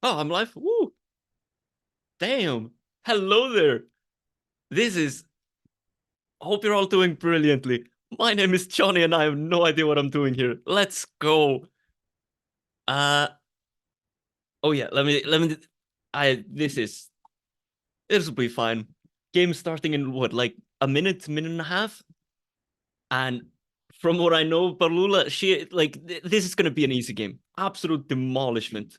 Oh, I'm live. Woo! Damn. Hello there. This is. Hope you're all doing brilliantly. My name is Johnny, and I have no idea what I'm doing here. Let's go. Uh. Oh yeah. Let me. I. This will be fine. Game starting in what, like a minute and a half, and from what I know, Lula, this is gonna be an easy game. Absolute demolishment.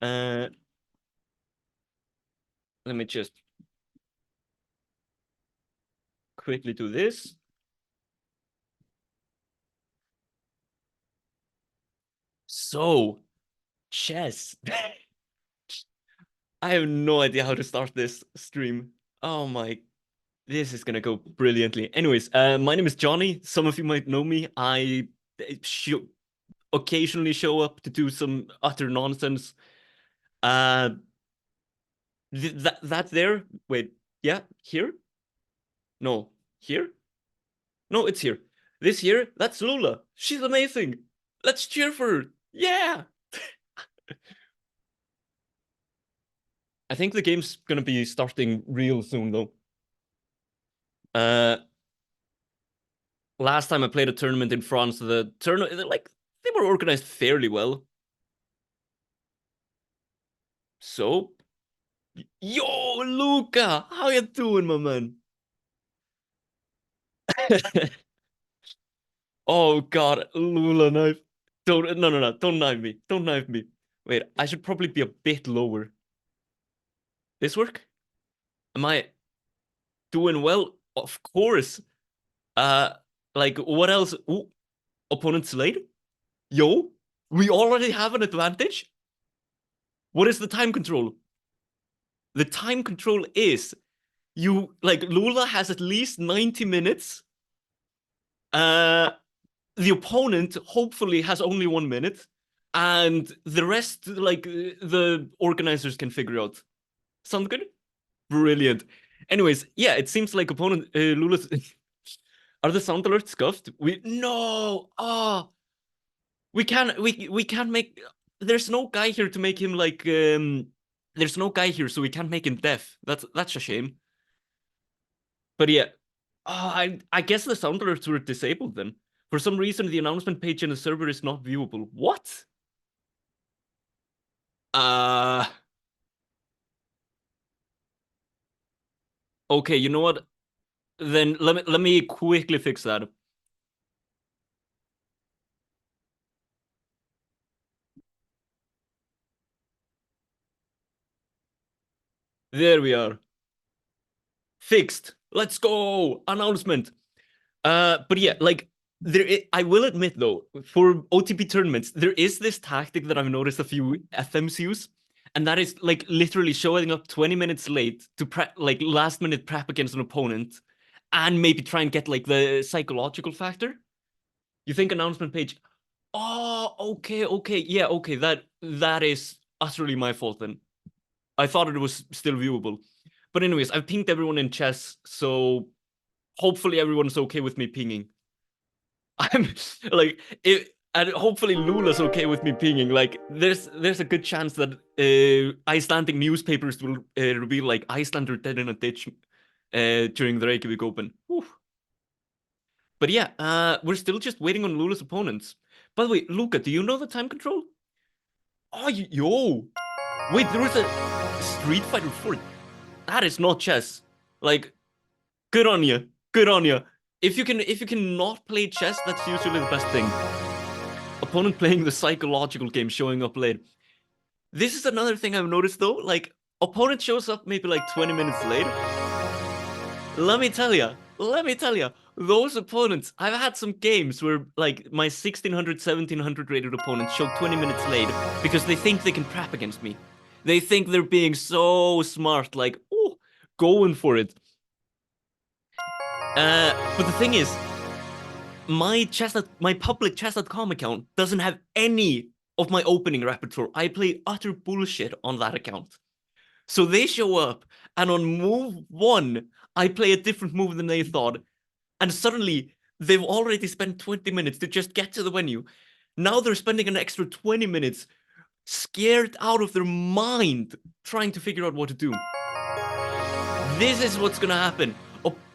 Uh. Let me just quickly do this. So, chess. I have no idea how to start this stream. Oh my, this is gonna go brilliantly. Anyways, my name is Johnny. Some of you might know me. I sh occasionally show up to do some utter nonsense. Uh, that there. Wait, yeah, here? No, here? No, it's here. This here, that's Lula. She's amazing. Let's cheer for her. Yeah. I think the game's gonna be starting real soon though. Uh, Last time I played a tournament in France, the tournament they were organized fairly well. So, yo, Luca, how you doing, my man? Oh God, Lula knife. Don't no, don't knife me. Don't knife me. Wait, I should probably be a bit lower. This work? Am I doing well? Of course. Uh, like what else? Ooh, opponent Slade? Yo, we already have an advantage. What is the time control? The time control is Lula has at least 90 minutes. The opponent hopefully has only 1 minute, and the rest, the organizers can figure out. Sound good? Brilliant. Anyways, yeah, it seems like opponent Lula's. Are the sound alerts scuffed? We no. We can't make. There's no guy here to make him There's no guy here, so we can't make him deaf. That's a shame. But yeah, I guess the sound alerts were disabled then. For some reason, the announcement page in the server is not viewable. What? Uh, okay, you know what? Then let me quickly fix that. There we are. Fixed. Let's go. Announcement. But yeah, I will admit though, for OTB tournaments, there is this tactic that I've noticed a few FMs use, and that is like literally showing up 20 minutes late to prep, like last minute prep against an opponent, and maybe try and get like the psychological factor. You think announcement page? Oh, okay, yeah, okay. That is utterly my fault then. I thought it was still viewable. But anyways, I've pinged everyone in chess, so hopefully everyone's okay with me pinging. I'm like it, and hopefully Lula's okay with me pinging. Like, there's a good chance that Icelandic newspapers will reveal like Icelander dead in a ditch during the Reykjavik Open. Whew. But yeah, we're still just waiting on Lula's opponents. By the way, Luca, do you know the time control? Oh, yo, wait, there was a Street Fighter 4. That is not chess. Like, good on you. Good on you. If you can not play chess, that's usually the best thing. Opponent playing the psychological game, showing up late. This is another thing I've noticed though. Like, opponent shows up maybe like 20 minutes late. Let me tell you, those opponents, I've had some games where like my 1600, 1700 rated opponents show 20 minutes late because they think they can prep against me. They think they're being so smart, like, oh, going for it. But the thing is, my public chess.com account doesn't have any of my opening repertoire. I play utter bullshit on that account. So they show up, and on move one, I play a different move than they thought. And suddenly, they've already spent 20 minutes to just get to the venue. Now they're spending an extra 20 minutes scared out of their mind, trying to figure out what to do. This is what's gonna happen.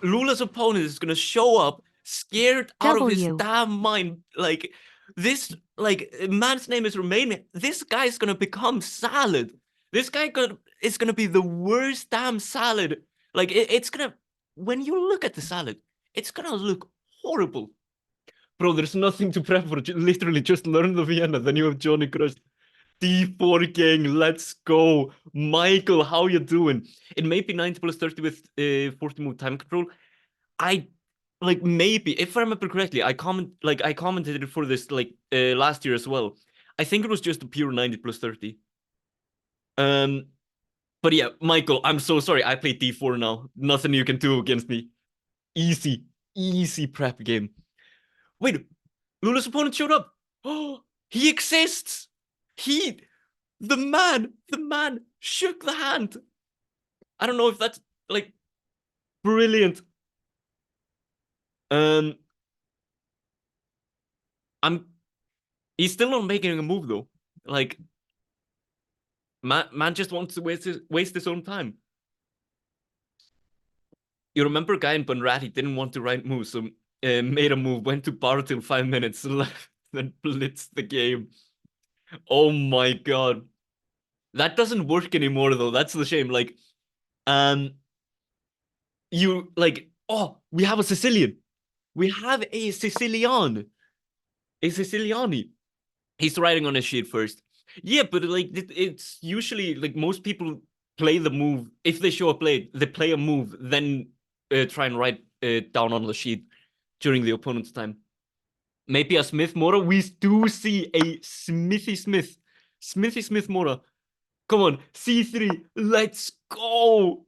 Lula's opponent is gonna show up scared out of his damn mind. Like this, like man's name is Romania. This guy's gonna become salad. This guy is gonna be the worst damn salad. Like it's gonna. When you look at the salad, it's gonna look horrible. Bro, there's nothing to prep for. Literally, just learn the Vienna. Then you have Johnny crushed. D4 gang, let's go. Michael, how you doing? It may be 90 plus 30 with 40 move time control. I like maybe, if I remember correctly, I commented it for this like last year as well. I think it was just a pure 90 plus 30. But yeah, Michael, I'm so sorry. I played D4 now. Nothing you can do against me. Easy prep game. Wait, Lula's opponent showed up. Oh, he exists. The man shook the hand. I don't know if that's like brilliant. I'm he's still not making a move though. Like man just wants to waste his own time. You remember a guy in Bunrat, didn't want to write moves, so made a move, went to bar till 5 minutes, left, then blitzed the game. Oh my god. That doesn't work anymore though. That's the shame. Like, you like, oh, we have a Sicilian. We have a Sicilian. A Siciliani. He's writing on his sheet first. Yeah, but like it's usually like most people play the move. If they show up late, they play a move, then try and write down on the sheet during the opponent's time. Maybe a Smith Mora. We do see a Smithy Smith Mora. Come on, C3. Let's go.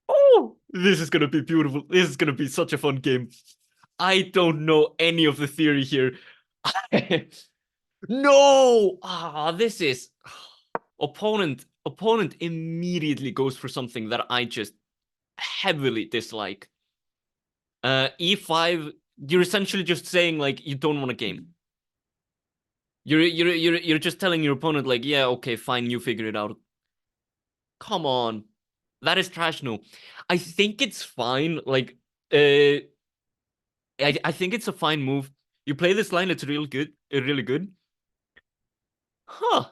Oh, this is gonna be beautiful. This is gonna be such a fun game. I don't know any of the theory here. No! This is opponent immediately goes for something that I just heavily dislike. E5, you're essentially just saying like you don't want a game. You're just telling your opponent like, yeah, okay, fine, you figure it out. Come on. That is trash. No. I think it's fine. Like I think it's a fine move. You play this line, it's really good. Really good. Huh.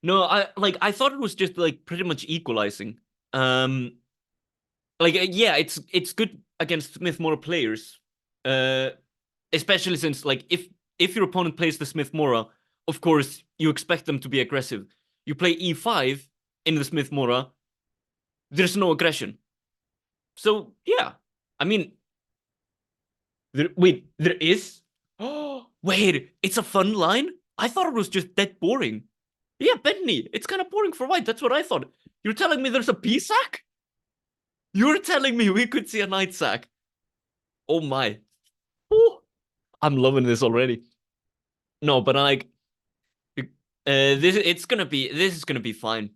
No, I thought it was just like pretty much equalizing. Um like yeah, it's good against Smith Mora players. Uh Especially since like if your opponent plays the Smith Mora, of course you expect them to be aggressive. You play E5 in the Smith Mora, there's no aggression. So yeah. I mean, there is? Oh, wait, it's a fun line? I thought it was just dead boring. Yeah, Bentley, it's kind of boring for white. That's what I thought. You're telling me there's a P-sack? You're telling me we could see a night sack? Oh my. Ooh, I'm loving this already. No, but like, this is gonna be fine.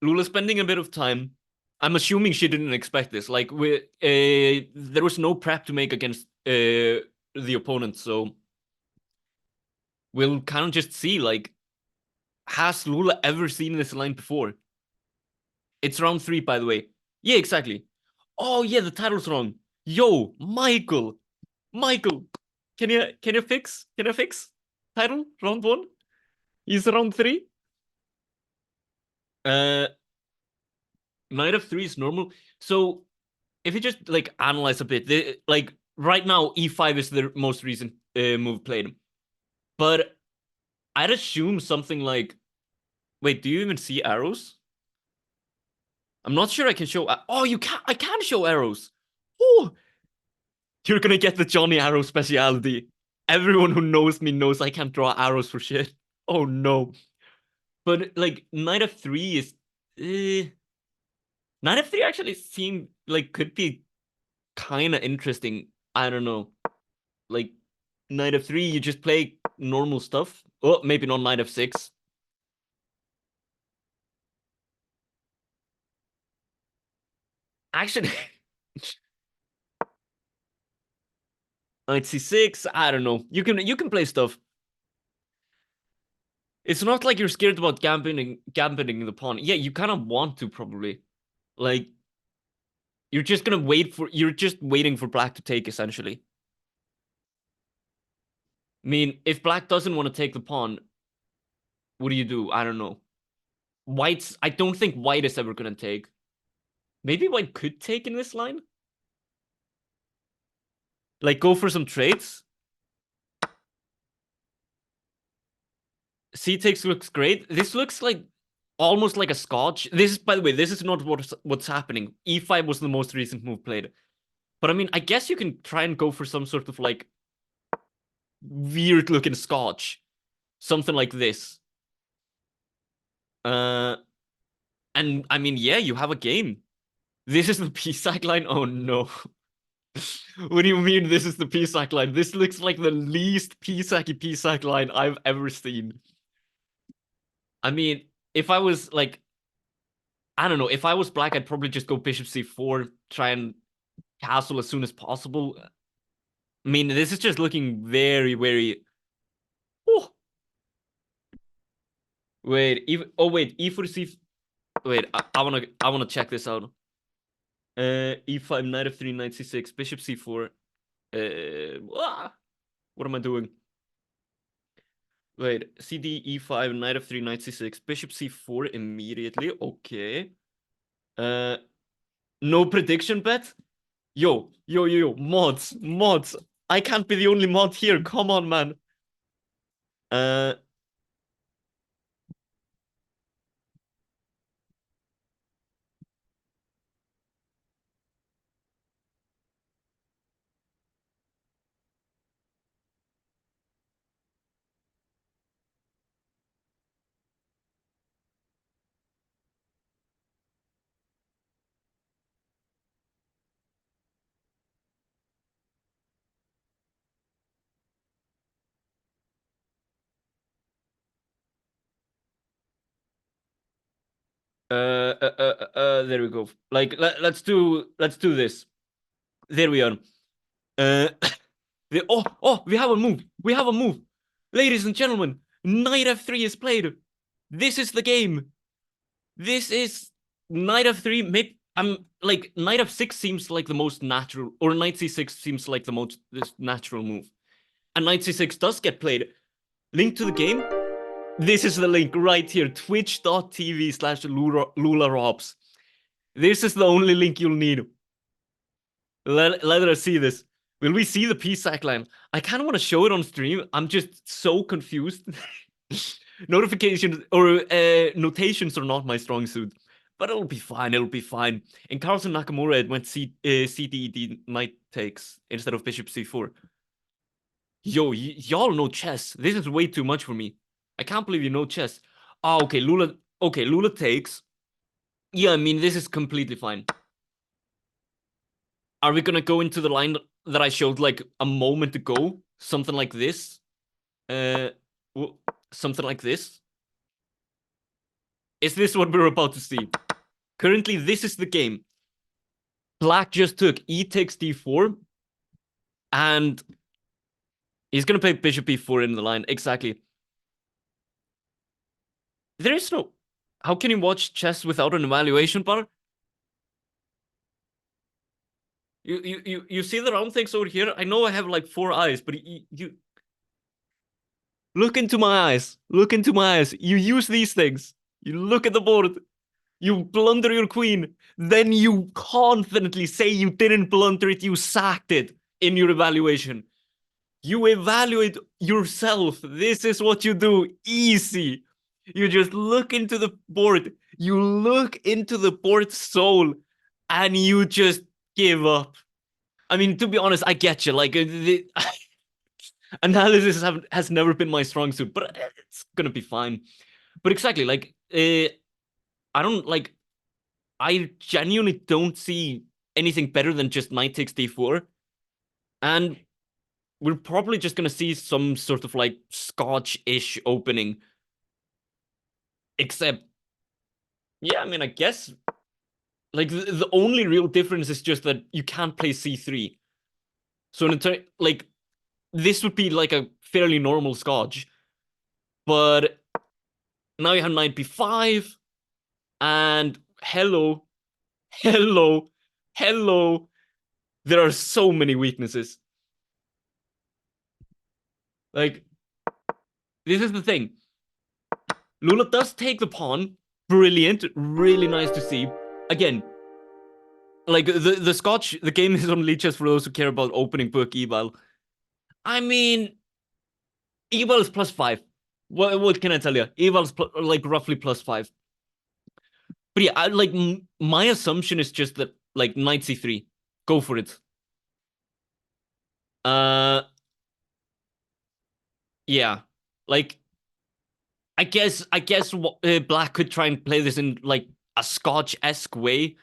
Lula spending a bit of time. I'm assuming she didn't expect this. Like, there was no prep to make against the opponent, so we'll kind of just see. Like, has Lula ever seen this line before? It's round 3, by the way. Yeah, exactly. Oh yeah, the title's wrong. Yo, Michael, can you fix title round 1? Is round 3? Uh, Knight of 3 is normal. So if you just like analyze a bit, like right now E5 is the most recent move played, but I'd assume something like, wait, do you even see arrows? I'm not sure I can show. Oh, you can. I can show arrows. Oh, you're gonna get the Johnny Arrow speciality. Everyone who knows me knows I can't draw arrows for shit. Oh no. But like Knight of 3 is Knight of 3 actually seemed like could be kind of interesting. I don't know. Like Knight of 3, you just play normal stuff. Oh, maybe not Knight of 6. Actually, Knight c6. I don't know. You can play stuff. It's not like you're scared about gambiting the pawn. Yeah, you kind of want to probably. Like you're just waiting for black to take essentially. I mean, if black doesn't want to take the pawn, what do you do? I don't know. I don't think white is ever gonna take. Maybe white could take in this line. Like go for some trades. C takes looks great. This looks like almost like a scotch. This is, by the way, this is not what's happening. E5 was the most recent move played. But I mean, I guess you can try and go for some sort of like weird looking scotch. Something like this. And I mean, yeah, you have a game. This is the P-Sac line? Oh no. What do you mean this is the P-Sac line? This looks like the least P-Sac line I've ever seen. I mean, if I was like, I don't know, if I was black, I'd probably just go bishop c4, try and castle as soon as possible. I mean, this is just looking very, very... Oh! Wait, wait, e4, c... Wait, I wanna check this out. E5, knight f3, knight c6, bishop c4. What am I doing? Wait, cd, e5, knight f3, knight c6, bishop c4 immediately. Okay. No prediction bet? Yo, mods. I can't be the only mod here. Come on, man. Uh, there we go. Like, let's do this. There we are. Uh, we have a move. We have a move. Ladies and gentlemen, knight f3 is played. This is the game. This is knight f3. Maybe I'm like knight f6 seems like the most natural, or knight c6 seems like the most natural move. And knight c6 does get played. Link to the game. This is the link right here. Twitch.tv/Lula Robs. This is the only link you'll need. Let us see this. Will we see the P-Sac line? I kind of want to show it on stream. I'm just so confused. Notifications or notations are not my strong suit. But it'll be fine. It'll be fine. In Carlsen Nakamura, it went CDD knight takes instead of bishop c4. Yo, y'all know chess. This is way too much for me. I can't believe you know chess. Oh, okay, Lula. Okay, Lula takes. Yeah, I mean, this is completely fine. Are we gonna go into the line that I showed like a moment ago? Something like this? Something like this? Is this what we're about to see? Currently, this is the game. Black just took e takes d4. And he's gonna play bishop e4 in the line. Exactly. There is no... How can you watch chess without an evaluation bar? You see the round things over here? I know I have like 4 eyes, but you look into my eyes. Look into my eyes. You use these things. You look at the board. You blunder your queen. Then you confidently say you didn't blunder it. You sacked it in your evaluation. You evaluate yourself. This is what you do. Easy. You just look into the board. You look into the board's soul and you just give up. I mean, to be honest, I get you. Like, the analysis has never been my strong suit, but it's gonna be fine. But exactly, like, I don't like. I genuinely don't see anything better than just knight takes d4, and we're probably just gonna see some sort of like Scotch-ish opening. Except, yeah, I mean, I guess like the only real difference is just that you can't play c3. So in like this would be like a fairly normal scotch. But now you have knight b5, and hello, hello, hello. There are so many weaknesses. Like, this is the thing. Lula does take the pawn. Brilliant. Really nice to see. Again, like the Scotch, the game is on leeches for those who care about opening book eval. I mean, eval is +5. What can I tell you? Eval is like roughly +5. But yeah, like my assumption is just that like knight c3, go for it. Uh, yeah, like I guess Black could try and play this in like a Scotch-esque way,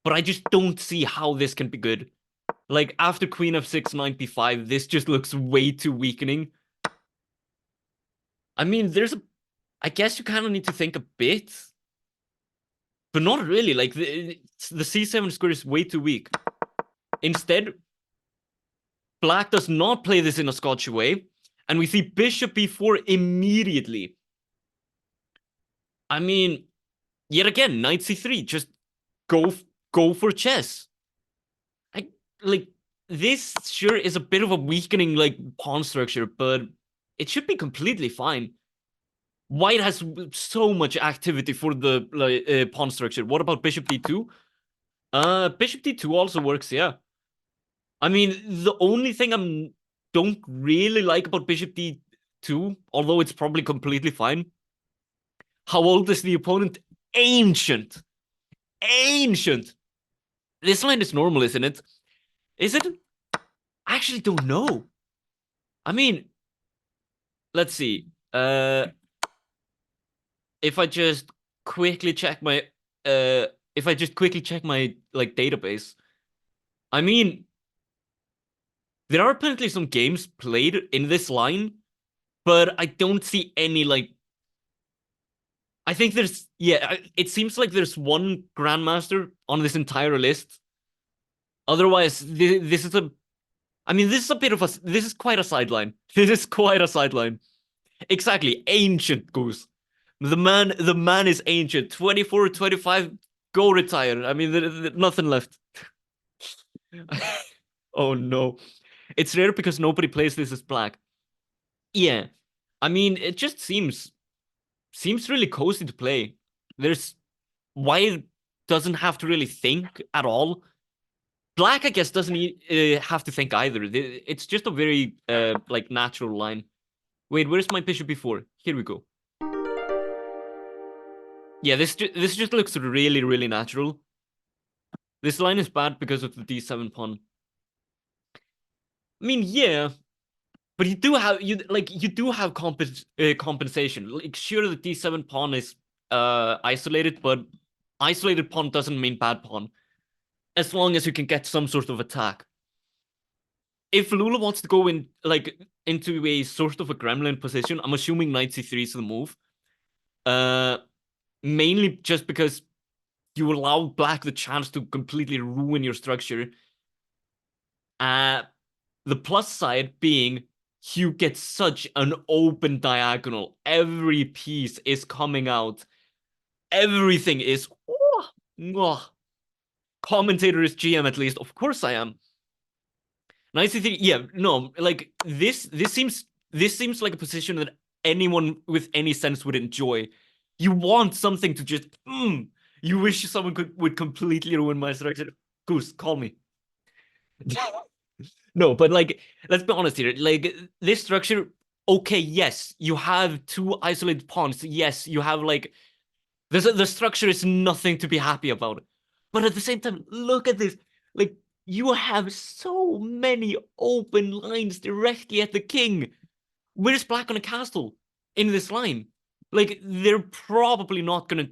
but I just don't see how this can be good. Like after Queen f6, knight b5, this just looks way too weakening. I mean, I guess you kind of need to think a bit, but not really. Like the c7 square is way too weak. Instead, Black does not play this in a Scotch way, and we see bishop b4 immediately. I mean, yet again, knight c3, just go for chess. I like this sure is a bit of a weakening like pawn structure, but it should be completely fine. White has so much activity for the pawn structure. What about bishop d2? Bishop d2 also works, yeah. I mean, the only thing I don't really like about bishop d2, although it's probably completely fine. How old is the opponent? Ancient. Ancient. This line is normal, isn't it? Is it? I actually don't know. I mean, let's see. If I just quickly check my if I just quickly check my like database, I mean, there are apparently some games played in this line, but I don't see any like. I think there's it seems like there's one grandmaster on this entire list. Otherwise, this is a. I mean, this is a bit of a. This is quite a sideline. This is quite a sideline. Exactly, ancient goose. The man is ancient. 24, 25, go retire. I mean, nothing left. Oh no. It's rare because nobody plays this as Black. Yeah. I mean, it just seems really cozy to play. There's White doesn't have to really think at all. Black, I guess, doesn't have to think either. It's just a very like natural line. Wait, where's my bishop before? Here we go. Yeah, this just looks really, really natural. This line is bad because of the d7 pawn. I mean, yeah, but you do have compensation. Like, sure, the d7 pawn is isolated, but isolated pawn doesn't mean bad pawn. As long as you can get some sort of attack. If Lula wants to go in like into a sort of a gremlin position, I'm assuming knight c3 is the move. Mainly just because you allow Black the chance to completely ruin your structure. The plus side being you get such an open diagonal. Every piece is coming out. Everything is. Commentator is GM at least. Of course I am. Knight c3. Yeah, no, like this seems like a position that anyone with any sense would enjoy. You want something to just. You wish someone would completely ruin my structure. Goose, call me. No, but like, let's be honest here. Like, this structure, okay, yes, you have two isolated pawns. Yes, you have like, the structure is nothing to be happy about. But at the same time, look at this. Like, you have so many open lines directly at the king. Where's Black on a castle in this line? Like, they're probably not gonna.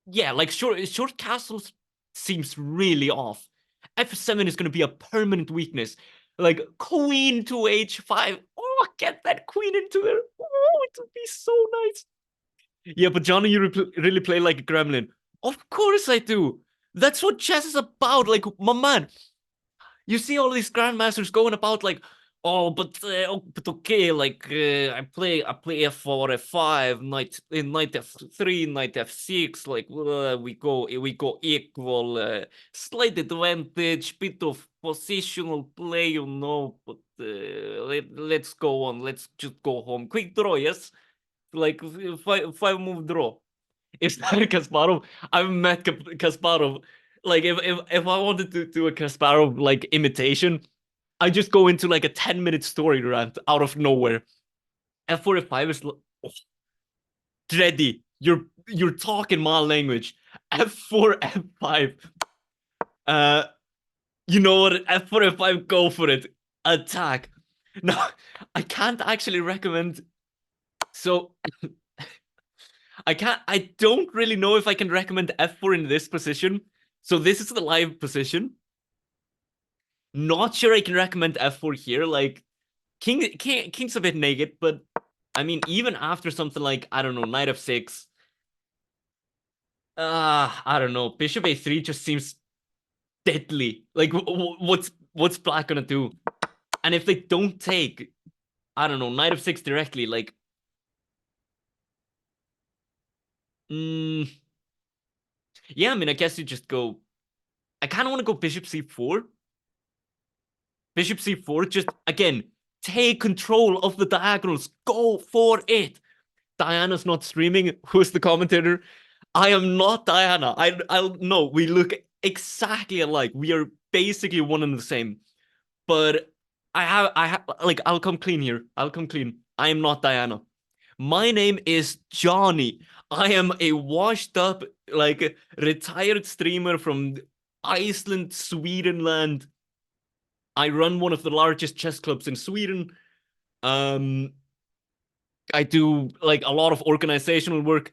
Yeah, like short castles seems really off. F7 is gonna be a permanent weakness. Like queen to h5. Oh, get that queen into there. Oh, it would be so nice. Yeah, but Johnny, you really play like a gremlin. Of course I do. That's what chess is about. Like, my man, you see all these grandmasters going about like, but okay, like I play f4, f5, knight f3, knight f6, like we go equal, slight advantage, bit of positional play, but let's go on, let's just go home. Quick draw, yes, like five move draw. Is that Kasparov? I've met Kasparov. Like if I wanted to do a Kasparov like imitation, I just go into like a 10-minute story rant out of nowhere. F45 is oh, Dreddy. You're talking my language. F4, F5. Uh, you know what? F4, F5. Go for it. Attack. No, I can't actually recommend. So I can't. I don't really know if I can recommend F4 in this position. So this is the live position. Not sure I can recommend F4 here. Like King's a bit naked, but I mean, even after something like, I don't know, knight f6, I don't know, bishop a3 just seems deadly. Like, what's black gonna do? And if they don't take, I don't know, knight f6 directly, like, yeah, I mean, I guess you just go. I kind of want to go bishop c4. Bishop c4, just again, take control of the diagonals. Go for it. Diana's not streaming. Who's the commentator? I am not Diana. I'll no, we look exactly alike. We are basically one and the same. But I have like I'll come clean here. I'll come clean. I am not Diana. My name is Johnny. I am a washed up, like retired streamer from Iceland, Swedenland. I run one of the largest chess clubs in Sweden. Um, I do like a lot of organizational work.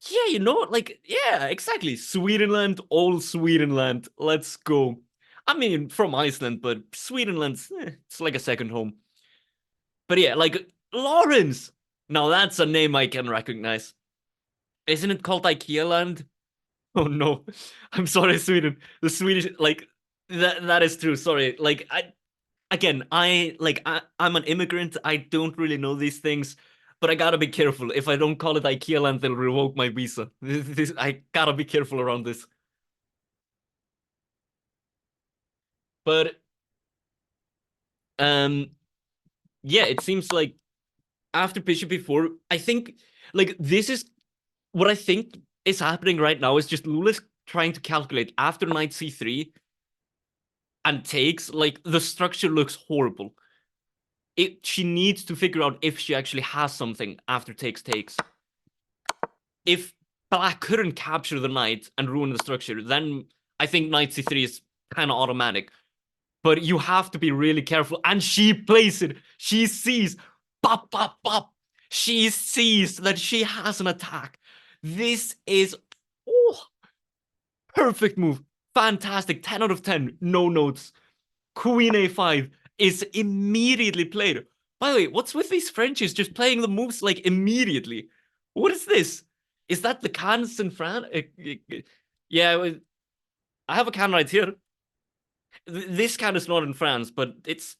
Yeah, like, yeah, exactly. Swedenland, old Swedenland. Let's go. I mean, from Iceland, but Swedenland's, it's like a second home. But yeah, like, Lawrence. Now that's a name I can recognize. Isn't it called IKEA Land? Oh no. I'm sorry, Sweden. The Swedish, like, that is true. Sorry. Like, I'm an immigrant. I don't really know these things, but I gotta be careful. If I don't call it IKEA Land, they'll revoke my visa. I gotta be careful around this. But um, yeah, it seems like after bishop before, I think like this is what I think is happening right now. Is just Lula's trying to calculate after knight c3 and takes. Like the structure looks horrible. She needs to figure out if she actually has something after takes. If black couldn't capture the knight and ruin the structure, then I think knight c3 is kind of automatic. But you have to be really careful. And she plays it. She sees, pop, pop, pop. She sees that she has an attack. This is perfect move. Fantastic. 10 out of 10. No notes. Queen a5 is immediately played. By the way, what's with these Frenchies just playing the moves like immediately? What is this? Is that the cans in France? Yeah, I have a can right here. This can is not in France, but it's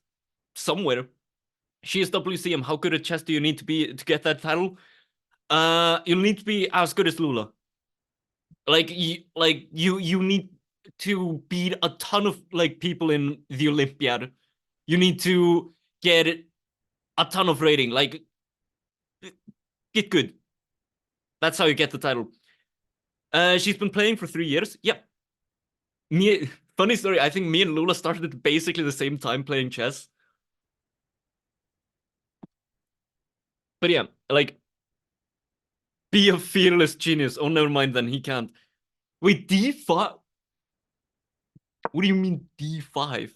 somewhere. She is WCM. How good at chess do you need to be to get that title? You'll need to be as good as Lula. You need to beat a ton of like people in the Olympiad. You need to get a ton of rating. Like, get good. That's how you get the title. She's been playing for 3 years. Yep. Funny story. I think me and Lula started at basically the same time playing chess. But yeah, like, be a fearless genius. Oh, never mind. Then he can't. Wait, D5. What do you mean D5?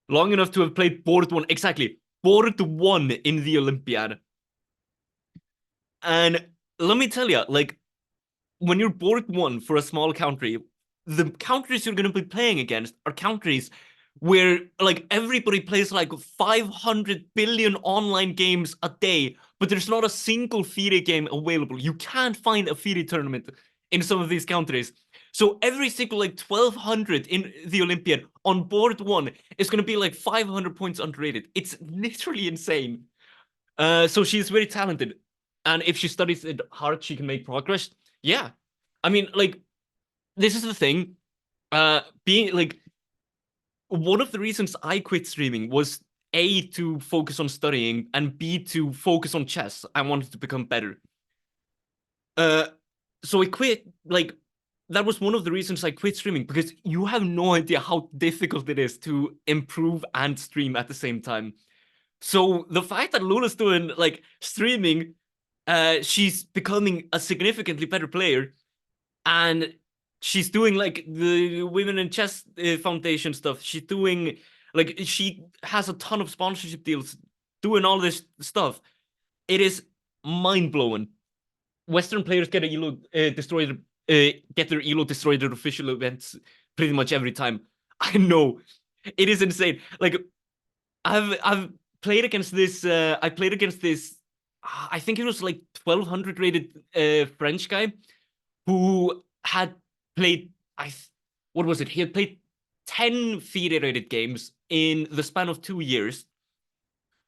Long enough to have played board one. Exactly. Board one in the Olympiad. And let me tell you, like, when you're board one for a small country, the countries you're going to be playing against are countries where like everybody plays like 500 billion online games a day, but there's not a single FIDE game available. You can't find a FIDE tournament in some of these countries. So every single like 1200 in the Olympiad on board one is going to be like 500 points underrated. It's literally insane. So she's very talented, and if she studies it hard, she can make progress. Yeah, I mean, like, this is the thing. Being like, one of the reasons I quit streaming was A, to focus on studying, and B, to focus on chess. I wanted to become better. So I quit. Like, that was one of the reasons I quit streaming, because you have no idea how difficult it is to improve and stream at the same time. So the fact that Lula's doing like streaming, she's becoming a significantly better player, and she's doing like the Women in Chess Foundation stuff. She's doing like, she has a ton of sponsorship deals, doing all this stuff. It is mind blowing. Western players get a elo destroyed, get their elo destroyed at official events pretty much every time. I know, it is insane. Like, I've played against this. I played against this. I think it was like 1200 rated French guy who had played. What was it? He had played 10 FIDE rated games in the span of 2 years,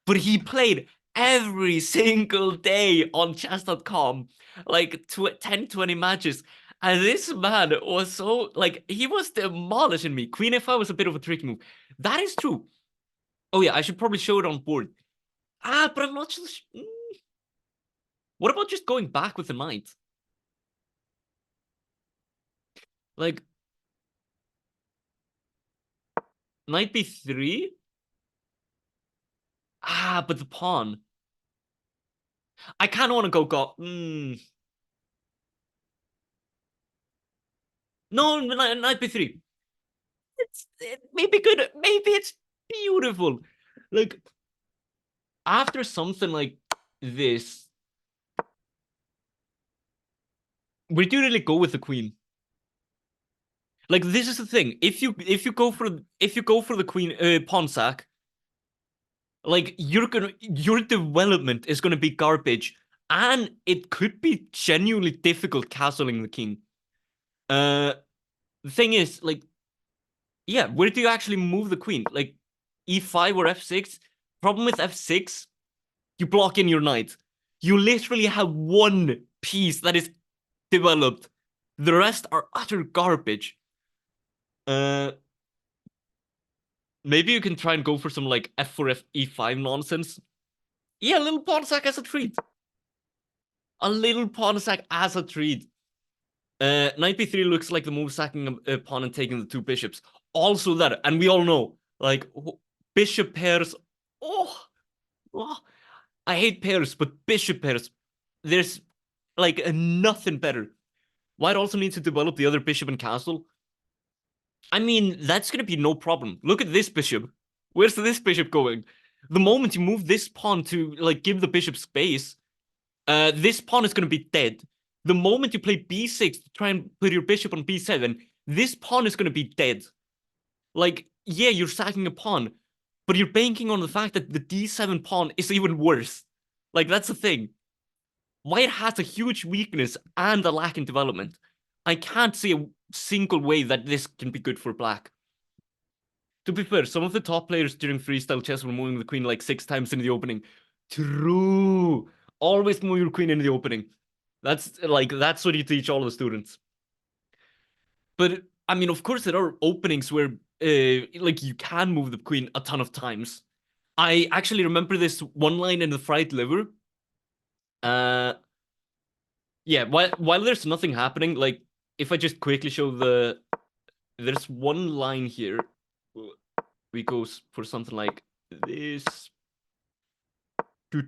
but he played every single day on chess.com, like 10, 20 matches. And this man was so, like, he was demolishing me. Queen f5 was a bit of a tricky move. That is true. Oh yeah, I should probably show it on board. But I'm not just. What about just going back with the knight? Like, knight b3? But the pawn. I kind of want to go. No, knight b3. It may be good. Maybe it's beautiful. Like, after something like this, we do really go with the queen. Like, this is the thing. If you go for the queen pawn sack, like, your development is gonna be garbage, and it could be genuinely difficult castling the king. The thing is, like, yeah, where do you actually move the queen? Like, e5 or f6? Problem with f6, you block in your knight. You literally have one piece that is developed. The rest are utter garbage. Maybe you can try and go for some like f4, e5 nonsense. Yeah, a little pawn sack as a treat. A little pawn sack as a treat. Knight b3 looks like the move, sacking a pawn and taking the two bishops. Also that, and we all know, like, bishop pairs. Oh, I hate pairs, but bishop pairs, there's like nothing better. White also needs to develop the other bishop and castle. I mean, that's gonna be no problem. Look at this bishop. Where's this bishop going? The moment you move this pawn to like give the bishop space, this pawn is gonna be dead. The moment you play b6 to try and put your bishop on b7, this pawn is gonna be dead. Like, yeah, you're sacking a pawn, but you're banking on the fact that the d7 pawn is even worse. Like, that's the thing. White has a huge weakness and a lack in development. I can't see a single way that this can be good for black. To be fair, some of the top players during freestyle chess were moving the queen like 6 times in the opening. True. Always move your queen in the opening. That's what you teach all the students. But I mean, of course, there are openings where like, you can move the queen a ton of times. I actually remember this one line in the fried liver. Yeah, while there's nothing happening, like, if I just quickly show there's one line here. We go for something like this. How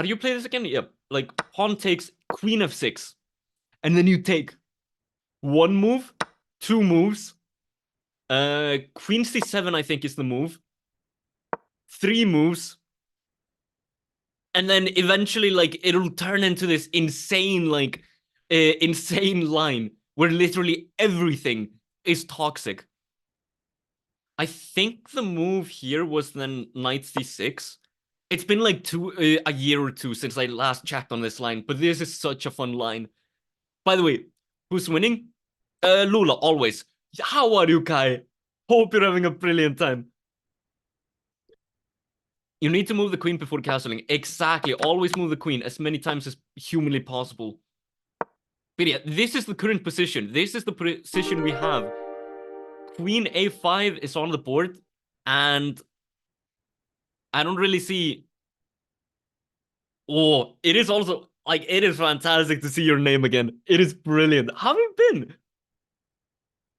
do you play this again? Yep, like, pawn takes queen f6, and then you take one move, two moves. Queen c7, I think, is the move. 3 moves. And then eventually, like, it'll turn into this insane, like, insane line where literally everything is toxic. I think the move here was then knight c6. It's been like a year or two since I last checked on this line, but this is such a fun line. By the way, who's winning? Lula, always. How are you, Kai? Hope you're having a brilliant time. You need to move the queen before castling. Exactly. Always move the queen as many times as humanly possible. But yeah, this is the current position. This is the position we have. Queen a5 is on the board, and I don't really see. Oh, it is also like it is fantastic to see your name again. It is brilliant. How have you been?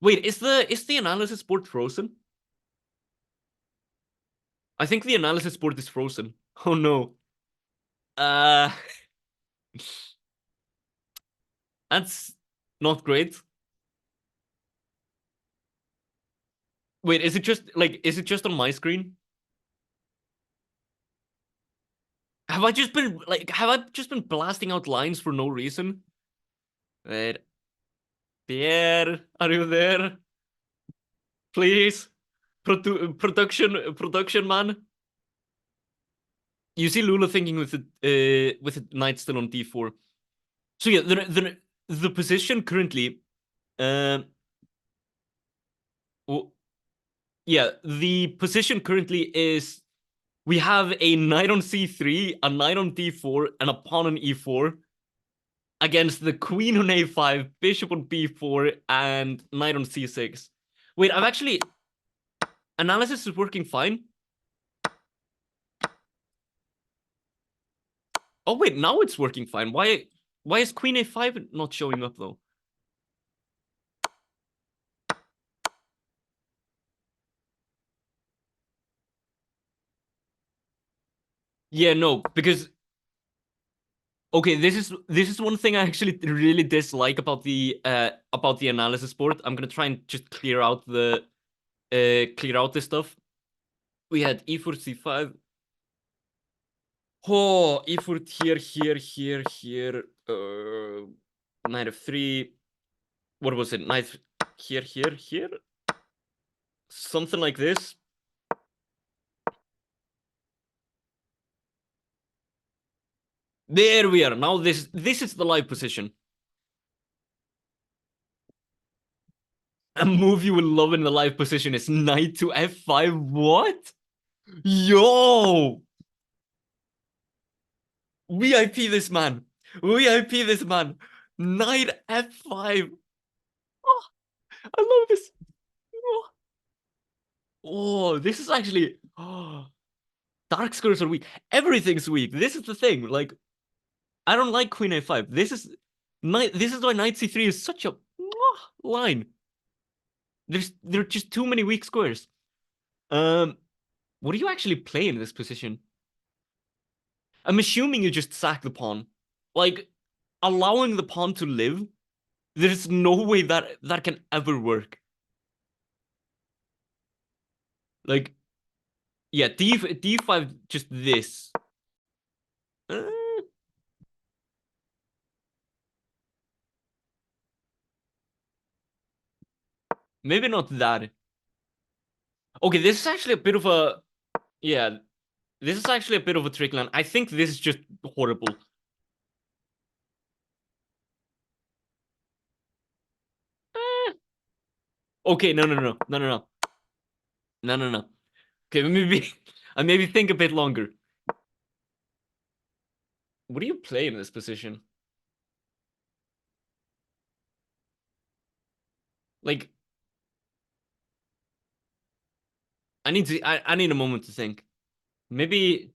Wait, is the analysis board frozen? I think the analysis board is frozen. Oh no. Uh that's not great. Wait, is it just on my screen? Have I just been blasting out lines for no reason? Wait, Pierre, are you there? Please. Production man. You see Lula thinking with the knight still on d4. So yeah, the position currently, uh, well, yeah, the position currently is we have a knight on c3, a knight on d4, and a pawn on e4 against the queen on a5, bishop on b4, and knight on c6. Wait, I've actually analysis is working fine. Oh wait, now it's working fine. Why is queen a5 not showing up though? Yeah, no, because okay, this is one thing I actually really dislike about the analysis board. I'm gonna try and just clear out this stuff. We had e4 c5. Oh, e4 here. Knight f3. What was it? Knight here. Something like this. There we are. Now this is the live position. A move you will love in the live position is knight to f5. What? Yo! VIP this man. VIP this man. Knight f5. Oh, I love this. Oh, this is actually. Oh, dark squares are weak. Everything's weak. This is the thing. Like, I don't like queen a5. This is why knight c3 is such a line. There are just too many weak squares. What do you actually play in this position? I'm assuming you just sack the pawn. Like, allowing the pawn to live, there's no way that can ever work. Like, yeah, d5, just this. Uh, maybe not that. Okay, this is actually a bit of a yeah. This is actually a bit of a trick line. I think this is just horrible. Eh. Okay, no. Okay, maybe I maybe think a bit longer. What do you play in this position? Like, I need a moment to think. Maybe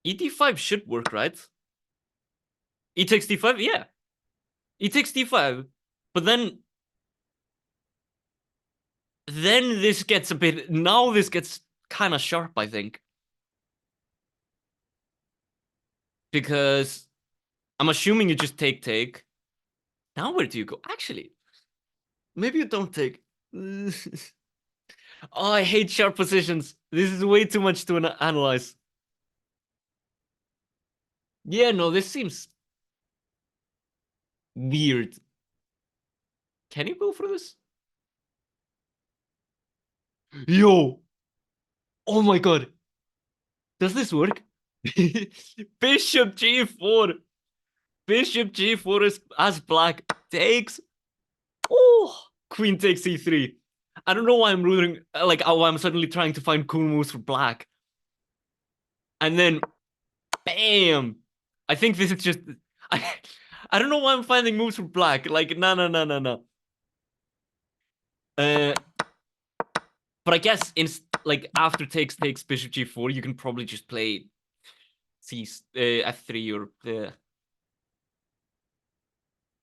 e d5 should work, right? E takes d5, yeah. E takes d5, but then this gets a bit. Now this gets kind of sharp, I think, because I'm assuming you just take. Now where do you go? Actually, maybe you don't take. Oh, I hate sharp positions. This is way too much to analyze. Yeah, no, this seems weird. Can you go for this? Yo, oh my god, does this work? Bishop g4. Bishop g4 is as black takes. Oh, queen takes e3. I don't know why I'm rooting, like, why I'm suddenly trying to find cool moves for black. And then, bam. I think this is just, I, I don't know why I'm finding moves for black. Like, no, no, no, no, no. Uh, but I guess in like after takes bishop g4, you can probably just play c f3 or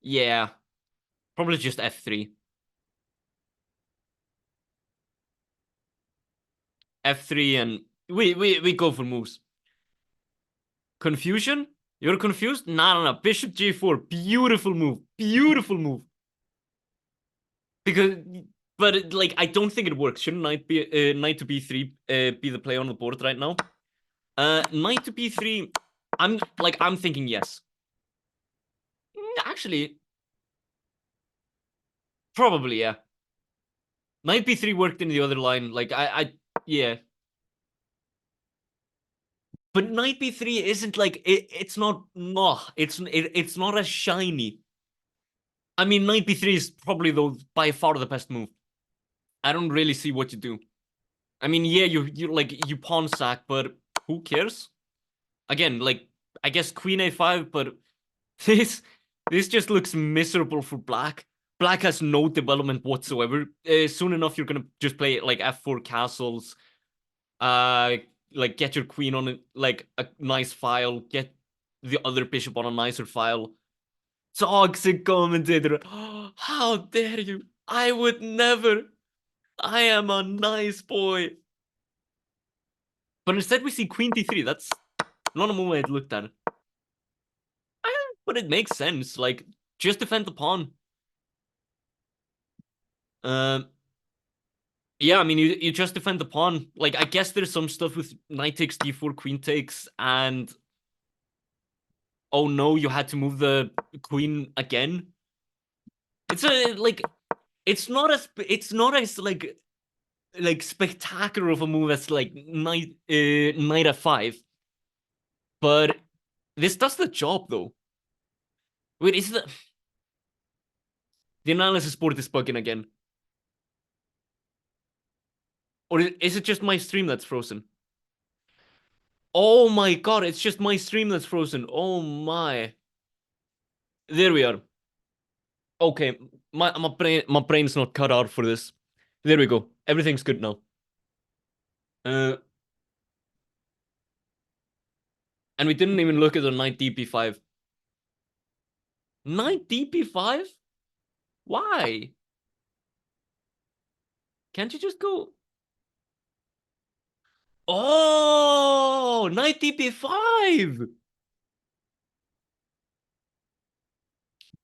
yeah, probably just f3, f3, and we go for moves. Confusion? You're confused? No, no, no. Bishop g4, beautiful move, beautiful move. Because, but like I don't think it works. Shouldn't knight to b3 be the play on the board right now? Knight to b3. I'm thinking yes. Actually, probably yeah. Knight b3 worked in the other line. Like yeah. But knight b3 isn't like it's not no, it's not as shiny. I mean, knight b3 is probably though by far the best move. I don't really see what you do. I mean, yeah, you like you pawn sack, but who cares? Again, like I guess queen a5, but this this just looks miserable for black. Black has no development whatsoever. Soon enough, you're gonna just play like f4 castles. Uh, like get your queen on like a nice file. Get the other bishop on a nicer file. Toxic commentator. How dare you? I would never. I am a nice boy. But instead, we see queen d3. That's not a move I'd looked at. But it makes sense. Like, just defend the pawn. Um, yeah, I mean, you just defend the pawn. Like, I guess there's some stuff with knight takes d4, queen takes, and oh no, you had to move the queen again. It's a like, it's not as like spectacular of a move as like knight f5, but this does the job though. Wait, is the analysis board is bugging again, or is it just my stream that's frozen? Oh my god, it's just my stream that's frozen. Oh my. There we are. Okay, my brain's not cut out for this. There we go. Everything's good now. Uh, and we didn't even look at the knight dp5. Knight dp5? Why? Can't you just go? Oh, knight dp5.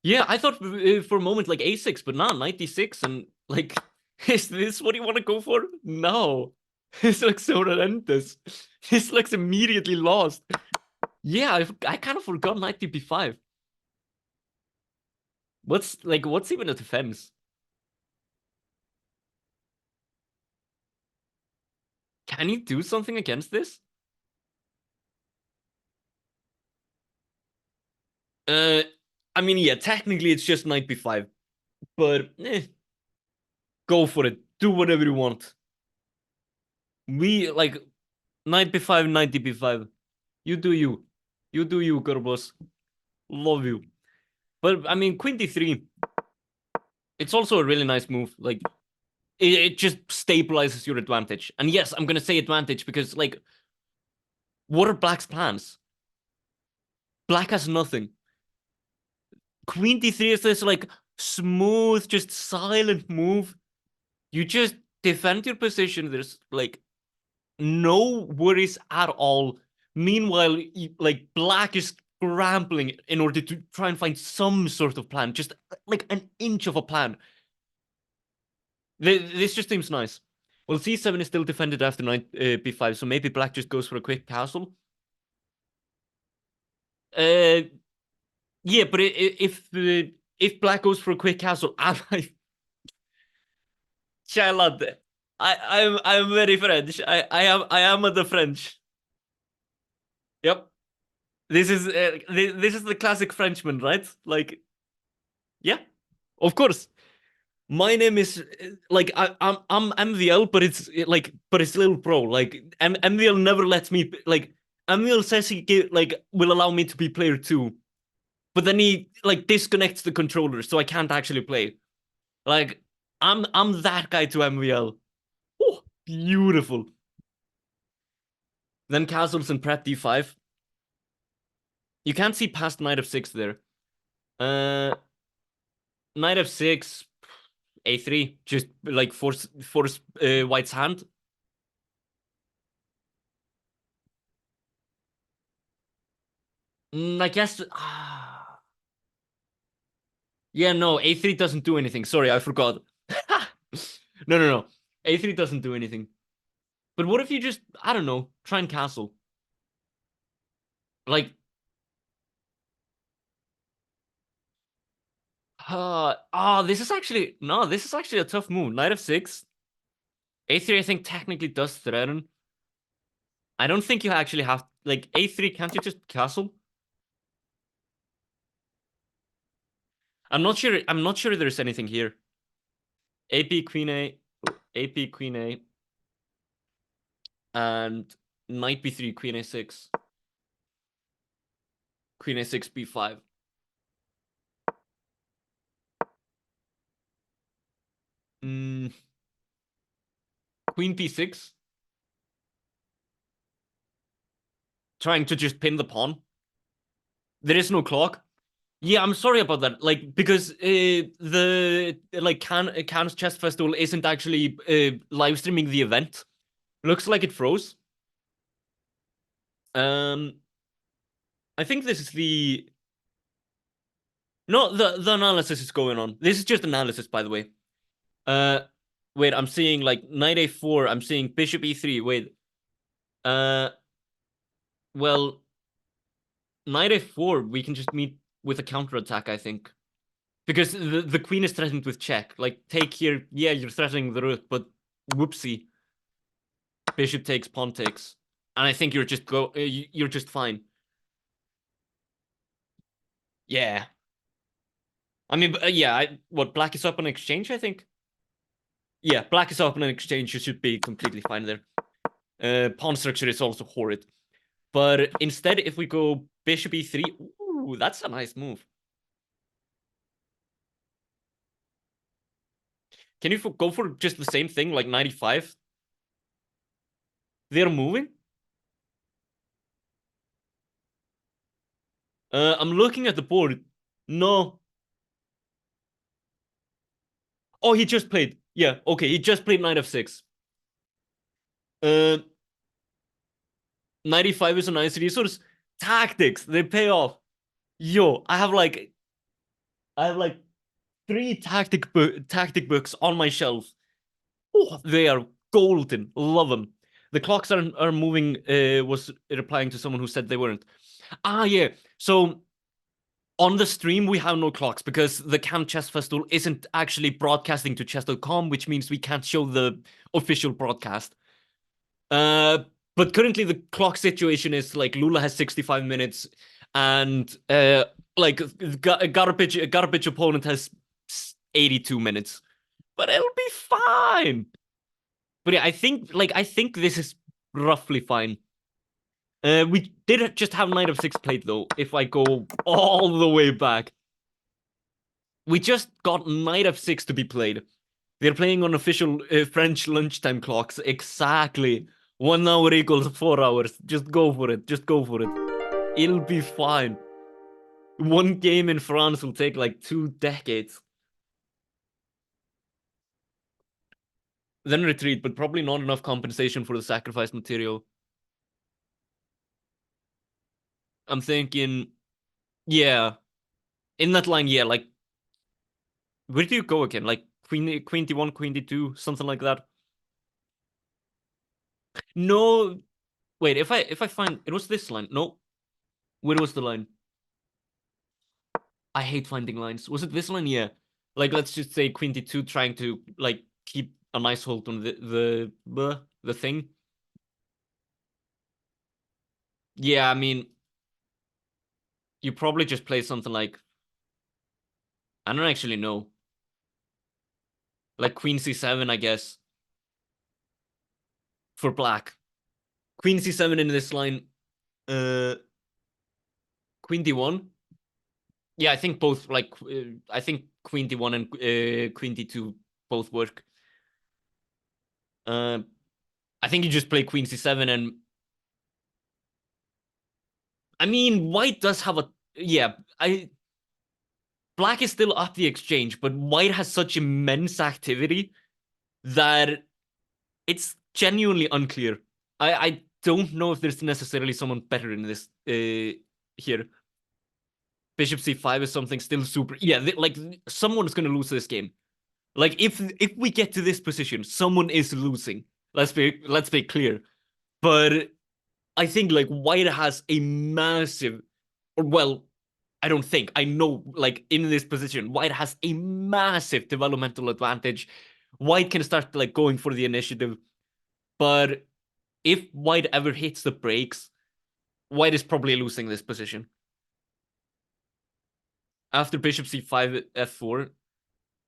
Yeah, I thought for a moment like a6, but not knight d6, and like, is this what you want to go for? No. This looks so relentless. This looks immediately lost. Yeah, I kind of forgot knight dp5. What's even a defense? Can you do something against this? Uh, I mean, yeah, technically it's just knight b5, but go for it. Do whatever you want. We like knight b5, knight db5. You do you. You do you, Gorbos. Love you. But I mean, queen d3. It's also a really nice move. Like it just stabilizes your advantage. And yes, I'm gonna say advantage because like, what are black's plans? Black has nothing. Queen d3 is this like smooth, just silent move. You just defend your position. There's like no worries at all. Meanwhile, like black is scrambling in order to try and find some sort of plan, just like an inch of a plan. This just seems nice. Well, c7 is still defended after knight b5, so maybe black just goes for a quick castle. Uh, yeah, but if black goes for a quick castle, am I? Challenge. I'm very French. I am the French. Yep. This is the classic Frenchman, right? Like, yeah, of course. My name is like I'm MVL, but it's little pro. Like MVL never lets me like MVL says like will allow me to be player two, but then he like disconnects the controller, so I can't actually play. Like I'm that guy to MVL. Oh, beautiful. Then castles and prep D5. You can't see past knight of six there. Uh, knight of six, A3, just like force White's hand. I guess. Yeah, no, A3 doesn't do anything. Sorry, I forgot. No. A3 doesn't do anything. But what if you just, I don't know, try and castle? Like, this is actually, no, this is actually a tough move. Knight of six. A3, I think, technically does threaten. I don't think you actually have, like, A3, can't you just castle? I'm not sure there's anything here. AP, Queen A, AP, Queen A, and Knight B3, Queen A6, Queen A6, B5. Mm, Queen B6, trying to just pin the pawn. There is no clock. Yeah, I'm sorry about that. Like because the like Cannes Chess Festival isn't actually live streaming the event. Looks like it froze. Um, I think this is the no the analysis is going on. This is just analysis, by the way. Uh, wait, I'm seeing like knight a4. I'm seeing bishop e3. Wait, uh, well, knight a4. We can just meet with a counterattack, I think. Because the queen is threatened with check. Like, take here. Yeah, you're threatening the rook, but whoopsie. Bishop takes, pawn takes. And I think you're just fine. Yeah. I mean, yeah, what, black is up on exchange, I think? Yeah, black is up on exchange. You should be completely fine there. Pawn structure is also horrid. But instead, if we go bishop e3, ooh, that's a nice move. Can you go for just the same thing, like 95? They're moving? I'm looking at the board. No. Oh, he just played. Yeah, okay, he just played knight f6. Uh, 95 is a nice resource. Tactics, they pay off. Yo, I have like three tactic books on my shelf. Oh, they are golden. Love them. The clocks are moving. Was replying to someone who said they weren't. Ah, yeah. So on the stream we have no clocks because the Cannes Chess Festival isn't actually broadcasting to chess.com, which means we can't show the official broadcast. Uh, but currently the clock situation is like Lula has 65 minutes, and like garbage opponent has 82 minutes. But it'll be fine. But yeah, I think this is roughly fine. We did just have knight of six played though. If I go all the way back, we just got knight of six to be played. They're playing on official French lunchtime clocks. Exactly. 1 hour equals 4 hours. Just go for it. Just go for it. It'll be fine. One game in France will take like 2 decades. Then retreat, but probably not enough compensation for the sacrifice material. I'm thinking, yeah, in that line, yeah, like, where do you go again? Like Queen D1, Queen D2, something like that. No, wait. If I find it was this line. No, where was the line? I hate finding lines. Was it this line? Yeah. Like, let's just say Queen D2 trying to like keep a nice hold on the thing. Yeah, I mean, you probably just play something like, I don't actually know, like Queen C7, I guess, for black. Queen C7 in this line. Uh, Queen D1. Yeah, I think both. Like, I think Queen D1 and Queen D2 both work. I think you just play Queen C7, and I mean, White does have a yeah. Black is still up the exchange, but White has such immense activity that it's genuinely unclear. I don't know if there's necessarily someone better in this here. Bishop C5 is something still super. Yeah, like someone's gonna lose this game. Like if we get to this position, someone is losing. Let's be clear. But I think like White has a massive, or well, I don't think I know. Like in this position, White has a massive developmental advantage. White can start like going for the initiative, but if White ever hits the brakes, White is probably losing this position. After Bishop C5, F4,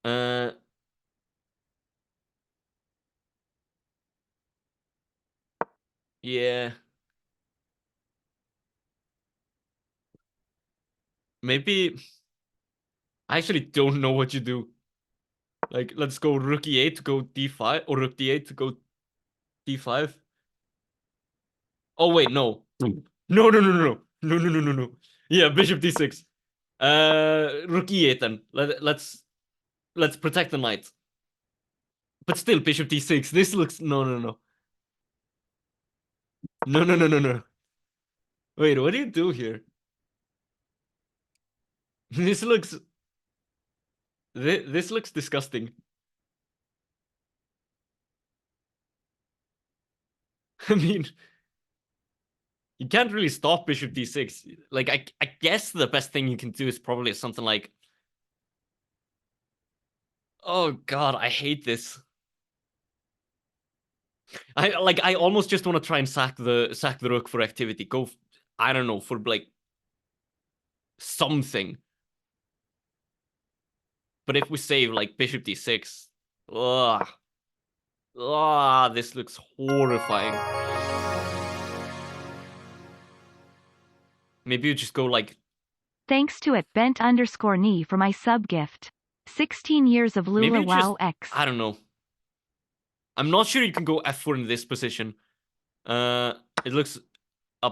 uh, yeah, maybe I actually don't know what you do. Like, let's go Rook E8 to go D5, or Rook D8 to go D5. Oh wait, no, no, no, no, no, no, no, no, no, no. Yeah, Bishop D6. Rook E8 then. Let's protect the knight. But still, Bishop D6. This looks no, no, no, no, no, no, no, no. Wait, what do you do here? This looks this looks disgusting. I mean, you can't really stop Bishop D6. Like, I guess the best thing you can do is probably something like, oh God, I hate this. I almost just want to try and sack the rook for activity. Go, I don't know, for like something. But if we save like Bishop D6, ugh, this looks horrifying. Maybe you just go like. Thanks to @bent_knee for my sub gift. 16 years of Lula WoW X. I don't know. I'm not sure you can go F4 in this position. It looks a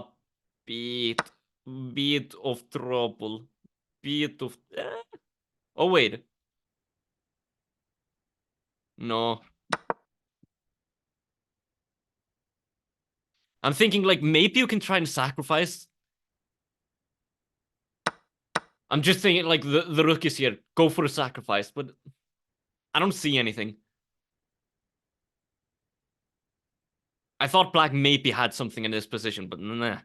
bit of trouble. Bit of. Oh wait. No. I'm thinking like maybe you can try and sacrifice. I'm just thinking like the rook is here. Go for a sacrifice, but I don't see anything. I thought black maybe had something in this position, but nah.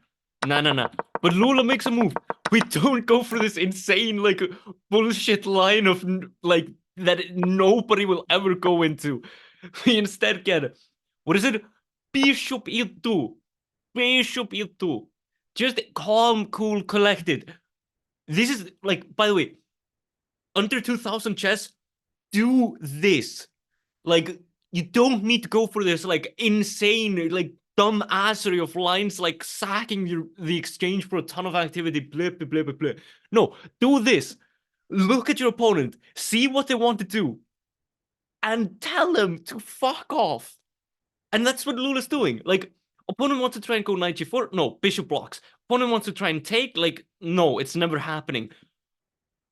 Nah. But Lula makes a move. We don't go for this insane, like, bullshit line of, like, that nobody will ever go into. We instead get, what is it? Bishop E2. Bishop E2. Just calm, cool, collected. This is, like, by the way, under 2000 chess, do this. Like, you don't need to go for this, like, insane, like, dumb assery of lines, like, sacking the exchange for a ton of activity, blah, blah, blah, blah, blah. No, do this. Look at your opponent, see what they want to do, and tell them to fuck off. And that's what Lula's doing. Like, opponent wants to try and go knight g4, no, bishop blocks. Opponent wants to try and take, like, no, it's never happening.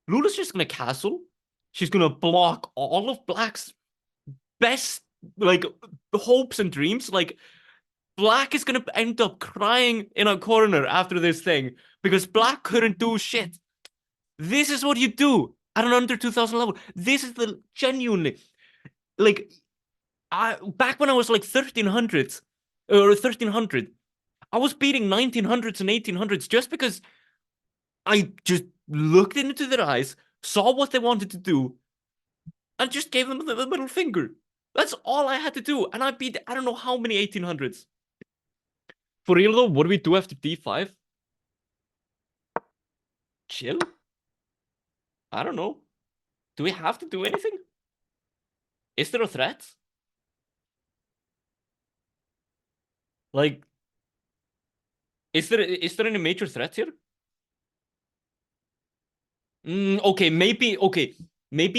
Lula's just gonna castle. She's gonna block all of black's best, like, hopes and dreams. Like, black is gonna end up crying in a corner after this thing because black couldn't do shit. This is what you do at an under 2000 level. This is the genuinely, like, back when I was like 1300s or 1300, I was beating 1900s and 1800s just because I just looked into their eyes, saw what they wanted to do, and just gave them the middle finger. That's all I had to do. And I beat, I don't know how many 1800s. For real though, what do we do after d5? Chill? I don't know. Do we have to do anything? Is there a threat? Like, is there any major threat here? Okay, maybe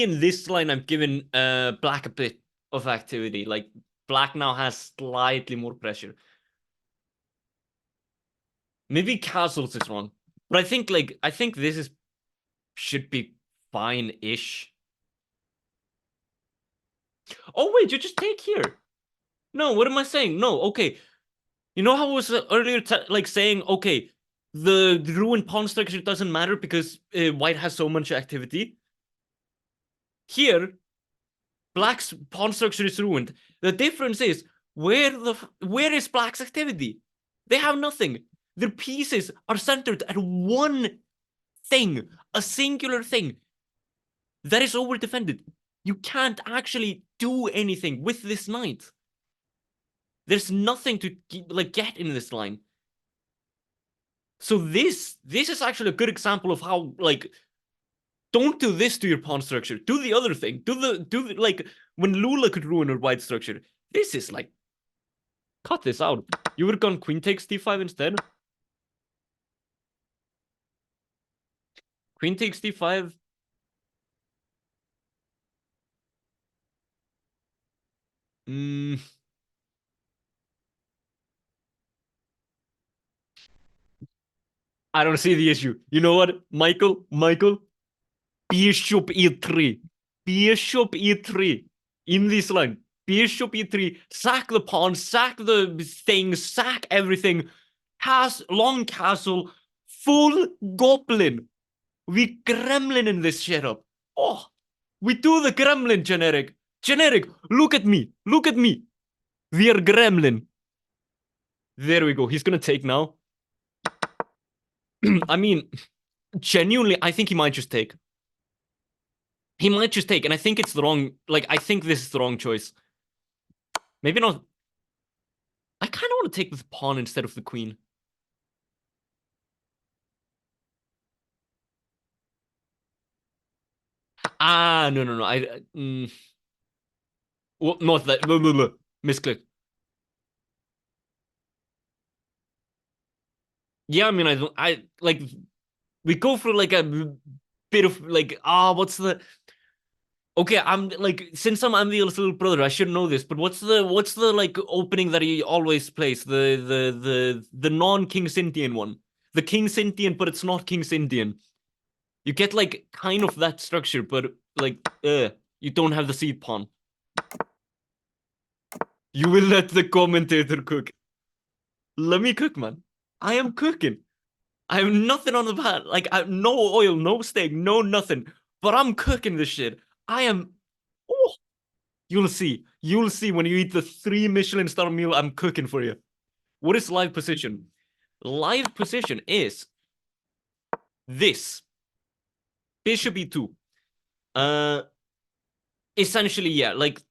in this line I'm giving black a bit of activity. Like black now has slightly more pressure. Maybe castles is wrong, but I think this is should be fine-ish. Oh wait, you just take here. No, what am I saying? No, okay. You know how I was earlier like saying, okay, the ruined pawn structure doesn't matter because white has so much activity. Here, black's pawn structure is ruined. The difference is where is black's activity? They have nothing. Their pieces are centered at one thing, a singular thing that is over defended. You can't actually do anything with this knight. There's nothing to like get in this line. So this is actually a good example of how like don't do this to your pawn structure. Do the other thing. Do the like when Lula could ruin her white structure. This is like cut this out. You would have gone queen takes d5 instead. Queen takes d5. I don't see the issue. You know what, Michael? Bishop e3. Bishop e3 in this line. Bishop e3. Sack the pawn. Sack the thing. Sack everything. Long castle. Full goblin. We gremlin in this shit up. Oh, we do the gremlin generic. Generic. Look at me. Look at me. We are gremlin. There we go. He's gonna take now. I mean, genuinely, I think he might just take. He might just take, and I think it's the wrong. Like, I think this is the wrong choice. Maybe not. I kind of want to take the pawn instead of the queen. Ah, no. Well, not that. Misclick. Yeah, I mean, I like. We go for like a bit of like, what's the? Okay, I'm like, since I'm the little brother, I should know this. But what's the like opening that he always plays? The non-King Sintian one, the King Sintian, but it's not King Sintian. You get like kind of that structure, but like, you don't have the seed pawn. You will let the commentator cook. Let me cook, man. I am cooking. I have nothing on the pan. Like, I have no oil, no steak, no nothing. But I'm cooking this shit. I am. Oh, you'll see. You'll see when you eat the 3 Michelin star meal I'm cooking for you. What is live position? Live position is this. Bishop e2. Essentially, yeah. Like,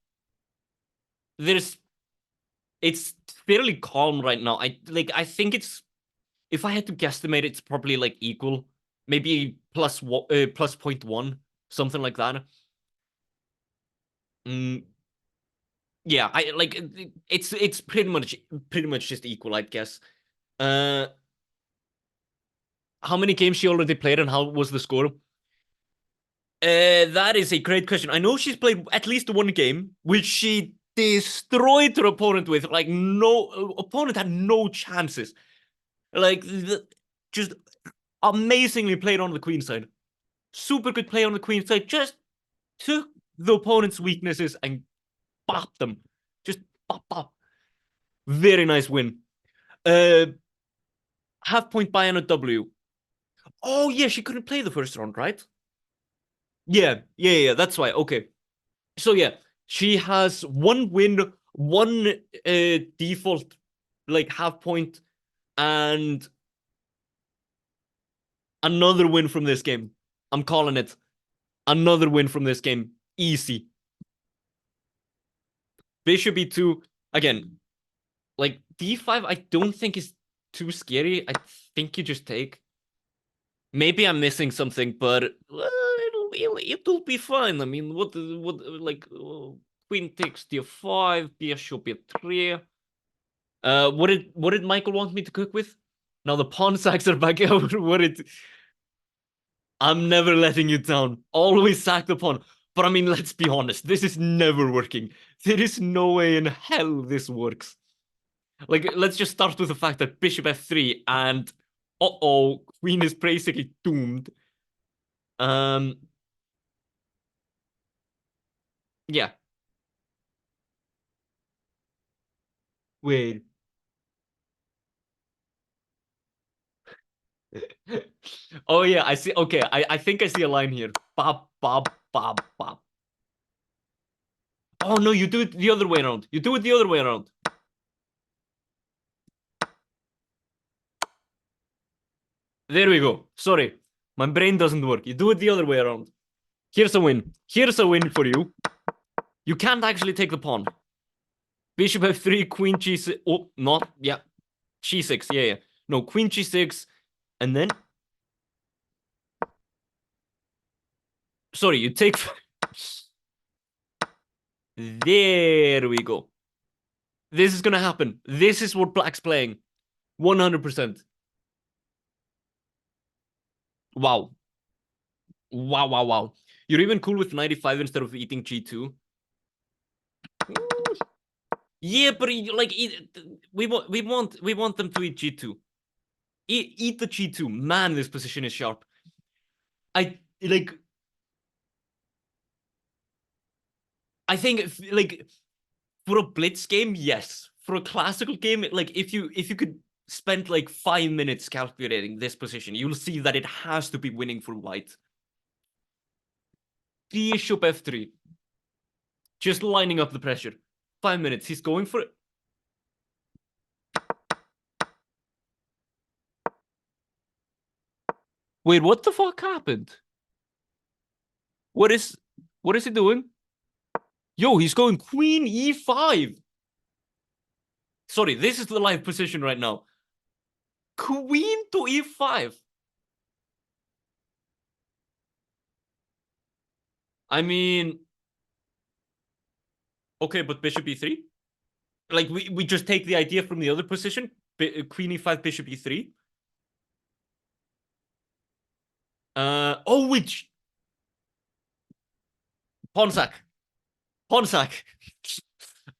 it's fairly calm right now. I think it's, if I had to guesstimate, it's probably like equal, maybe plus 0.1, something like that. Yeah, I like it's pretty much just equal, I guess. Uh, how many games she already played and how was the score? That is a great question. I know she's played at least one game, which she destroyed her opponent with. Like no opponent had no chances. Like just amazingly played on the queen side. Super good play on the queen side. Just took the opponent's weaknesses and bopped them. Just bop bop. Very nice win. Uh, half point buy on a W. Oh yeah, she couldn't play the first round, right? Yeah. That's why. Okay. So yeah, she has one win, one default like half point, and another win from this game. I'm calling it. Another win from this game. Easy. Bishop e2. Again, like d5, I don't think is too scary. I think you just take. Maybe I'm missing something, but it'll be fine. I mean, what like queen takes d5, bishop e3. What did Michael want me to cook with? Now the pawn sacks are back out. I'm never letting you down. Always sack the pawn. But I mean, let's be honest. This is never working. There is no way in hell this works. Like, let's just start with the fact that bishop f3 and queen is basically doomed. Yeah. Wait. Oh yeah, I see. Okay, I think I see a line here. Bop, bop, bop, bop. Oh no, you do it the other way around. You do it the other way around. There we go. Sorry, my brain doesn't work. You do it the other way around. Here's a win. Here's a win for you. You can't actually take the pawn. Bishop f3, queen g6. Oh, not. Yeah. g6. Yeah, yeah. No, queen g6. And then. Sorry, you take. There we go. This is gonna happen. This is what black's playing. 100%. Wow. Wow, wow, wow. You're even cool with 95 instead of eating g2. Yeah, but like we want them to eat g2. Eat the g2. Man, this position is sharp. I think like for a blitz game, yes. For a classical game, like if you could spend like 5 minutes calculating this position, you'll see that it has to be winning for white. Bishop f3. Just lining up the pressure. 5 minutes. He's going for it. Wait, what the fuck happened? What is he doing? Yo, he's going queen e5. Sorry, this is the live position right now. Queen to e5. I mean, okay, but bishop e3? Like, we just take the idea from the other position. Queen e5, bishop e3. Which? Pawn sack. Pawn sack.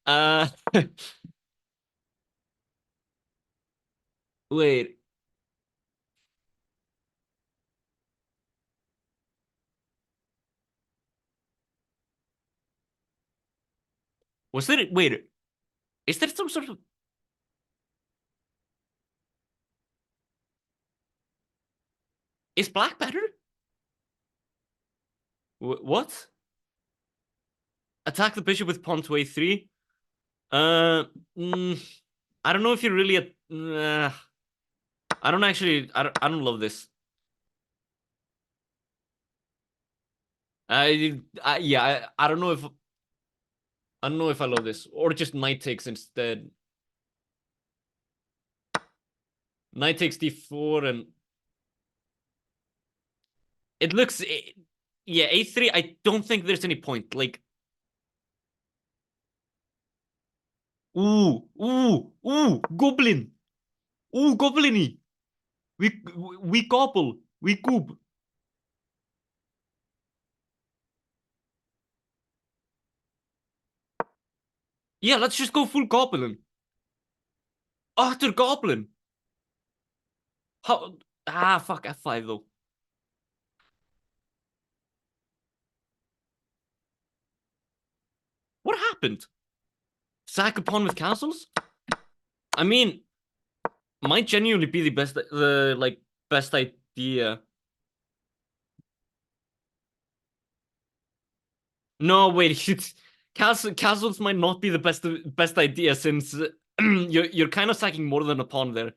uh, wait. Was there, wait, is there some sort of, is black better? What? Attack the bishop with pawn to a3. Uh, I don't know if you're really I don't actually. I don't love this. Yeah. I don't know if. I don't know if I love this or just knight takes instead. Knight takes d4 and it looks. Yeah, a3. I don't think there's any point. Like, goblin. Goblin-y. We gobble. We goob. Yeah, let's just go full goblin. Utter goblin. How? Fuck f5 though. What happened? Sack a pawn with castles? I mean, might genuinely be the best idea. No, wait, castles might not be the best idea since you're kind of sacking more than a pawn there.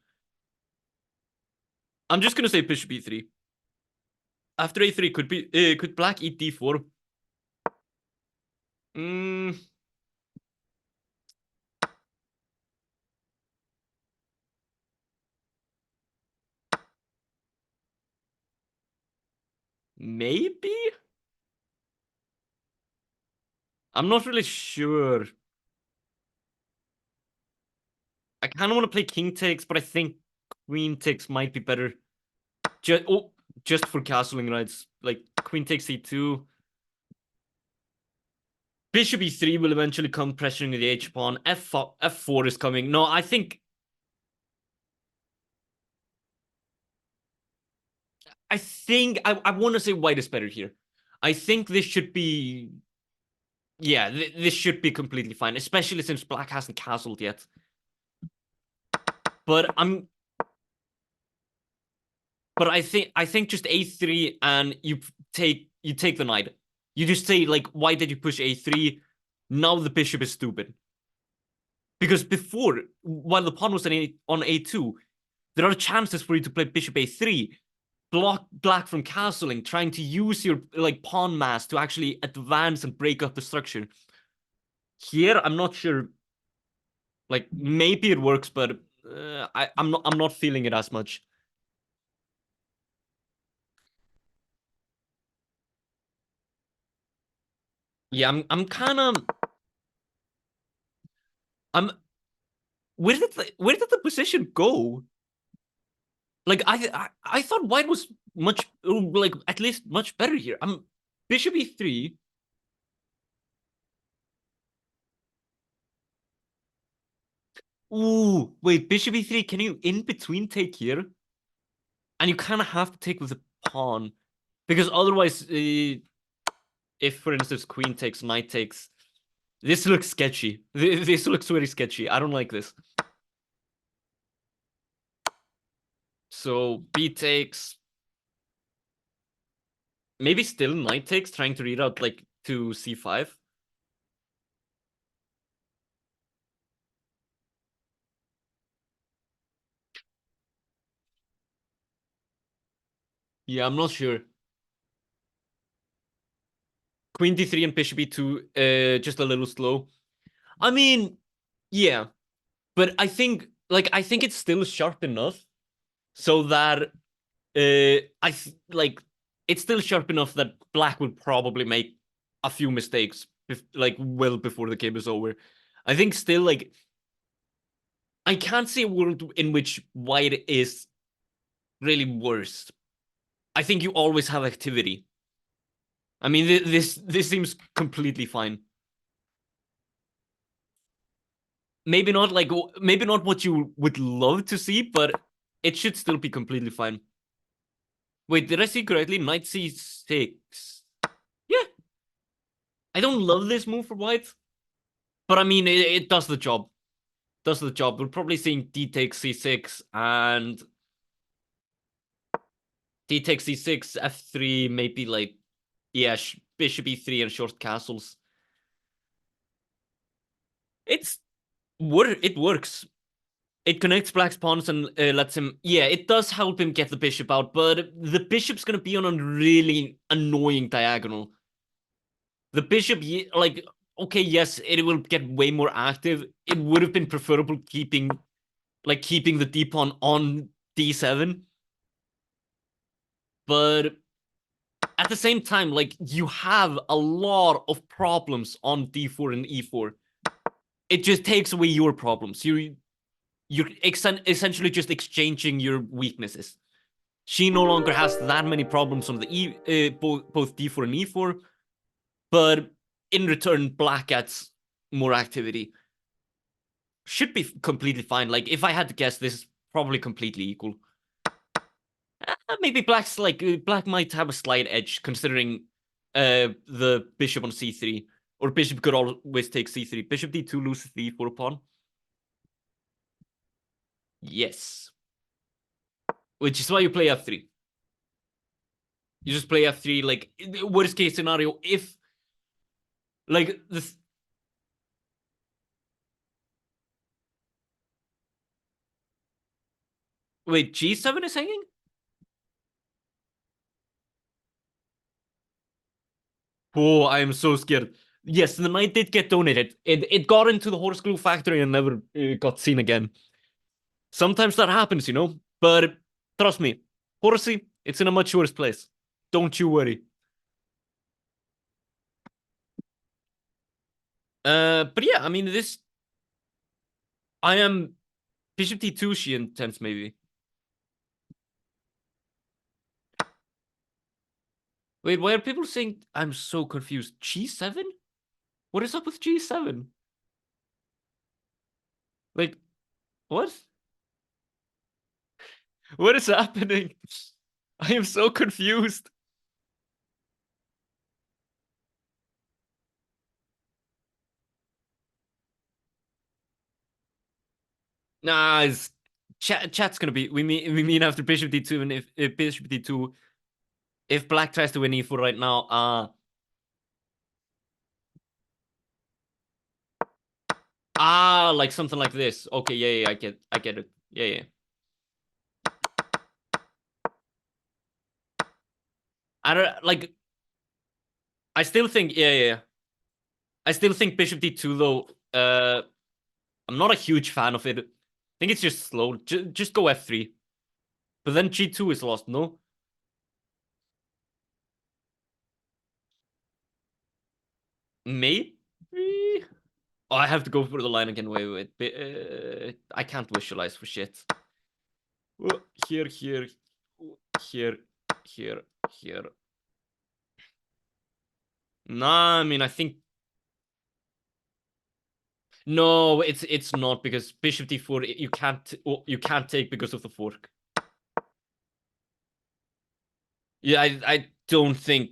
I'm just gonna say bishop e3. After a3, could black eat d4? Maybe? I'm not really sure. I kind of want to play king takes, but I think queen takes might be better. Just for castling rights. Like queen takes e2. Bishop e3 will eventually come pressuring the h pawn. F4 is coming. No, I think I want to say white is better here. I think this should be yeah, this should be completely fine, especially since black hasn't castled yet. But I think just a3 and you take the knight. You just say like, why did you push a3? Now the bishop is stupid. Because before, while the pawn was on a2, there are chances for you to play bishop a3, block black from castling, trying to use your like pawn mass to actually advance and break up the structure. Here, I'm not sure. Like maybe it works, but I'm not feeling it as much. Yeah, I'm kind of I'm where did the position go? Like I thought white was much like at least much better here. I'm bishop e3. Ooh, wait, bishop e3. Can you in between take here? And you kind of have to take with the pawn because otherwise, if for instance queen takes, knight takes, this looks sketchy. This looks very sketchy. I don't like this. So b takes. Maybe still knight takes, trying to read out like to c5. Yeah, I'm not sure. Queen d3 and bishop e2, just a little slow. I mean, yeah, but I think it's still sharp enough so that like it's still sharp enough that black will probably make a few mistakes like well before the game is over. I think still like I can't see a world in which white is really worse. I think you always have activity. I mean, this seems completely fine. Maybe not what you would love to see, but it should still be completely fine. Wait, did I see correctly? Knight c6. Yeah, I don't love this move for white, but I mean it does the job. Does the job. We're probably seeing d takes c6 and d takes c6, f3, maybe like yeah, bishop e3 and short castles. It works. It connects black's pawns and lets him. Yeah, it does help him get the bishop out, but the bishop's gonna be on a really annoying diagonal. The bishop, like, okay, yes, it will get way more active. It would have been preferable keeping the d pawn on d7, but at the same time, like you have a lot of problems on d4 and e4. It just takes away your problems. You're essentially just exchanging your weaknesses. She no longer has that many problems on the both d4 and e4, but in return, black gets more activity. Should be completely fine. Like if I had to guess, this is probably completely equal. Maybe black might have a slight edge considering the bishop on c3, or bishop could always take c3. Bishop d2 loses the e4 pawn. Yes, which is why you play f3. You just play f3. Like worst case scenario, if like this. Wait, g7 is hanging? Oh, I am so scared. Yes, the knight did get donated. It got into the horse glue factory and never got seen again. Sometimes that happens, you know. But trust me, Horsey, it's in a much worse place. Don't you worry. But yeah, I mean, this. I am Bishop D2, she intends maybe. Wait, why are people saying I'm so confused? G7? What is up with G7? Like, what? What is happening? I am so confused. Nah, it's chat's gonna be. We mean after Bishop D2, and if Bishop D2, if Black tries to win E4 right now, like something like this. Okay, yeah, I get it. Yeah. I don't like. I still think, yeah. I still think Bishop D2 though. I'm not a huge fan of it. I think it's just slow. Just go F3. But then G2 is lost, no? Maybe? Oh, I have to go for the line again. Wait. I can't visualize for shit. Here. Nah, I mean, I think no, it's not because Bishop D4 you can't take because of the fork. Yeah, I don't think.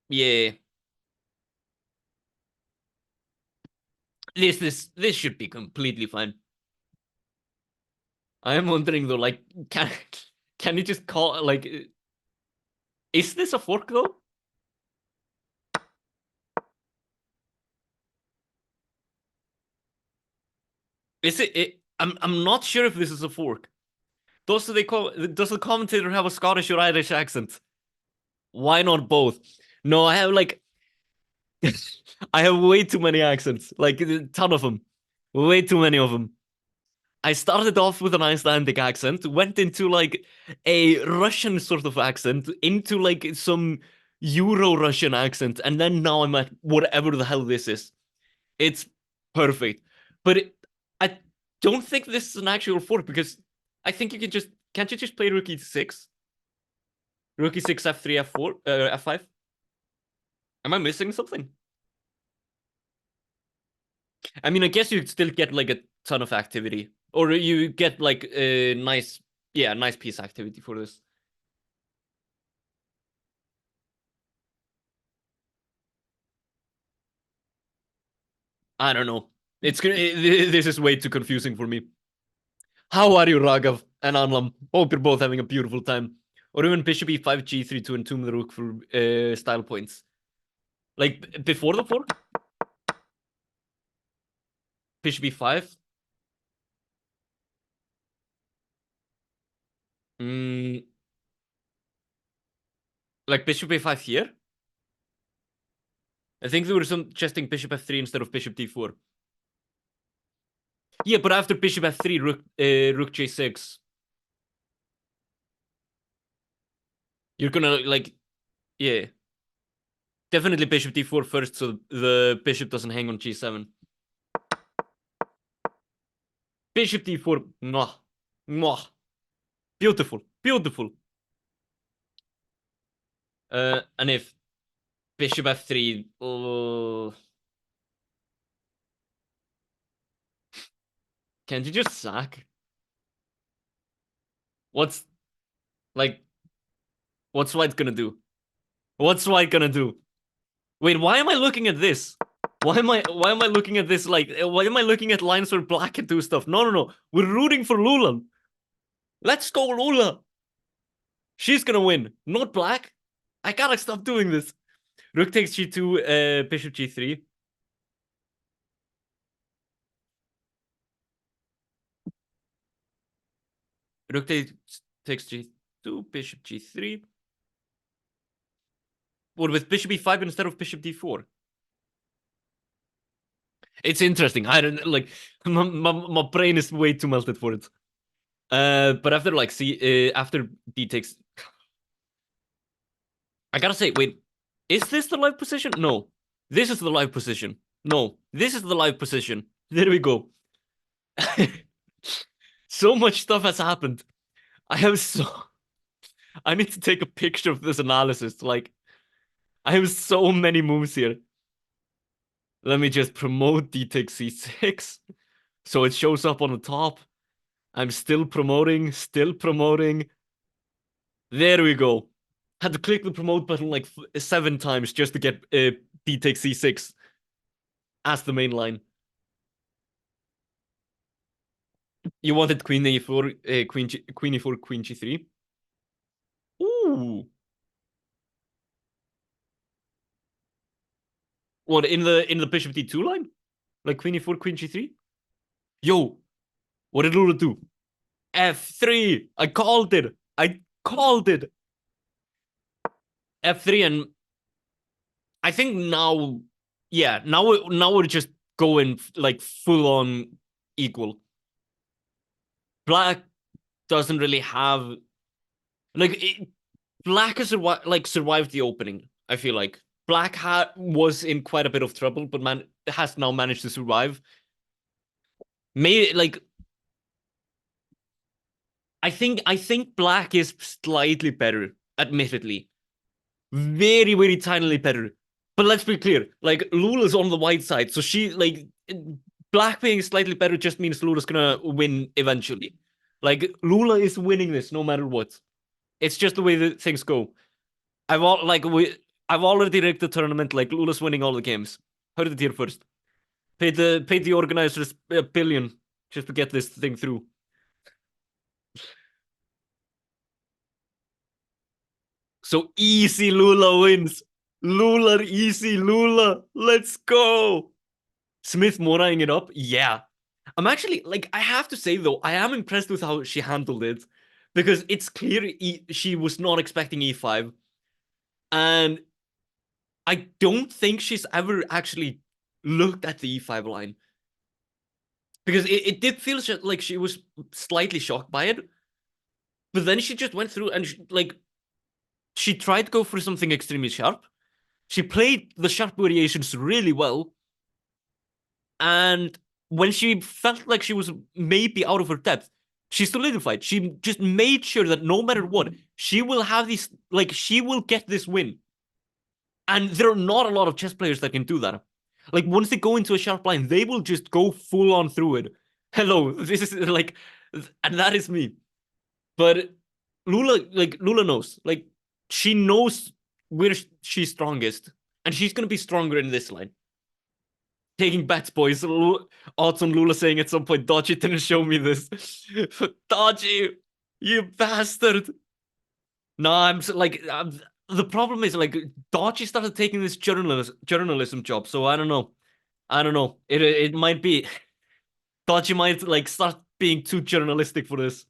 Yeah, this should be completely fine. I am wondering though, like, can you just call like, is this a fork though? Is it? I'm not sure if this is a fork. Does the commentator have a Scottish or Irish accent? Why not both? No, I have like I have way too many accents, like a ton of them, way too many of them. I started off with an Icelandic accent, went into like a Russian sort of accent, into like some Euro-Russian accent, and then now I'm at whatever the hell this is. It's perfect. But I don't think this is an actual fork because I think you can just can't you just play rook e6? Rook e6, f3, f4, f5? Am I missing something? I mean, I guess you'd still get like a ton of activity, or you get like a nice piece activity for this. I don't know. This is way too confusing for me. How are you, Raghav and Anlam? Hope you're both having a beautiful time. Or even Bishop e5, g3 to entomb the rook for style points. Like before the fork? Bishop e5? Mm, like Bishop a5 here? I think they were suggesting Bishop f3 instead of Bishop d4. Yeah, but after Bishop f3, Rook j6. You're gonna like, yeah, definitely Bishop d4 first, so the bishop doesn't hang on g7. Bishop d4, mwah, mwah, beautiful. And if Bishop f3, can't you just sack? What's like, what's White gonna do? What's White gonna do? Wait, why am I looking at this? Why am I looking at this? Like, why am I looking at lines where Black can do stuff? No. We're rooting for Lula. Let's go, Lula. She's gonna win, not Black. I gotta stop doing this. Rook takes g2, Bishop g3. Rook takes g2, Bishop g3. Or with Bishop e5 instead of Bishop d4. It's interesting. I don't like my brain is way too melted for it. But after like after d takes, I gotta say, wait, is this the live position? No. This is the live position. No, this is the live position. There we go. So much stuff has happened. I have so I need to take a picture of this analysis. Like, I have so many moves here. Let me just promote D takes C6 so it shows up on the top. I'm still promoting, still promoting. There we go. Had to click the promote button like 7 times just to get D takes C6 as the main line. You wanted Queen A4, Queen E4, Queen G3. Ooh. What in the Bishop D2 line? Like Queen E4, Queen G3? Yo, what did Lula do? F3. I called it. I called it. F3, and I think now, yeah, now we're just going like full on equal. Black doesn't really have Black has survived the opening. I feel like Black was in quite a bit of trouble, but has now managed to survive. Maybe like I think Black is slightly better, admittedly, very very tinily better. But let's be clear, like Lula's on the white side, so Black being slightly better just means Lula's gonna win eventually. Like Lula is winning this no matter what. It's just the way that things go. I've already rigged the tournament. Like Lula's winning all the games. Heard it here first. Paid the organizers $1 billion just to get this thing through. So easy Lula wins. Lula easy Lula. Let's go. Smith Moraying it up. Yeah. I'm actually like I have to say though, I am impressed with how she handled it because it's clear she was not expecting E5. And I don't think she's ever actually looked at the E5 line. Because it did feel like she was slightly shocked by it. But then she just went through and she tried to go for something extremely sharp. She played the sharp variations really well. And when she felt like she was maybe out of her depth, she solidified. She just made sure that no matter what, she will have these, she will get this win. And there are not a lot of chess players that can do that. Like, once they go into a sharp line, they will just go full on through it. Hello, this is and that is me. But Lula knows. Like, she knows where she's strongest. And she's going to be stronger in this line. Taking bets, boys. Odds on Lula saying at some point, Dodgy didn't show me this. Dodgy, you bastard. No, the problem is Dodgy started taking this journalism job, so I don't know. It might be Dodgy might start being too journalistic for this.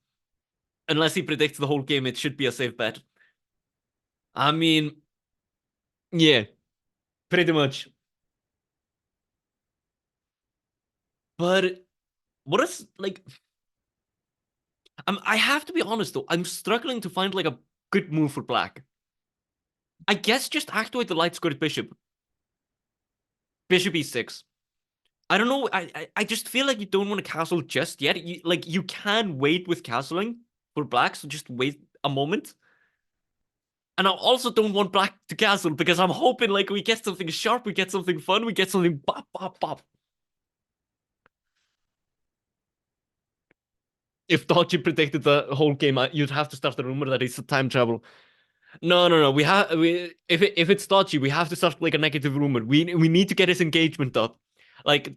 Unless he predicts the whole game, it should be a safe bet. I mean, yeah, pretty much. But what is I have to be honest though, I'm struggling to find a good move for Black. I guess just activate the light squared bishop. Bishop e6. I don't know. I just feel like you don't want to castle just yet. You can wait with castling for Black, so just wait a moment. And I also don't want Black to castle because I'm hoping we get something sharp, we get something fun, we get something pop, pop, pop. If Dodgy predicted the whole game, you'd have to start the rumor that it's a time travel. No. If it's Dodgy, we have to start a negative rumor. We need to get his engagement up.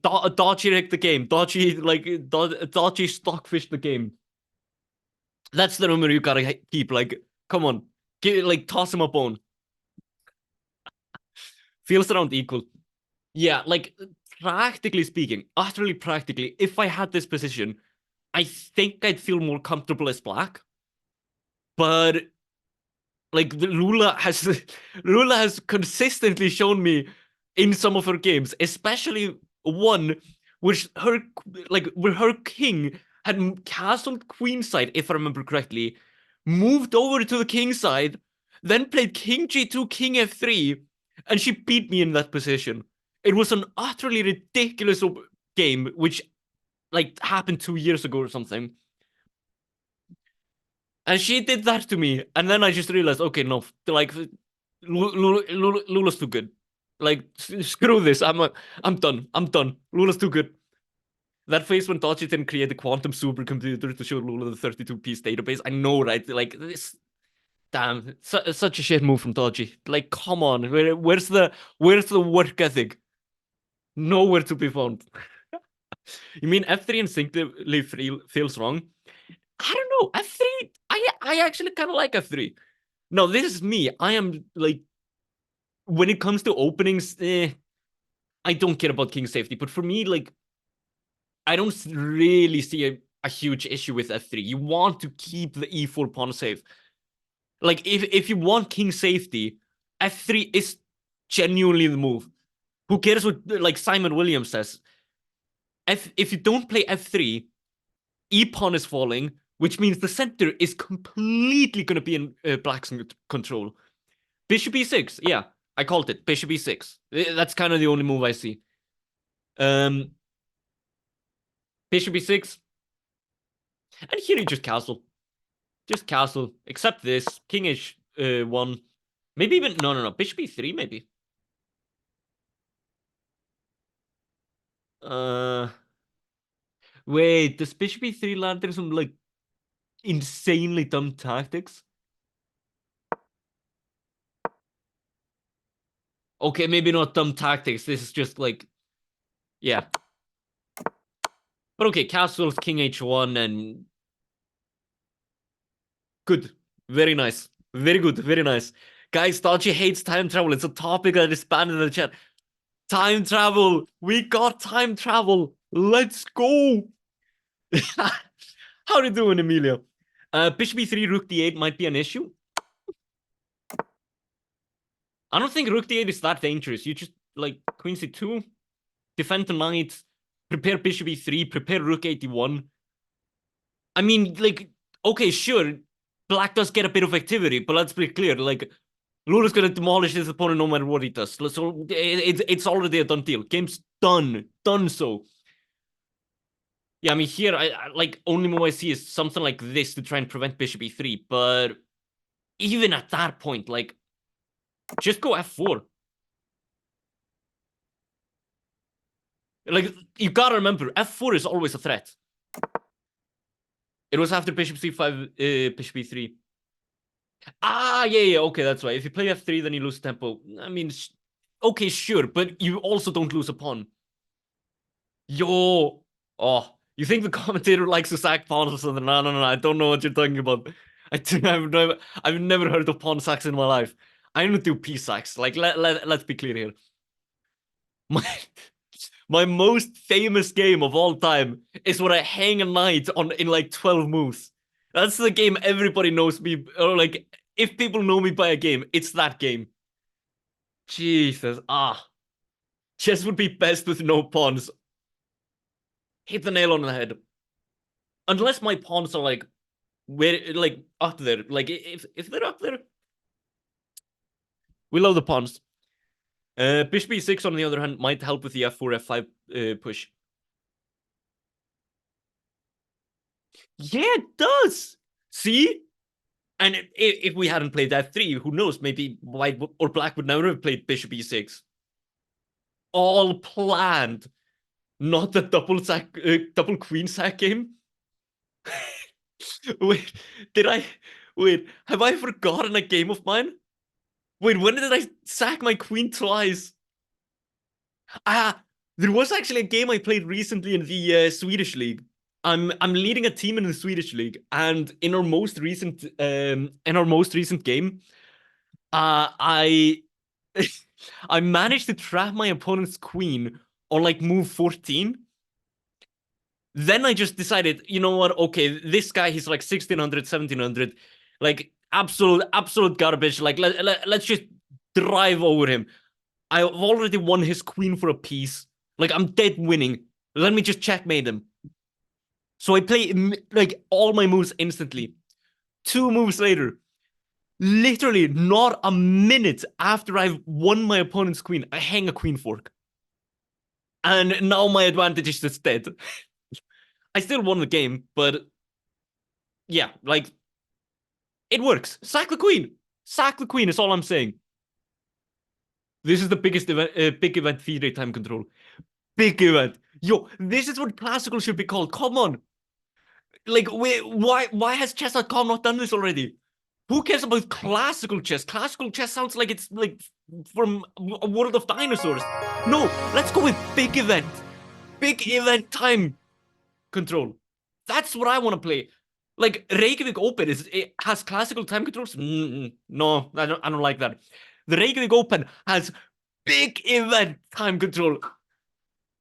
Dodgy rigged the game. Dodgy stockfished the game. That's the rumor you gotta keep. Come on, toss him a bone. Feels around equal. Yeah, practically speaking, utterly practically, if I had this position, I think I'd feel more comfortable as Black. But Lula has consistently shown me in some of her games, especially one which where her king had castled queenside, if I remember correctly, moved over to the king side, then played king g2, king f3, and she beat me in that position. It was an utterly ridiculous game, which like happened 2 years ago or something. And she did that to me, and then I just realized, okay, no, like Lula's too good. Like screw this. I'm done. I'm done. Lula's too good. That phase when Dodgy didn't create a quantum supercomputer to show Lula the 32-piece database. I know, right? Like this. Damn, such a shit move from Dodgy. Like, come on, where's the work ethic? Nowhere to be found. You mean F3 instinctively feels wrong? I don't know. F3, I actually kind of like F3. No, this is me. I am like, when it comes to openings, I don't care about king safety. But for me, like, I don't really see a huge issue with F3. You want to keep the E4 pawn safe. Like, if you want king safety, F3 is genuinely the move. Who cares what like Simon Williams says? If you don't play F3, E pawn is falling, which means the center is completely going to be in black's control. Bishop E6, yeah, I called it. Bishop E6. That's kind of the only move I see. Bishop E6. And here you just castle. Just castle. Except this. King H1. Maybe even... No. Bishop E3, maybe. Wait, does Bishop E3 land in some, like, insanely dumb tactics? Okay, maybe not dumb tactics. This is just, like... Yeah. But okay, castles, King H1, and... Good. Very nice. Very good. Very nice. Guys, Dodgy hates time travel. It's a topic that is banned in the chat. Time travel. We got time travel. Let's go. How are you doing, Emilio? Bishop E3, Rook D8 might be an issue. I don't think Rook D8 is that dangerous. You just, like, Queen C2, defend the knight, prepare Bishop E3, prepare Rook 81. I mean, like, okay, sure, Black does get a bit of activity, but let's be clear, like, Lula's gonna demolish his opponent no matter what he does. So it's already a done deal. Game's done. Done so. Yeah, I mean, here, I like, only move I see is something like this to try and prevent Bishop E3, but even at that point, like, just go F4. Like, you gotta remember, F4 is always a threat. It was after Bishop C5, Bishop E3. Ah, yeah, okay, that's right. If you play F3, then you lose tempo. I mean, okay, sure, but you also don't lose a pawn. Yo! Oh, you think the commentator likes to sack pawns or something? No, I don't know what you're talking about. I've never heard of pawn sacks in my life. I don't do piece sacks. Like, let's be clear here. My most famous game of all time is when I hang a knight in like 12 moves. That's the game everybody knows me, or like, if people know me by a game, it's that game. Jesus, chess would be best with no pawns. Hit the nail on the head. Unless my pawns are like, like up there. Like, if they're up there, we love the pawns. Bishop E6, on the other hand, might help with the F4, F5 push. Yeah, it does. See? And if we hadn't played F3, who knows? Maybe white or black would never have played Bishop E6. All planned. Not the double queen sack game. Wait, have I forgotten a game of mine? Wait, when did I sack my queen twice? There was actually a game I played recently in the Swedish league. I'm leading a team in the Swedish league, and in our most recent game, I I managed to trap my opponent's queen on like move 14. Then I just decided, you know what? Okay, this guy, he's like 1600, 1700, like absolute garbage. Like let's just drive over him. I've already won his queen for a piece. Like, I'm dead winning. Let me just checkmate him. So I play like all my moves instantly. 2 moves later, Literally, not a minute after I've won my opponent's queen, I hang a queen fork. And now my advantage is just dead. I still won the game, but yeah, like, it works. Sack the queen. Sack the queen is all I'm saying. This is the biggest event, big event feed rate time control. Big event. Yo, this is what classical should be called. Come on. Like, wait, why has chess.com not done this already? Who cares about classical chess? Classical chess sounds like it's like from a world of dinosaurs. No, let's go with big event. Big event time control. That's what I want to play. Like Reykjavik Open it has classical time controls. No, I don't like that. The Reykjavik Open has big event time control.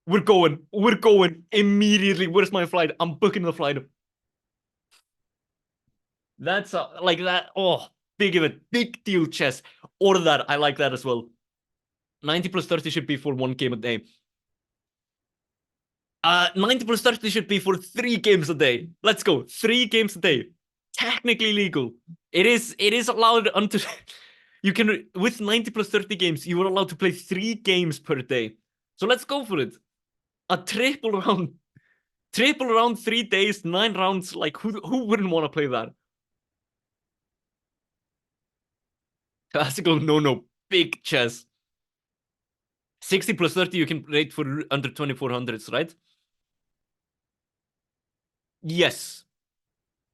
We're going immediately. Where's my flight? I'm booking the flight. That's like that. Oh, big event, big deal chess. Order that. I like that as well. 90 plus 30 should be for one game a day. 90 plus 30 should be for 3 games a day. Let's go. 3 games a day. Technically legal. It is allowed until you can with 90 plus 30 games, you are allowed to play 3 games per day. So let's go for it. A triple round. Triple round, 3 days, 9 rounds. Like who wouldn't want to play that? Classical, no. Big chess. 60 plus 30, you can rate for under 2400s, right? Yes.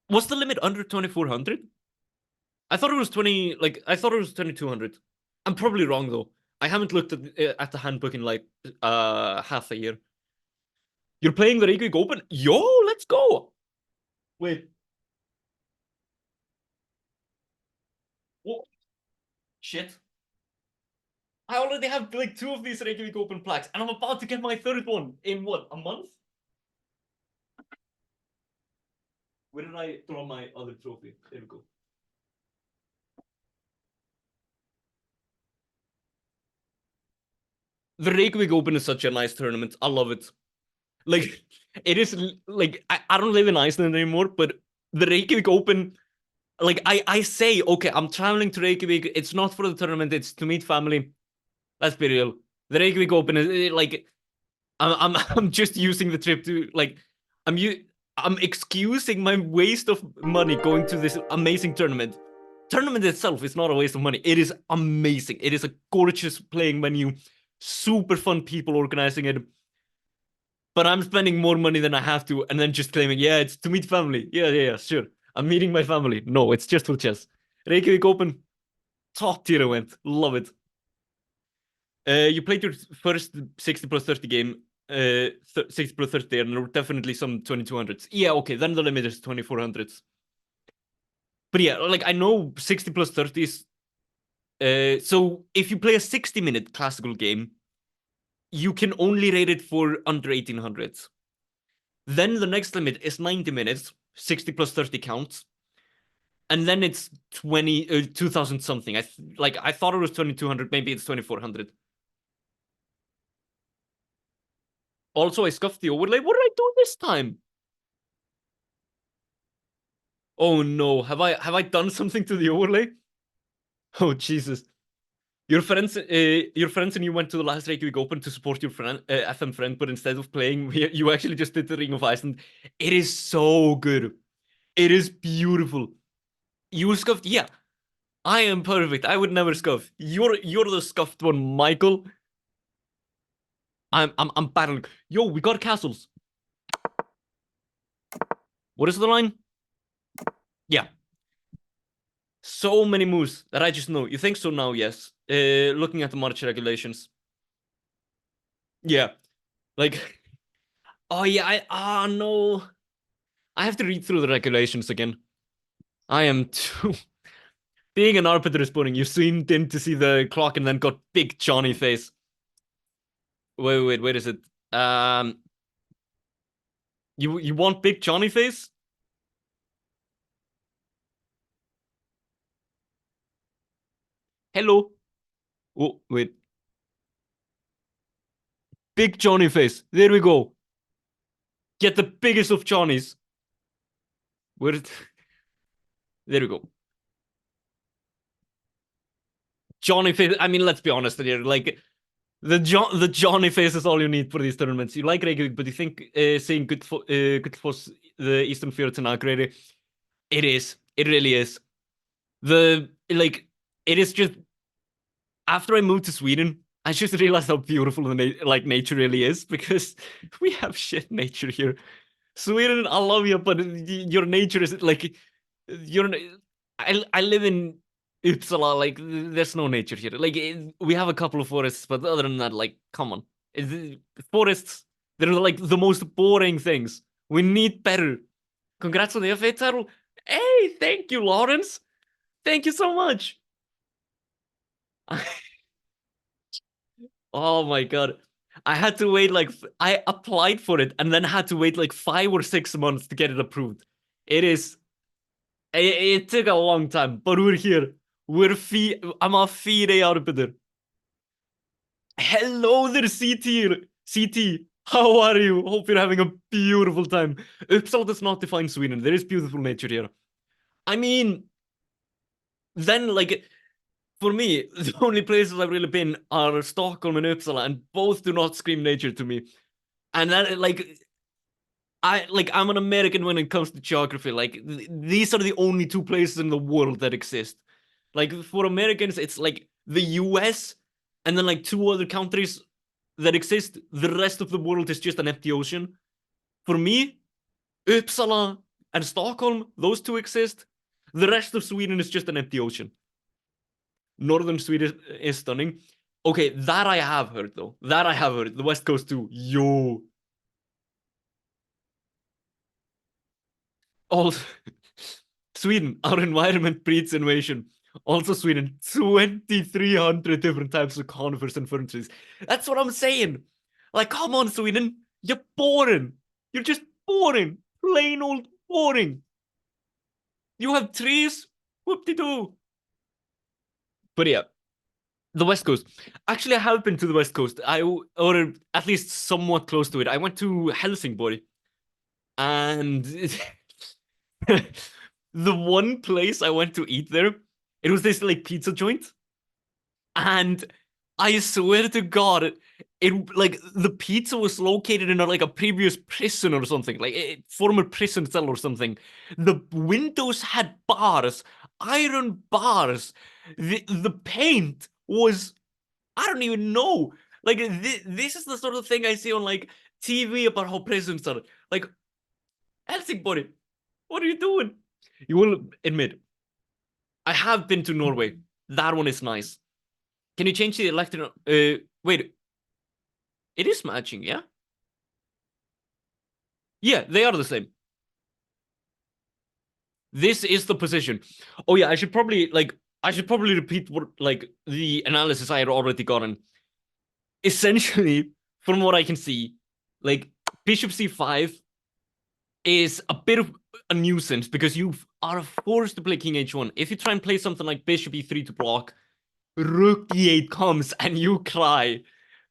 What's the limit under 2400? I thought it was 20, like, I thought it was 2200. I'm probably wrong, though. I haven't looked at the handbook in like half a year. You're playing the Reykjavik Open? Yo, let's go. Wait. Oh, shit. I already have like 2 of these Reykjavik Open plaques, and I'm about to get my 3rd one in what, a month? Where did I throw my other trophy? There we go. The Reykjavik Open is such a nice tournament. I love it. Like, it is like I don't live in Iceland anymore, but the Reykjavik Open, like I say, okay, I'm traveling to Reykjavik. It's not for the tournament. It's to meet family. Let's be real. The Reykjavik Open is like I'm just using the trip to like I'm I'm excusing my waste of money going to this amazing tournament. Tournament itself is not a waste of money. It is amazing. It is a gorgeous playing venue. Super fun people organizing it. But I'm spending more money than I have to, and then just claiming, yeah, it's to meet family. Yeah, sure. I'm meeting my family. No, it's just for chess. Reykjavik Open, top tier event. Love it. You played your first 60 plus 30 game, 60 plus 30, and there were definitely some 2200s. Yeah, okay, then the limit is 2400s. But yeah, like I know 60 plus 30s. So if you play a 60-minute classical game, you can only rate it for under 1800s. Then the next limit is 90 minutes, 60 plus 30 counts. And then it's 2000 something. I thought it was 2200, maybe it's 2400. Also, I scuffed the overlay. What did I do this time? Oh no, have I done something to the overlay? Oh Jesus. Your friends and you went to the last Reykjavik Open to support your friend, FM friend, but instead of playing, you actually just did the Ring of Iceland. It is so good. It is beautiful. You scuffed, yeah. I am perfect. I would never scuff. You're the scuffed one, Michael. I'm battling. Yo, we got castles. What is the line? Yeah. So many moves that I just know. You think so now? Yes. Looking at the March regulations. Yeah. Like, oh yeah. No. I have to read through the regulations again. I am too. Being an arbiter is boring. You seemed in to see the clock and then got big Johnny face. Wait. Is it? Um. You want big Johnny face? Hello. Oh wait. Big Johnny face. There we go. Get the biggest of Johnnies. Where? There we go. Johnny face. I mean, let's be honest here. Like the Johnny face is all you need for these tournaments. You like Reykjavik, but you think saying good for the Eastern Fjords and Akureyri, it is. It really is. The like it is just after I moved to Sweden, I just realized how beautiful like nature really is because we have shit nature here. Sweden, I love you, but your nature is like you're. I live in Uppsala. Like there's no nature here. Like we have a couple of forests, but other than that, like come on, forests. They're like the most boring things. We need better. Congrats on the FA title. Hey, thank you, Lawrence. Thank you so much. Oh my god. I had to wait like I applied for it and then had to wait like 5 or 6 months to get it approved. It is it took a long time, but we're here. I'm a fire arbiter. Hello there, CT. CT. How are you? Hope you're having a beautiful time. Uppsala does not define Sweden. There is beautiful nature here. I mean, then like for me, the only places I've really been are Stockholm and Uppsala, and both do not scream nature to me. And that I'm an American when it comes to geography. Like these are the only two places in the world that exist. Like for Americans, it's like the US and then like two other countries that exist. The rest of the world is just an empty ocean. For me, Uppsala and Stockholm, those two exist. The rest of Sweden is just an empty ocean. Northern Sweden is stunning. Okay, that I have heard though. That I have heard. The West Coast too. Yo. Also, Sweden, our environment breeds innovation. Also, Sweden, 2,300 different types of conifers and fern trees. That's what I'm saying. Like, come on, Sweden. You're boring. You're just boring. Plain old boring. You have trees. Whoop-de-doo. But yeah, the West Coast. Actually, I have been to the West Coast. Or at least somewhat close to it. I went to Helsingborg. And the one place I went to eat there, it was this like pizza joint. And I swear to God, it like the pizza was located in like a previous prison or something, like a former prison cell or something. The windows had bars, iron bars. The paint was I don't even know. Like this is the sort of thing I see on like TV about how prisons are. Like Helsingborg, what are you doing? You will admit, I have been to Norway. That one is nice. Can you change the electron? Wait, it is matching, yeah? Yeah, they are the same. This is the position. Oh yeah, I should probably repeat what like the analysis I had already gotten. Essentially, from what I can see, like Bishop C5 is a bit of a nuisance because you are forced to play King H1. If you try and play something like Bishop E3 to block, Rook D8 comes and you cry.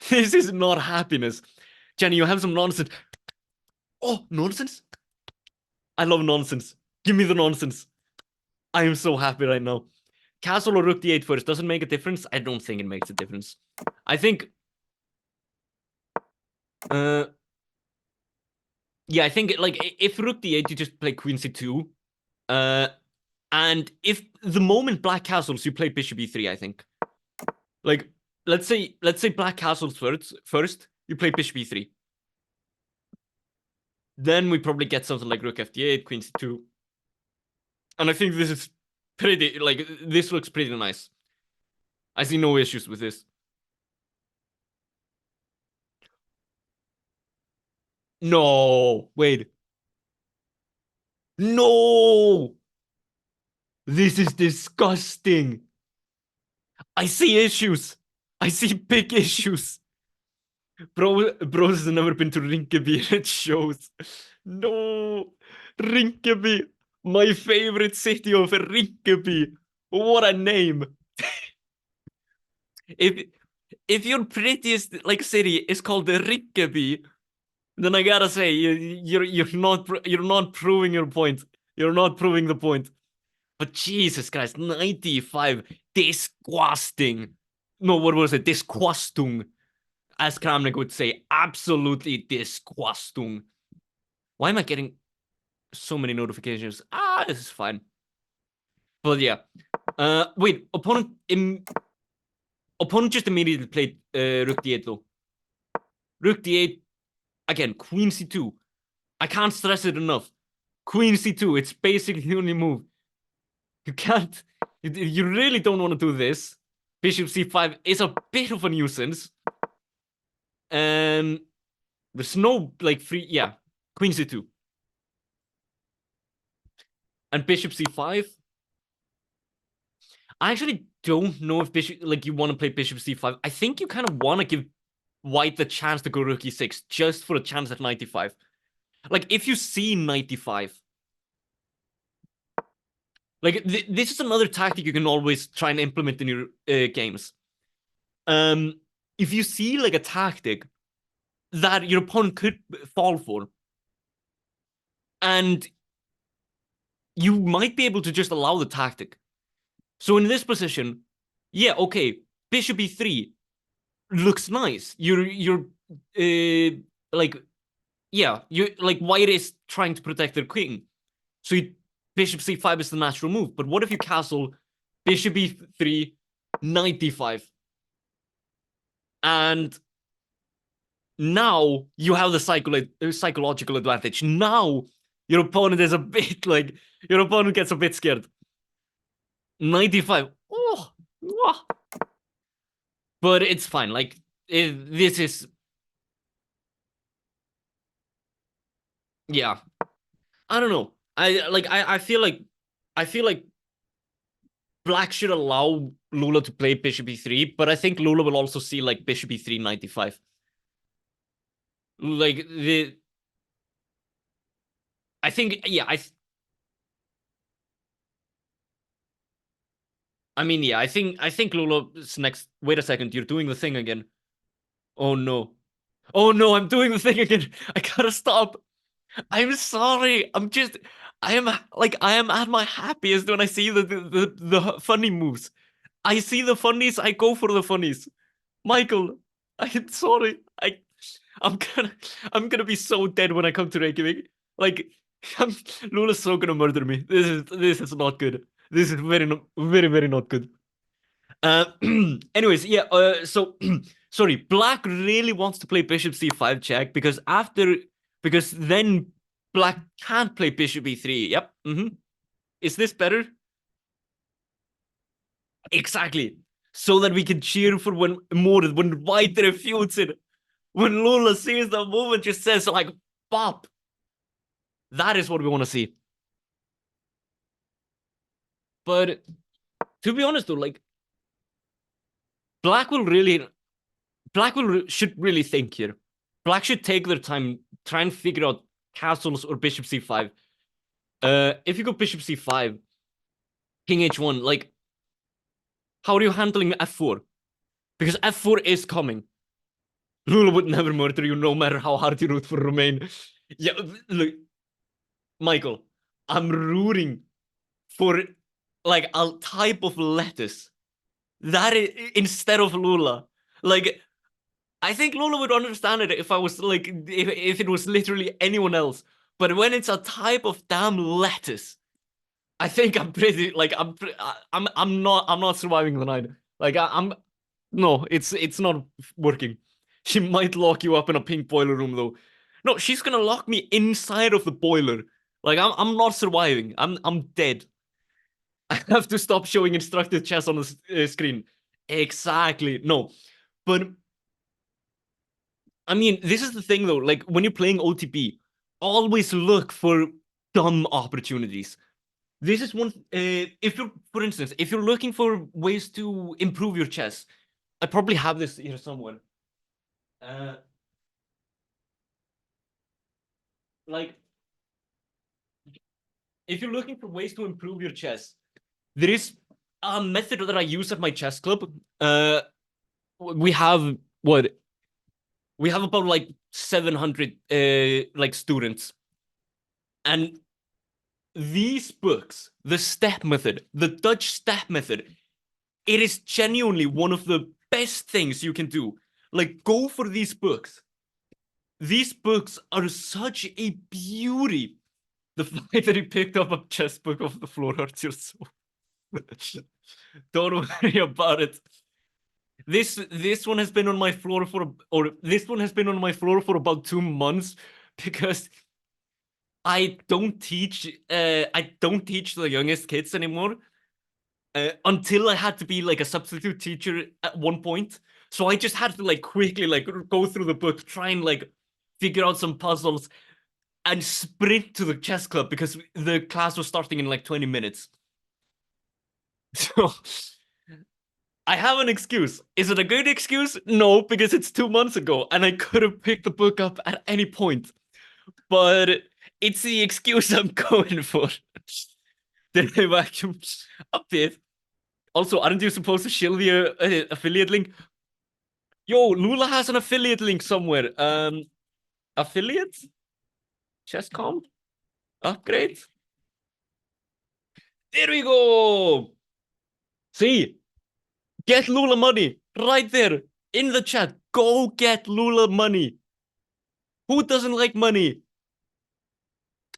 This is not happiness. Jenny, you have some nonsense. Oh, nonsense? I love nonsense. Give me the nonsense. I am so happy right now. Castle or Rook D8 first doesn't make a difference. I don't think it makes a difference. I think yeah, I think like if Rook D8 you just play Queen C2. And if the moment Black castles you play Bishop E3, I think. Like let's say Black castles first, you play Bishop E3. Then we probably get something like Rook FD8, Queen C2. And I think this is pretty, like, this looks pretty nice. I see no issues with this. No, wait. No! This is disgusting. I see issues. I see big issues. Bros has never been to Rinkeby. It shows. No, Rinkeby, my favorite city of Rinkeby. What a name! if your prettiest like city is called the Rinkeby, then I gotta say you're not proving your point. You're not proving the point. But Jesus Christ, 95, disgusting. No, what was it? Disgusting, as Kramnik would say. Absolutely disgusting. Why am I getting so many notifications? This is fine. But yeah. Wait, opponent just immediately played Rook D8 though. Rook D8, again, Queen C2. I can't stress it enough. Queen C2, it's basically the only move. You can't, you really don't want to do this. Bishop C5 is a bit of a nuisance. There's no, like, free, yeah, Queen C2. And Bishop C5. I actually don't know if Bishop, like, you want to play Bishop C5. I think you kind of want to give White the chance to go Rook E6 just for a chance at 95. Like, if you see 95, like, this is another tactic you can always try and implement in your games. If you see, like, a tactic that your opponent could fall for, and you might be able to just allow the tactic. So in this position, yeah, okay, Bishop E3 looks nice. You're like, yeah, you like White is trying to protect their queen. So Bishop C5 is the natural move. But what if you castle Bishop E3, Knight D5? And now you have the psychological advantage. Now your opponent is a bit like, your opponent gets a bit scared. 95. Oh, oh. But it's fine. Like, this is, yeah. I don't know. I feel like Black should allow Lula to play Bishop E3, but I think Lula will also see like Bishop E3 95. Like I think, yeah, I mean, yeah, I think Lula's next. Wait a second, you're doing the thing again. Oh no. Oh no, I'm doing the thing again. I gotta stop. I'm sorry. I am at my happiest when I see the funny moves. I see the funnies, I go for the funnies. Michael, I'm sorry. I'm gonna I'm gonna be so dead when I come to Reykjavik. Like, Lula's so gonna murder me. This is not good. This is very not good. Uh, anyways, yeah. So sorry. Black really wants to play Bishop C5 check because then Black can't play Bishop E3. Yep. Is this better? Exactly. So that we can cheer for when White refutes it. When Lula sees the move and just says like "pop." That is what we want to see. But to be honest though, like Black should really think here. Black should take their time, try and figure out castles or Bishop C5. If you go Bishop C5, King H1, like, how are you handling F4? Because F4 is coming. Lula would never murder you, no matter how hard you root for Romain. Yeah, look, Michael, I'm rooting for like a type of lettuce that is, instead of Lula. Like, I think Lula would understand it if I was like, if it was literally anyone else. But when it's a type of damn lettuce, I think I'm pretty like I'm not surviving the night. Like I'm no, it's not working. She might lock you up in a pink boiler room though. No, she's gonna lock me inside of the boiler. Like I'm not surviving. I'm dead. I have to stop showing instructive chess on the screen. Exactly. No, but I mean, this is the thing though. Like when you're playing OTB, always look for dumb opportunities. This is one. If you're, for instance, if you're looking for ways to improve your chess, I probably have this here somewhere. Uh, like, if you're looking for ways to improve your chess, there is a method that I use at my chess club. We have what? We have about like 700 like students, and these books, the step method, the Dutch step method, it is genuinely one of the best things you can do. Like, go for these books. These books are such a beauty. The fact that he picked up a chess book off the floor hurts your soul. Don't worry about it. This one has been on my floor for about 2 months because I don't teach the youngest kids anymore until I had to be like a substitute teacher at one point. So I just had to like quickly like go through the book, try and like figure out some puzzles, and sprint to the chess club because the class was starting in like 20 minutes. So I have an excuse. Is it a good excuse? No, because it's 2 months ago and I could have picked the book up at any point. But it's the excuse I'm going for. Did I vacuum a bit? Also, aren't you supposed to shill the affiliate link? Yo, Lula has an affiliate link somewhere. Affiliate? Chesscom? Upgrade? There we go. See, get Lula money right there in the chat. Go get Lula money. Who doesn't like money?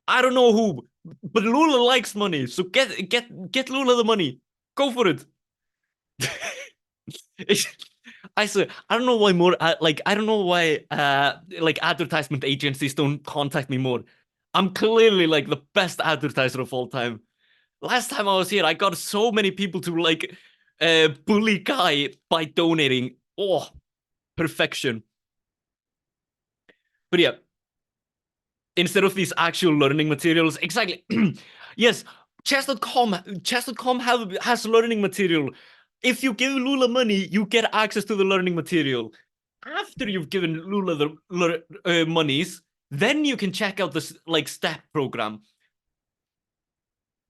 I don't know who, but Lula likes money. So get Lula the money. Go for it. I swear, I don't know why more like I don't know why like advertisement agencies don't contact me more. I'm clearly like the best advertiser of all time. Last time I was here, I got so many people to like bully Kai by donating. Oh, perfection. But yeah, instead of these actual learning materials, exactly. Yes, chess.com has learning material. If you give Lula money, you get access to the learning material. After you've given Lula the monies, then you can check out this like step program.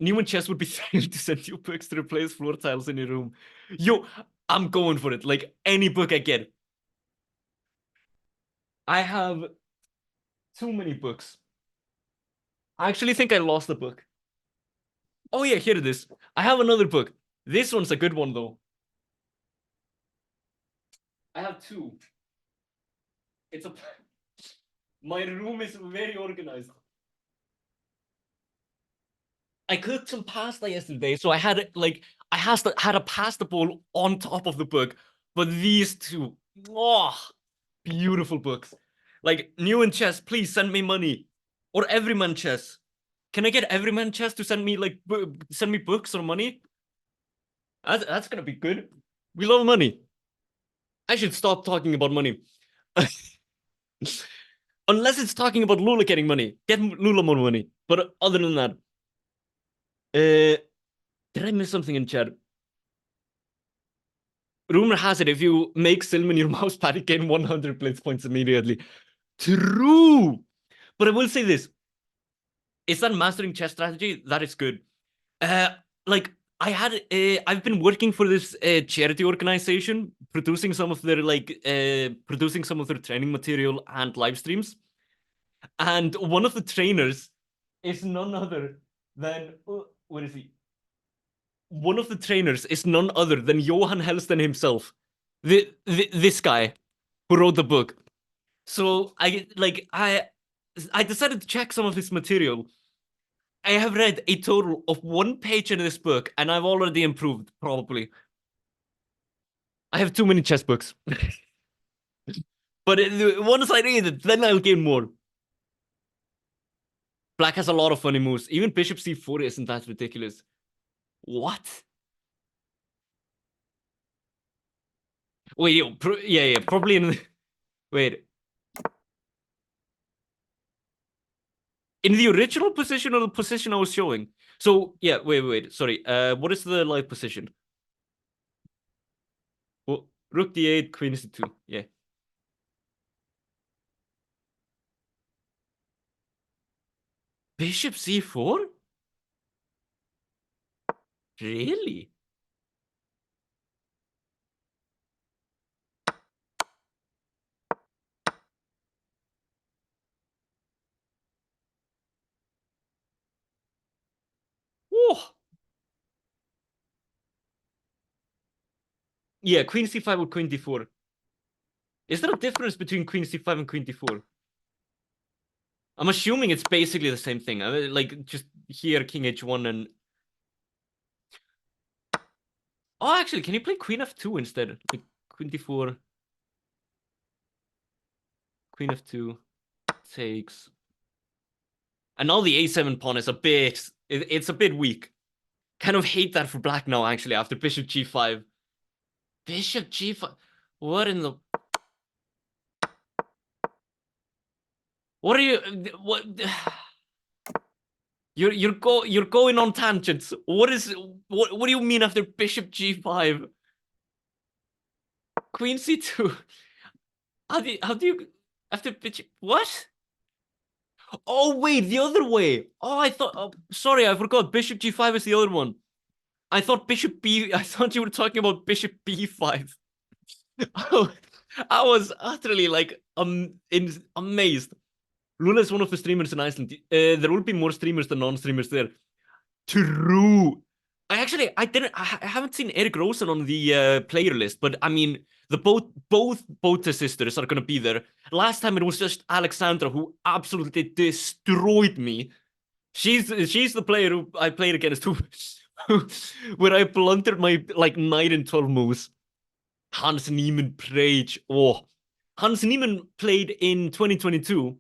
Newman Chess would be thrilled to send you books to replace floor tiles in your room. Yo, I'm going for it. Like any book I get. I have too many books. I actually think I lost a book. Oh yeah, here it is. I have another book. This one's a good one though. I have two. It's a my room is very organized. I cooked some pasta yesterday, so I had like had a pasta bowl on top of the book. But these two, oh, beautiful books. Like New in Chess, please send me money, or Everyman Chess. Can I get Everyman Chess to send me like send me books or money? That's gonna be good. We love money. I should stop talking about money. Unless it's talking about Lula getting money. Get Lula more money. But other than that, did I miss something in chat? Rumor has it if you make Silman your mouse pad, you gain 100 blitz points immediately. True. But I will say this. Is that mastering chess strategy? That is good. Uh, like I've been working for this charity organization, producing some of their producing some of their training material and live streams. And one of the trainers is none other than where is he? One of the trainers is none other than Johan Helston himself, this guy who wrote the book. So I decided to check some of his material. I have read a total of 1 page in this book, and I've already improved, probably. I have too many chess books. But once I read it, then I'll gain more. Black has a lot of funny moves. Even Bishop C4 isn't that ridiculous. What? Wait, yeah, probably in... Wait. In the original position or the position I was showing? So, yeah, wait, sorry. What is the live position? Well, Rook D8, Queen C2, yeah. Bishop C4? Really? Yeah, queen c5 or queen d4. Is there a difference between queen c5 and queen d4? I'm assuming it's basically the same thing. Like, just here, king h1 and... Oh, actually, can you play queen f2 instead? Like, queen d4... Queen f2 takes... And now the a7 pawn is a bit... It's a bit weak. Kind of hate that for black now, actually, after bishop g5. Bishop g5... What in the... What are you... What... You're going on tangents. What do you mean after bishop g5? Queen c2. How do you after bishop what? Oh wait, the other way. Oh, I thought. Oh, sorry, I forgot. Bishop g5 is the other one. I thought bishop b. I thought you were talking about bishop b5. Oh, I was utterly like amazed. Lula is one of the streamers in Iceland. There will be more streamers than non-streamers there. True. I haven't seen Eric Rosen on the player list, but I mean the both Bota sisters are gonna be there. Last time it was just Alexandra who absolutely destroyed me. She's the player who I played against who where I blundered my like knight in 12 moves. Hans Niemann Prage. Oh, Hans Niemann played in 2022,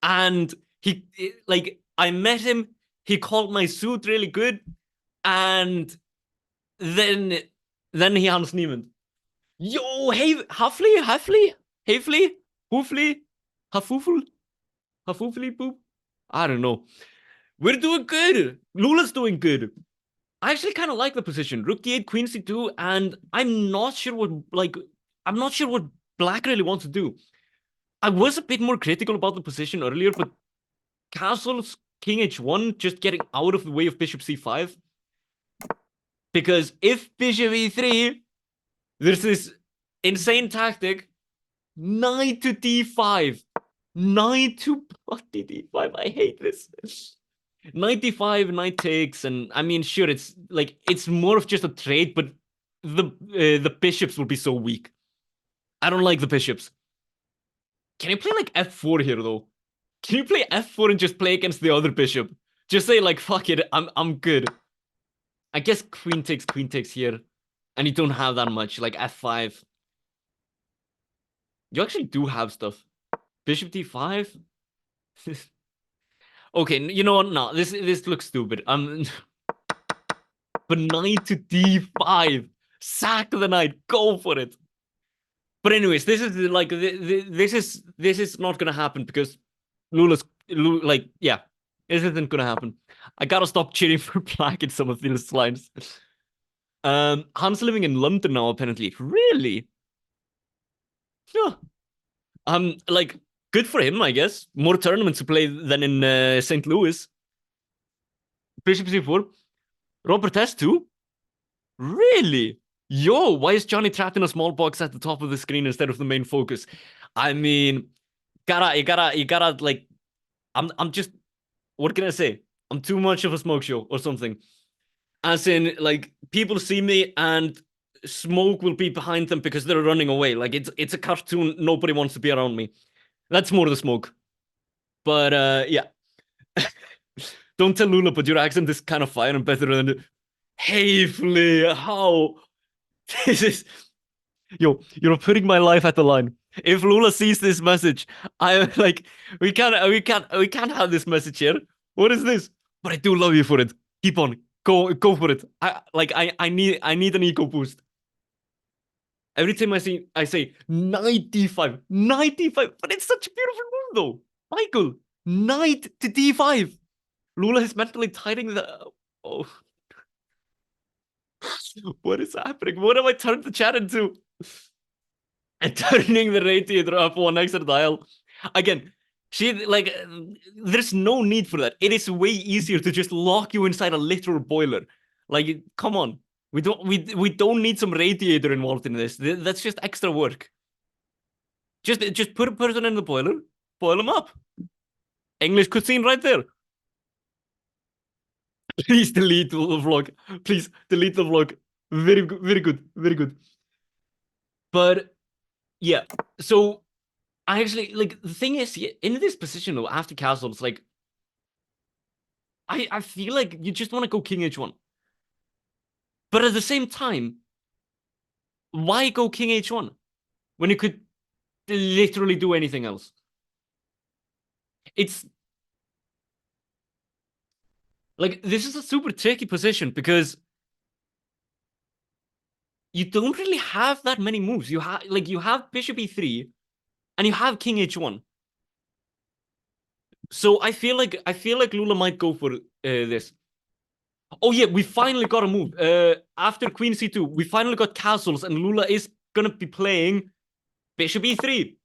and he like I met him. He called my suit really good, and then he Hans Niemann. Yo, hey, Hafli, Hoofly, Hafufli, Boop. I don't know. We're doing good. Lula's doing good. I actually kind of like the position. Rook d8, Queen c2, and I'm not sure what Black really wants to do. I was a bit more critical about the position earlier, but castles, King h1, just getting out of the way of Bishop c5. Because if Bishop e3, there's this insane tactic, knight to d5. Knight to d5. I hate this. Knight d5, knight takes, and I mean, sure, it's like it's more of just a trade, but the bishops will be so weak. I don't like the bishops. Can you play like f4 here though? Can you play f4 and just play against the other bishop? Just say like fuck it, I'm good. I guess queen takes here, and you don't have that much like f5. You actually do have stuff. Bishop d5. Okay, you know what? No, this looks stupid. But knight to d5. Sack the knight. Go for it. But anyways, this is like this is not gonna happen because Lula's like yeah, this isn't gonna happen. I gotta stop cheering for black in some of these lines. Hans living in London now apparently. Really? Yeah. Like good for him, I guess. More tournaments to play than in St. Louis. Bishop c4. Robert S too. Really? Yo, why is Johnny trapped in a small box at the top of the screen instead of the main focus? I mean, you gotta like, I'm just, what can I say? I'm too much of a smoke show or something. As in, like, people see me and smoke will be behind them because they're running away. Like, it's a cartoon. Nobody wants to be around me. That's more the smoke. But yeah. Don't tell Lula, but your accent is kind of fire and better than. Hey, Flea, how? This is you're putting my life at the line. If Lula sees this message, I'm like, we can't have this message here. What is this? But I do love you for it. Keep on, go for it. I need an ego boost. Every time I say 95, 95, but it's such a beautiful move though. Michael, knight to d5. Lula is mentally tightening the. Oh, what is happening? What have I turned the chat into? And turning the radiator up one extra dial. Again, there's no need for that. It is way easier to just lock you inside a literal boiler. Like, come on. We don't need some radiator involved in this. That's just extra work. Just put a person in the boiler, boil them up. English cuisine right there. Please delete the vlog. Please delete the vlog. Very good, very good, very good. But yeah, so I actually like the thing is in this position though after castles, like I feel like you just want to go king h1, but at the same time, why go king h1 when you could literally do anything else? It's like this is a super tricky position because you don't really have that many moves. You have bishop e3 and you have king h1. So I feel like Lula might go for this. Oh yeah, we finally got a move. After queen c2, we finally got castles, and Lula is gonna be playing bishop e3.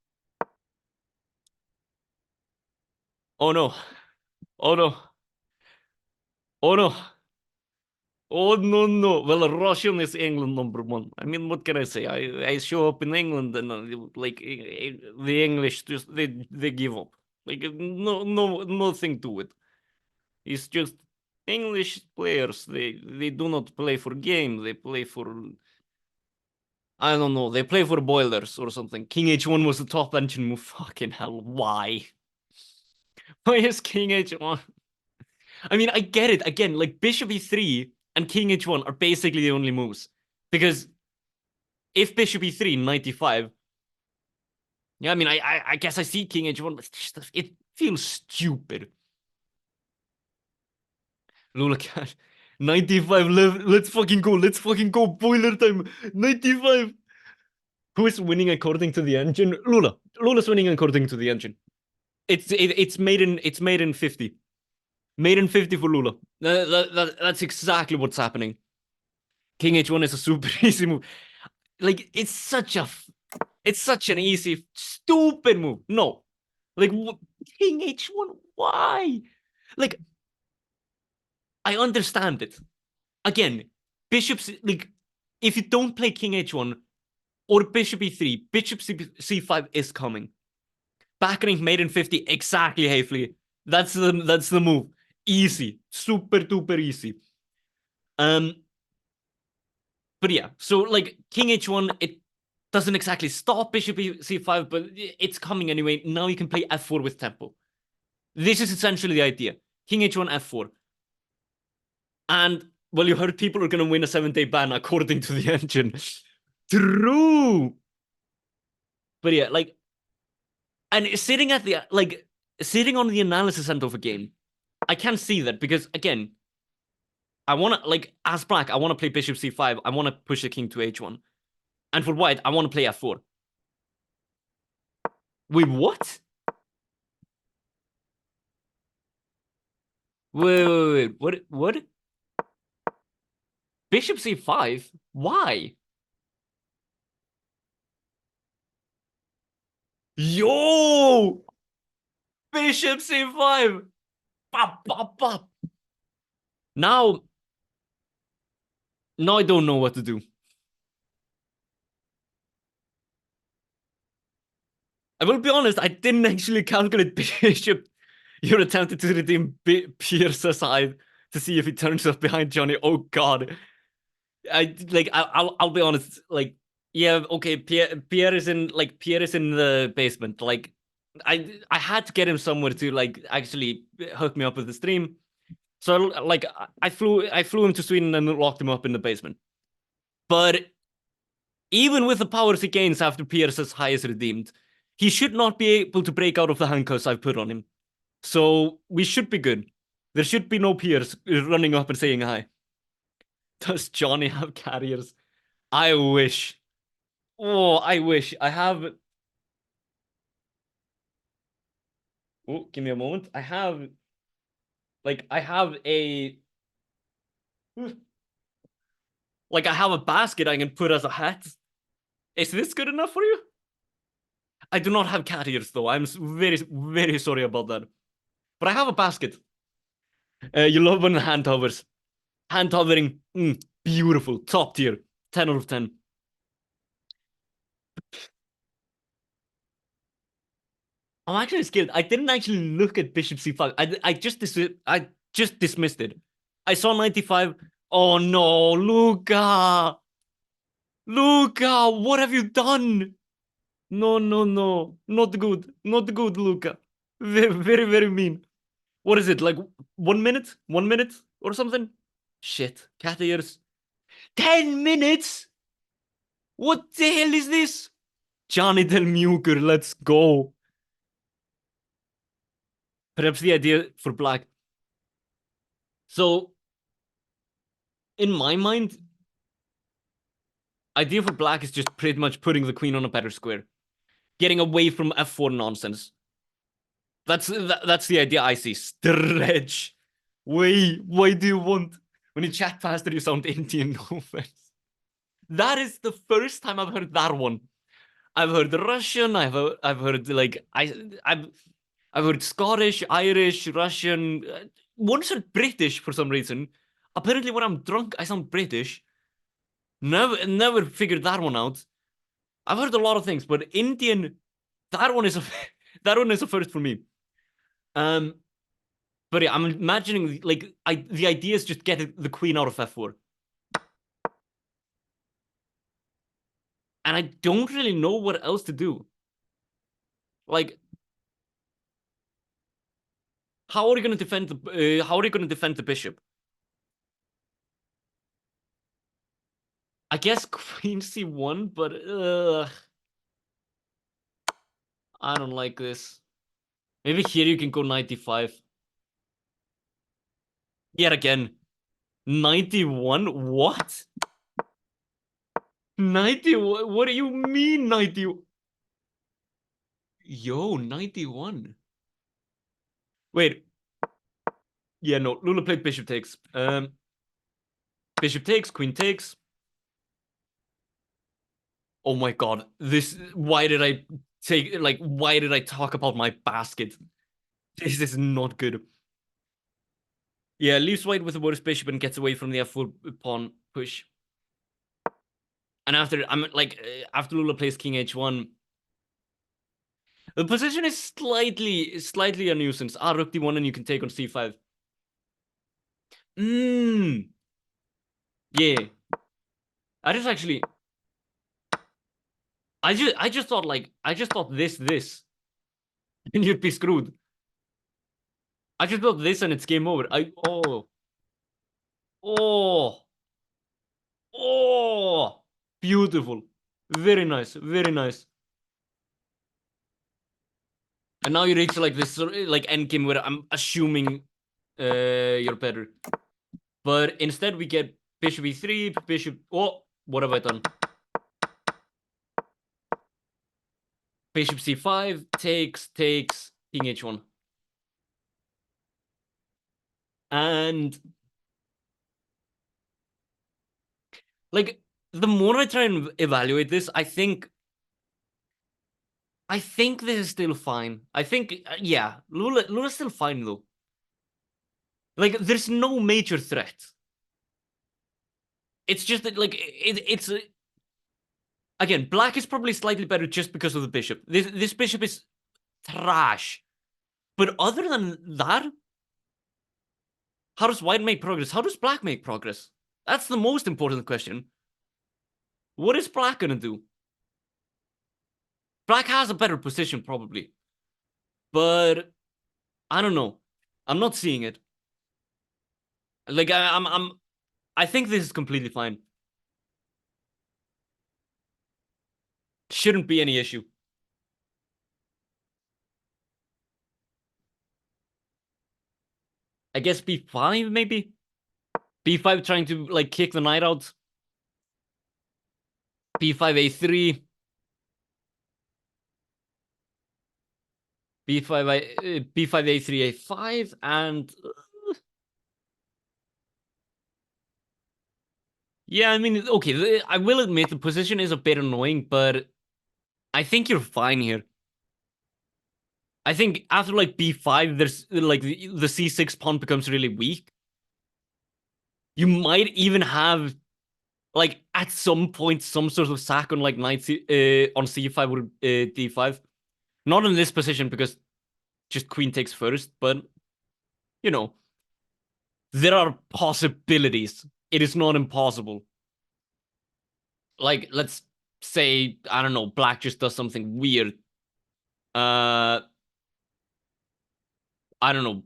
Oh no! Oh no! Oh no! Oh no no! Well, Russian is England #1. I mean, what can I say? I show up in England and like the English just they give up. Like nothing to it. It's just English players. They do not play for game. They play for I don't know. They play for boilers or something. King h1 was the top engine move. Fucking hell, why? Why is King h1? I mean, I get it. Again, like Bishop e3 and King h1 are basically the only moves. Because if Bishop e3, knight e5, yeah, I mean, I guess I see King h1, but it feels stupid. Lula cat. 95, let's fucking go. Let's fucking go. Boiler time. 95. Who is winning according to the engine? Lula. Lula's winning according to the engine. It's made in 50. Made in 50 for Lula. That's exactly what's happening. King h1 is a super easy move. Like it's such an easy stupid move. No. Like King h1 why? Like I understand it. Again, bishops like if you don't play King h1 or bishop e3, bishop c5 is coming. Backrank made in 50 exactly, Hafley. That's the move. Easy. Super duper easy. Um but yeah, so like King h1, it doesn't exactly stop bishop c5, but it's coming anyway. Now you can play f4 with tempo. This is essentially the idea. King h1, f4. And well, you heard people are gonna win a 7-day ban according to the engine. True. But yeah, like and sitting at the like sitting on the analysis end of a game, I can't see that because again, I want to like as black, I want to play bishop c5. I want to push the king to h1, and for white, I want to play f4. Wait, what? Wait. What? Bishop c5? Why? Yo! Bishop c5! Pop, pop, pop. Now, now I don't know what to do. I will be honest, I didn't actually calculate bishop. You're attempting to redeem Pierce's side to see if he turns up behind Johnny. Oh god. I'll be honest, like yeah, okay, Pierre is in the basement. Like I had to get him somewhere to like actually hook me up with the stream. So like I flew him to Sweden and locked him up in the basement. But even with the powers he gains after Pierce's high is redeemed, he should not be able to break out of the handcuffs I've put on him. So we should be good. There should be no Pierce running up and saying hi. Does Johnny have carriers? I wish. Oh, I wish. I have. Oh, give me a moment. I have a. Like, I have a basket I can put as a hat. Is this good enough for you? I do not have cat ears, though. I'm very, very sorry about that. But I have a basket. You love when the hand hovers. Hand hovering, beautiful, top tier, 10 out of 10. I'm actually scared. I didn't actually look at Bishop C5. I just dismissed it. I saw 95. Oh no, Luca. Luca, what have you done? No, no, no. Not good. Not good, Luca. Very, very, very mean. What is it? Like 1 minute? 1 minute or something? Shit. Cat ears. 10 minutes? What the hell is this? Johnny Del Muker, let's go. Perhaps the idea for black. So, in my mind, idea for black is just pretty much putting the queen on a better square. Getting away from f4 nonsense. That's the idea I see. Stretch. Wait, why do you want? When you chat faster, you sound Indian. No offense. That is the first time I've heard that one. I've heard Russian. I've heard like I've heard Scottish, Irish, Russian. Once heard British for some reason. Apparently, when I'm drunk, I sound British. Never figured that one out. I've heard a lot of things, but Indian, that one is a that one is a first for me. But yeah, I'm imagining like the idea is just get the queen out of f4. And I don't really know what else to do. Like, how are you going to defend the bishop? I guess queen c1, but I don't like this. Maybe here you can go 95. Yet again. 91? What? 90? What do you mean 90? Yo, 91. Wait. Yeah, no. Lula played bishop takes. Bishop takes, queen takes. Oh my god. Why did I talk about my basket? This is not good. Yeah, leaves white with the worst bishop and gets away from the f4 pawn push. And after Lula plays king h1, the position is slightly a nuisance. Rook d1 and you can take on c5. Yeah. I just thought this and you'd be screwed. I just thought this and it's game over. Oh, beautiful. Very nice, very nice. And now you reach like this like end game where I'm assuming you're better. But instead we get bishop e3, bishop. Oh, what have I done? Bishop c5, takes, king h1. And like the more I try and evaluate this, I think this is still fine. I think yeah, Lula's still fine though. Like there's no major threat. It's just that like it's again, black is probably slightly better just because of the bishop. This bishop is trash. But other than that, how does white make progress? How does black make progress? That's the most important question. What is black gonna do? Black has a better position probably. But I don't know. I'm not seeing it. Like I think this is completely fine. Shouldn't be any issue. I guess b5 maybe? b5 trying to like kick the knight out. b5 a3. b5 a3 a5 and yeah, I mean, okay, I will admit the position is a bit annoying, but I think you're fine here. I think after like b5, there's like the c6 pawn becomes really weak. You might even have like at some point some sort of sack on like knight on c5 or d5. Not in this position because just queen takes first, but you know, there are possibilities. It is not impossible. like let's say, I don't know, black just does something weird. I don't know.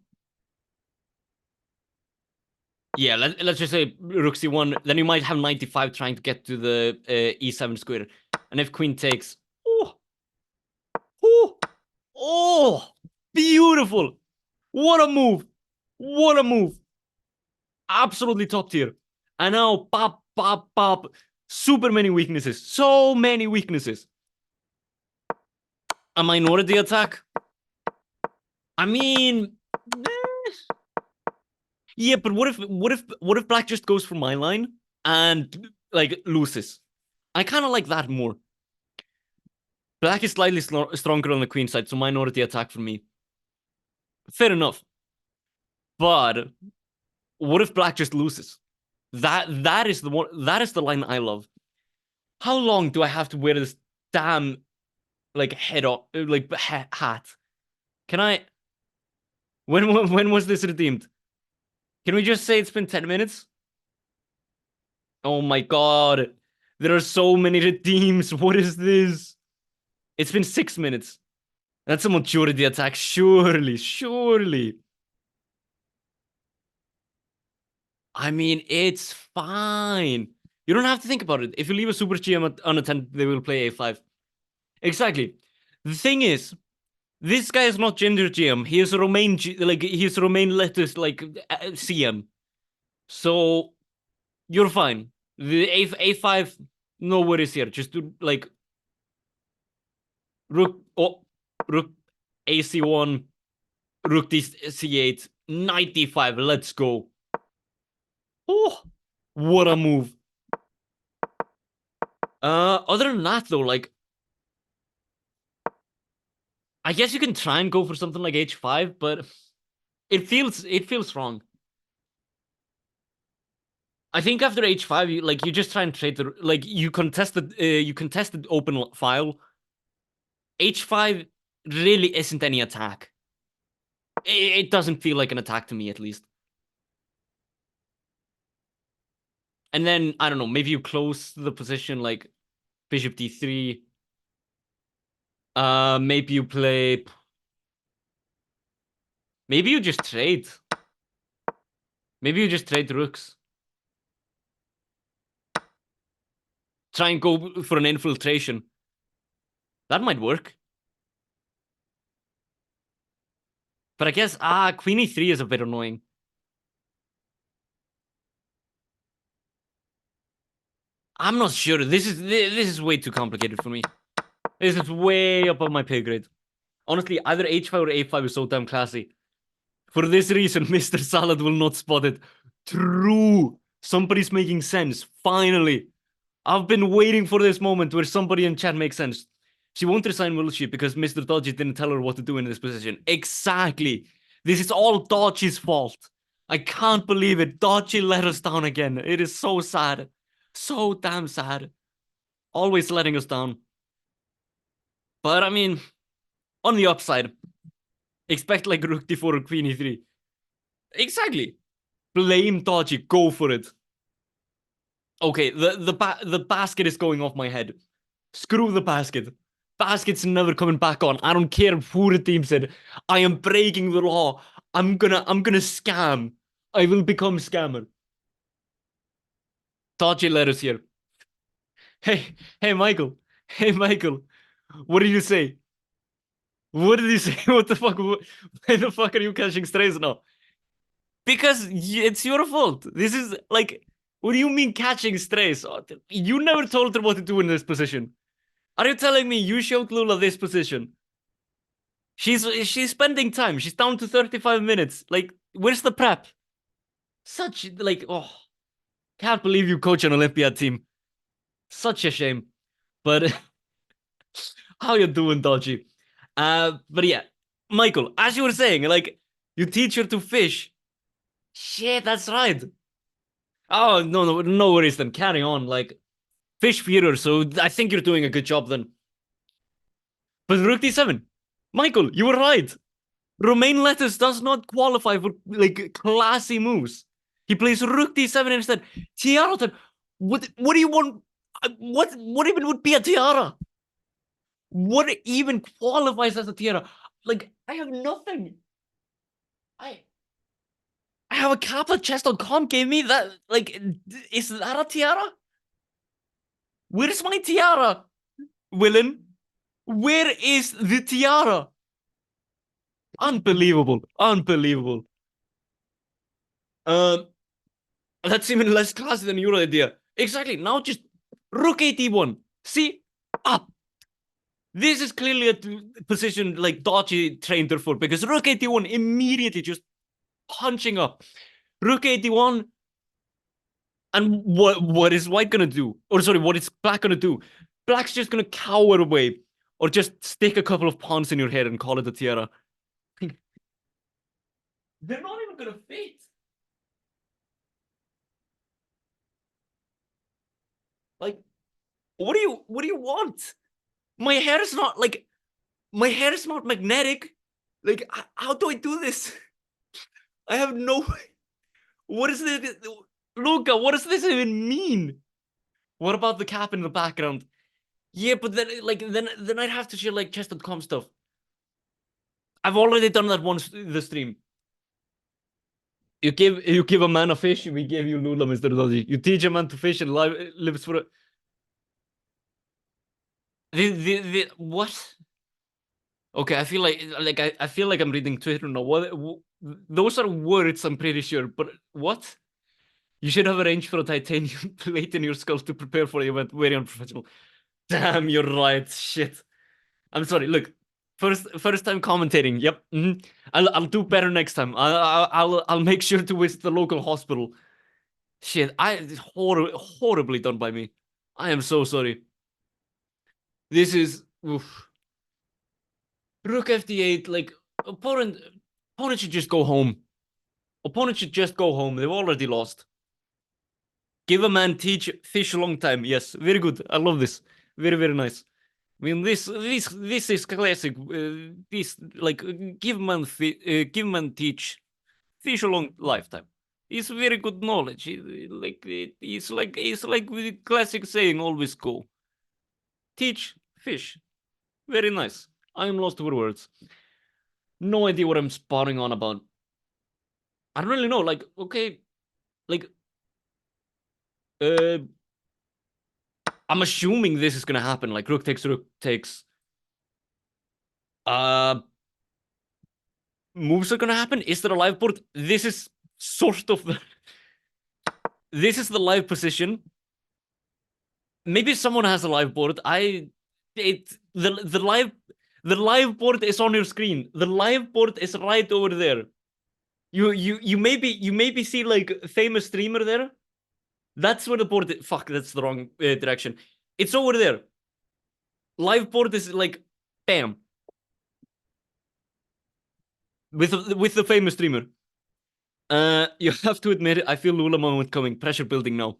Yeah, let's just say rook c1. Then you might have 95 trying to get to the e7 square. And if queen takes, oh, oh, oh, beautiful. What a move. What a move. Absolutely top tier. And now, pop, pop, pop. Super many weaknesses. So many weaknesses. A minority attack. I mean, yeah, but what if black just goes for my line and like loses? I kind of like that more. Black is slightly stronger on the queen side, so minority attack for me. Fair enough. But what if black just loses? That is the one. That is the line I love. How long do I have to wear this damn like head off like hat? Can I? When was this redeemed? Can we just say it's been 10 minutes? Oh my god, there are so many redeems. What is this? It's been 6 minutes. That's a maturity attack, surely, surely. I mean, it's fine. You don't have to think about it. If you leave a super GM unattended, they will play a5. Exactly. The thing is, this guy is not gender GM. He is a Romain, like he's Romain lettuce, like CM. So you're fine. The a5, no worries here. Just do like rook, oh, rook ac1, rook c8, 95. Let's go. Oh, what a move. Other than that though, like I guess you can try and go for something like h5, but it feels wrong. I think after h5, you just try and trade the you contest the open file. H5 really isn't any attack. It doesn't feel like an attack to me, at least. And then I don't know, maybe you close the position like bishop d3. Maybe you play. Maybe you just trade. Maybe you just trade rooks. Try and go for an infiltration. That might work. But I guess queen e3 is a bit annoying. I'm not sure. This is way too complicated for me. This is way up on my pay grade. Honestly, either h5 or a5 is so damn classy. For this reason, Mr. Salad will not spot it. True. Somebody's making sense. Finally. I've been waiting for this moment where somebody in chat makes sense. She won't resign, will she? Because Mr. Dodgy didn't tell her what to do in this position. Exactly. This is all Dodgy's fault. I can't believe it. Dodgy let us down again. It is so sad. So damn sad. Always letting us down. But I mean, on the upside, expect like rook d4 or queen e3. Exactly. Blame Dodgy. Go for it. Okay, the basket is going off my head. Screw the basket. Basket's never coming back on. I don't care who redeems it. I am breaking the law. I'm gonna scam. I will become scammer. Dodgy letters here. Hey, Michael. Hey, Michael. What did you say? What did you say? What the fuck? Why the fuck are you catching strays now? Because it's your fault. This is like, what do you mean catching strays? You never told her what to do in this position. Are you telling me you showed Lula this position? She's spending time. She's down to 35 minutes. Like, where's the prep? Such like, oh, can't believe you coach an Olympiad team. Such a shame. But how you doing, Dodgy? But yeah, Michael, as you were saying, like, you teach her to fish. Shit, that's right. Oh no worries then. Carry on. Like, fish feeder. So I think you're doing a good job then. But rook d7, Michael, you were right. Romain lettuce does not qualify for like classy moves. He plays rook d7 instead. Tiarotan, what do you want? What even would be a tiara? What even qualifies as a tiara? Like, I have nothing. I have a cap that chess.com gave me that. Like, is that a tiara? Where's my tiara, Willen? Where is the tiara? Unbelievable. Unbelievable. That's even less classy than your idea. Exactly. Now just rook a1. See? Up. This is clearly a position like Dodgy trained her for, because rook 81 immediately just punching up. Rook 81. And what is white gonna do? Or sorry, what is black gonna do? Black's just gonna cower away, or just stick a couple of pawns in your head and call it a tiara. They're not even gonna fit. Like, what do you want? My hair is not like my hair is not magnetic. Like, how do I do this? I have no. What is this, Luca? What does this even mean? What about the cap in the background? Yeah, but then then I'd have to share like chess.com stuff. I've already done that once the stream. You give a man a fish, we gave you Lula, Mr. Dodgy. You teach a man to fish and lives for a... The what? Okay, I feel like I feel like I'm reading Twitter now. What those are words, I'm pretty sure, but what? You should have arranged for a titanium plate in your skull to prepare for the event. Very unprofessional. Damn, you're right. Shit. I'm sorry. Look, first time commentating. Yep. I'll do better next time. I'll make sure to visit the local hospital. Shit, horribly done by me. I am so sorry. This is oof. Rook fd8. Like, opponent should just go home. Opponent should just go home. They've already lost. Give a man teach fish a long time. Yes, very good. I love this. Very, very nice. I mean, this is classic. This like give man teach fish a long lifetime. It's very good knowledge. It's like the classic saying, always go. Teach fish. Very nice. I am lost for words. No idea what I'm spotting on about. I don't really know. Like, okay, like, I'm assuming this is gonna happen. Like, rook takes. Moves are gonna happen. Is there a live board? This is sort of the. This is the live position. Maybe someone has a live board. The live board is on your screen. The live board is right over there. You maybe see like famous streamer there. That's where the board is. Fuck, that's the wrong direction. It's over there. Live board is like bam. With the famous streamer. You have to admit it, I feel Lula moment coming. Pressure building now.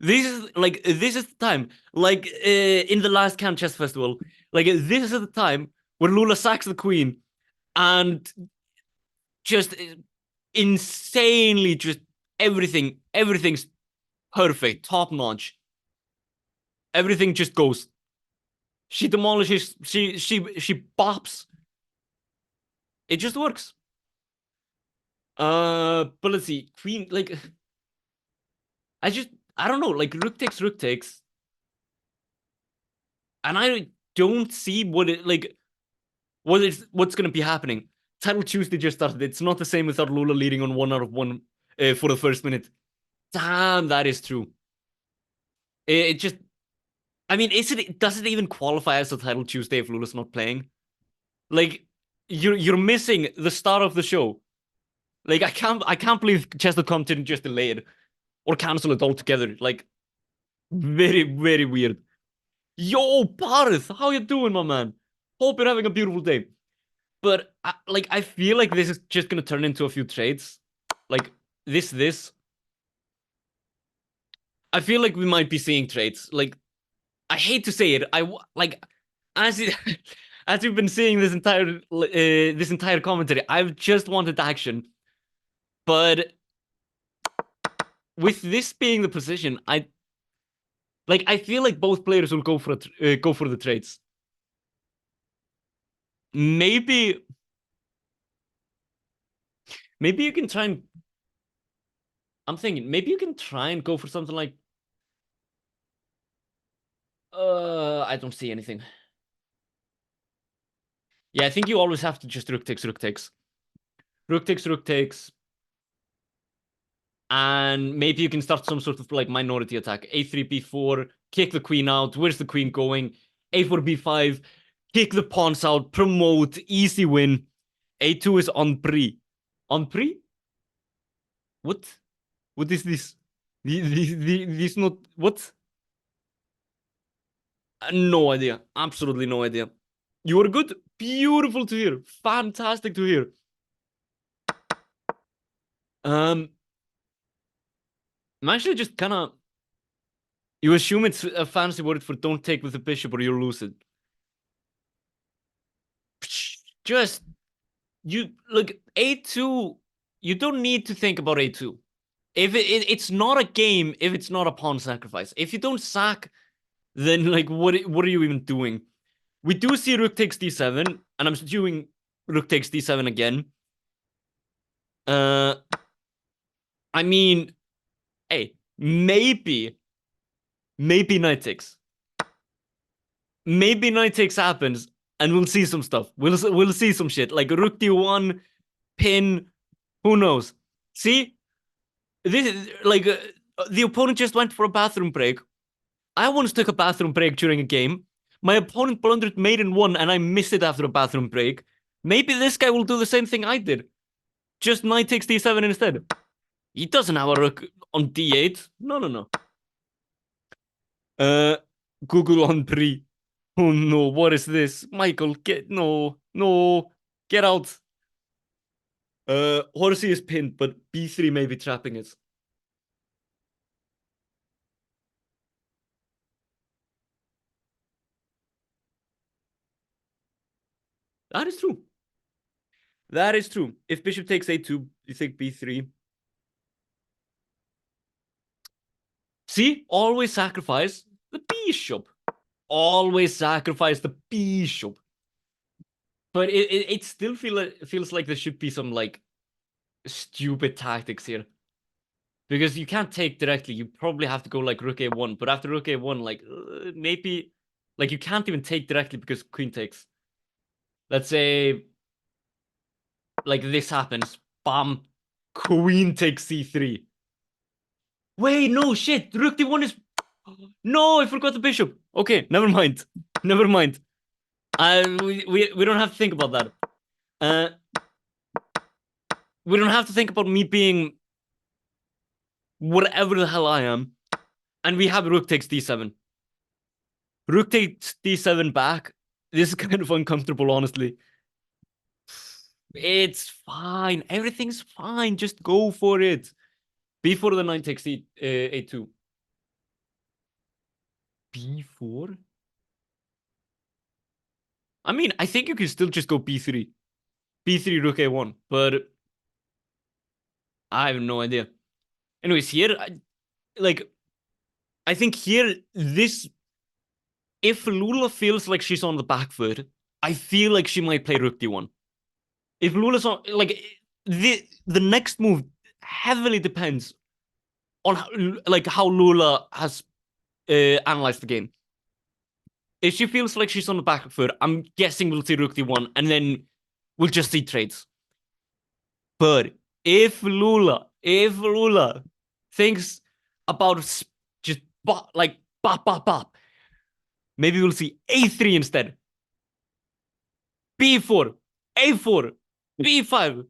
This is the time. Like in the last Cannes Chess Festival, like this is the time where Lula sacks the queen and just insanely just everything's perfect, top notch. Everything just goes. She demolishes. She bops. It just works. But let's see, queen. Like, I don't know. Like, rook takes, and I don't see what's gonna be happening. Title Tuesday just started. It's not the same without Lula leading on 1/1 for the first minute. Damn, that is true. It just, I mean, does it even qualify as a Title Tuesday if Lula's not playing? Like, you're missing the start of the show. Like, I can't believe Chess.com didn't just delay it or cancel it altogether. Like, very, very weird. Yo, Paris, how you doing, my man? Hope you're having a beautiful day. But I feel like this is just gonna turn into a few trades. Like this. I feel like we might be seeing trades. Like, I hate to say it. As it, as we've been seeing this entire commentary, I've just wanted action. But with this being the position, Like, I feel like both players will go for the trades. Maybe you can try and... I'm thinking, maybe you can try and go for something like... I don't see anything. Yeah, I think you always have to just rook takes, rook takes. Rook takes, rook takes. And maybe you can start some sort of like minority attack. A3, B4, kick the queen out. Where's the queen going? A4, B5, kick the pawns out, promote, easy win. A2 is on pre. On pre? What? What is this? This not... What? No idea. Absolutely no idea. You are good. Beautiful to hear. Fantastic to hear. I'm actually just kind of... You assume it's a fancy word for don't take with the bishop or you'll lose it. Just... You... Look, A2... You don't need to think about A2. If it's not a game, if it's not a pawn sacrifice. If you don't sack, then like what are you even doing? We do see rook takes d7, and I'm doing rook takes d7 again. I mean, hey, maybe knight takes. Maybe knight takes happens, and we'll see some stuff. We'll see some shit like rook d1, pin. Who knows? See, this like the opponent just went for a bathroom break. I once took a bathroom break during a game. My opponent blundered mate in 1, and I missed it after a bathroom break. Maybe this guy will do the same thing I did. Just knight takes d7 instead. He doesn't have a rook on d8. No. Google on pre. Oh no, what is this? Michael, no, get out. Horsey is pinned, but b3 may be trapping it. That is true. That is true. If bishop takes a2, you think b3. See, always sacrifice the bishop. Always sacrifice the bishop. But it still feels like there should be some like stupid tactics here. Because you can't take directly. You probably have to go like rook a1. But after rook a1, like maybe like you can't even take directly because queen takes. Let's say like this happens. Bam. Queen takes c3. Wait, no shit. Rook d1 is... No, I forgot the bishop. Okay, never mind. Never mind. We don't have to think about that. We don't have to think about me being whatever the hell I am. And we have rook takes d7. Rook takes d7 back. This is kind of uncomfortable, honestly. It's fine. Everything's fine. Just go for it. Before the knight takes a2. b4? I mean, I think you can still just go b3. b3, rook a1. But I have no idea. Anyways, here, I think here, this... If Lula feels like she's on the back foot, I feel like she might play rook d1. If Lula's on... Like, the next move heavily depends on how Lula has analyzed the game. If she feels like she's on the back foot, I'm guessing we'll see rook d1, and then we'll just see trades. But if Lula thinks about just like bop, maybe we'll see a3 instead. b4, a4, b5,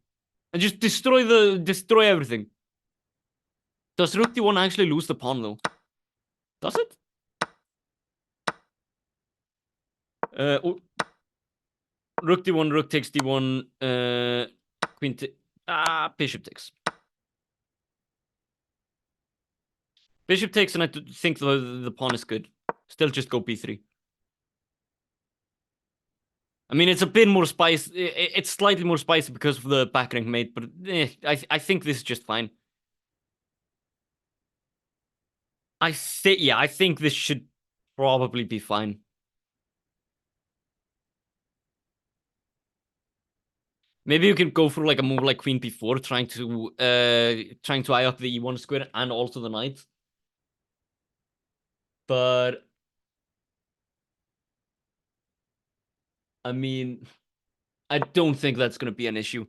and just destroy everything. Does rook d1 actually lose the pawn though? Does it? Rook d1, rook takes d1, queen bishop takes. Bishop takes, and I think the pawn is good. Still just go b3. I mean, it's a bit more spicy. It's slightly more spicy because of the back rank mate, but I think this is just fine. I think this should probably be fine. Maybe you can go for like a move like Queen B4, trying to eye up the E1 square and also the knight. But I mean, I don't think that's gonna be an issue.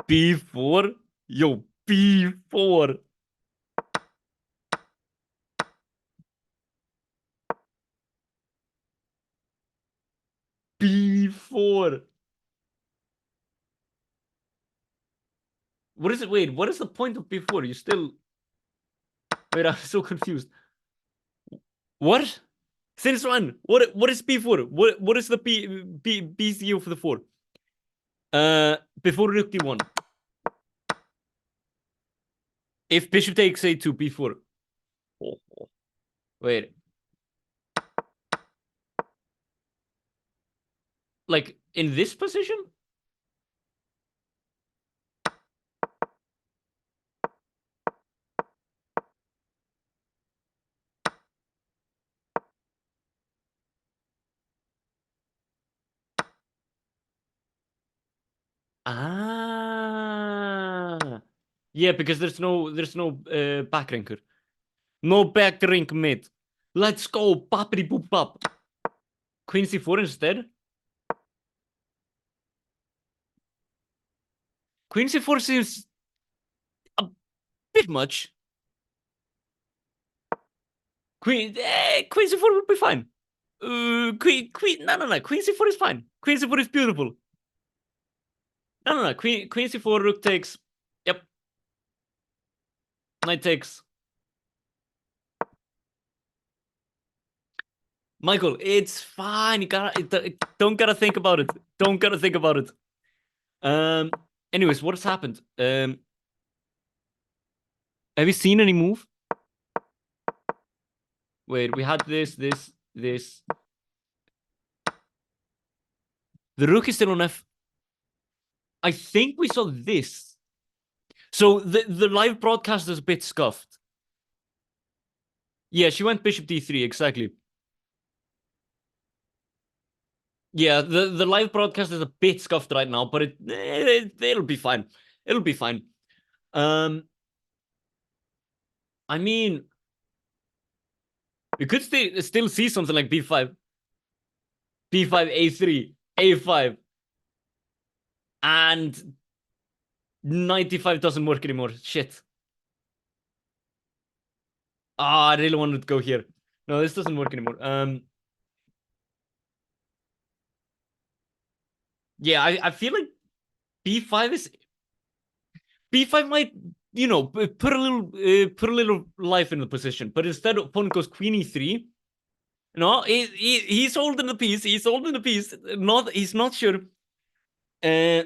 B4? Yo, B4. B4. What is it? Wait, what is the point of B4? You still... Wait, I'm so confused. What? Since when? What is B4? What is the BCU for the 4? Before rook D1. If bishop takes A2, B4. Oh. Wait. Like, in this position? Ah. Yeah, because there's no back ranker. No back rank mid. Let's go, boppity boop bop. Queen C4 instead? Queen C4 seems a bit much. Queen C4 would be fine. Queen, no. Queen C4 is fine. Queen C4 is beautiful. No. Queen C4, rook takes. Yep. Knight takes. Michael, it's fine. You don't gotta think about it. Don't gotta think about it. Anyways, what has happened? Have you seen any move? Wait, we had this. The rook is still on F. I think we saw this. So the live broadcast is a bit scuffed. Yeah, she went bishop d3, exactly. Yeah, the live broadcast is a bit scuffed right now, but it'll be fine. It'll be fine. I mean, we could still see something like b5, a3, a5, and 95 doesn't work anymore. Shit. Ah, I really wanted to go here. No, this doesn't work anymore. Yeah, I feel like b5 might, put a little life in the position, but instead opponent goes queen e3. No, he's holding the piece. He's holding the piece. He's not sure. Uh,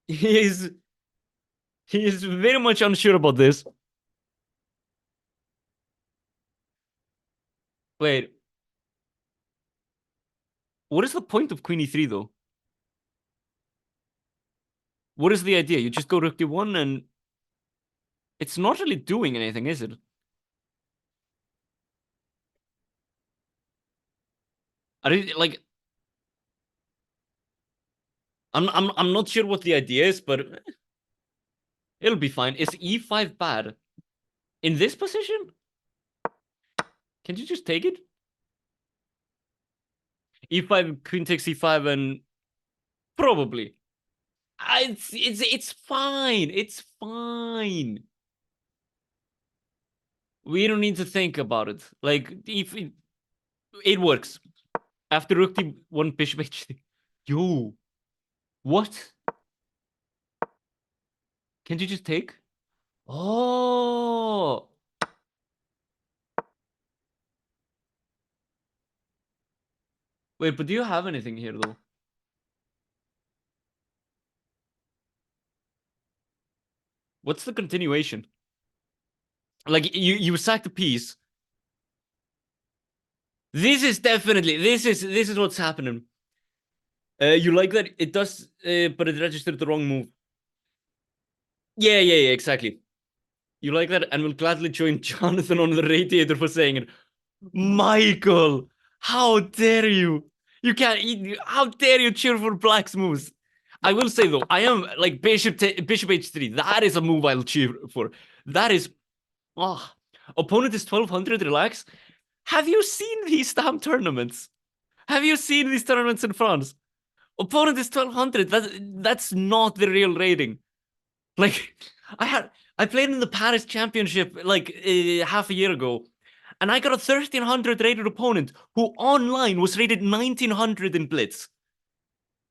he is very much unsure about this. Wait, what is the point of queen e3 though? What is the idea? You just go rook d1 and it's not really doing anything, is it? I don't like. I'm not sure what the idea is, but it'll be fine. Is e5 bad in this position? Can you just take it? e5, queen takes e5, and probably. It's fine. It's fine. We don't need to think about it. Like, if it works. After rook d1, bishop h3. Yo, what? Can't you just take? Oh. Wait, but do you have anything here, though? What's the continuation? Like, you sack the piece. This is what's happening. You like that it does, but it registered the wrong move. Yeah, exactly. You like that? And will gladly join Jonathan on the radiator for saying it. Michael, how dare you? You can't eat. How dare you cheer for Black's moves? I will say though, I am like Bishop H3. That is a move I'll cheer for. That is, oh, opponent is 1200. Relax. Have you seen these stamp tournaments? Have you seen these tournaments in France? Opponent is 1200. That's not the real rating. Like I played in the Paris Championship like half a year ago, and I got a 1300 rated opponent who online was rated 1900 in Blitz.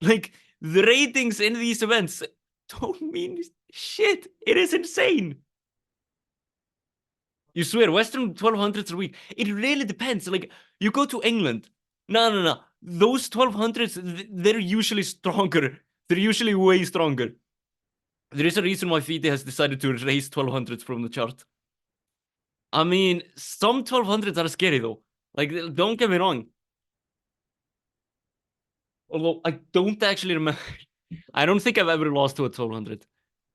Like the ratings in these events don't mean shit. It is insane. You swear, Western 1200s are weak. It really depends. Like you go to England. No. Those 1200s, they're usually stronger. They're usually way stronger. There is a reason why FIDE has decided to erase 1200s from the chart. I mean, some 1200s are scary though. Like, don't get me wrong. Although I don't actually remember. I don't think I've ever lost to a 1200. I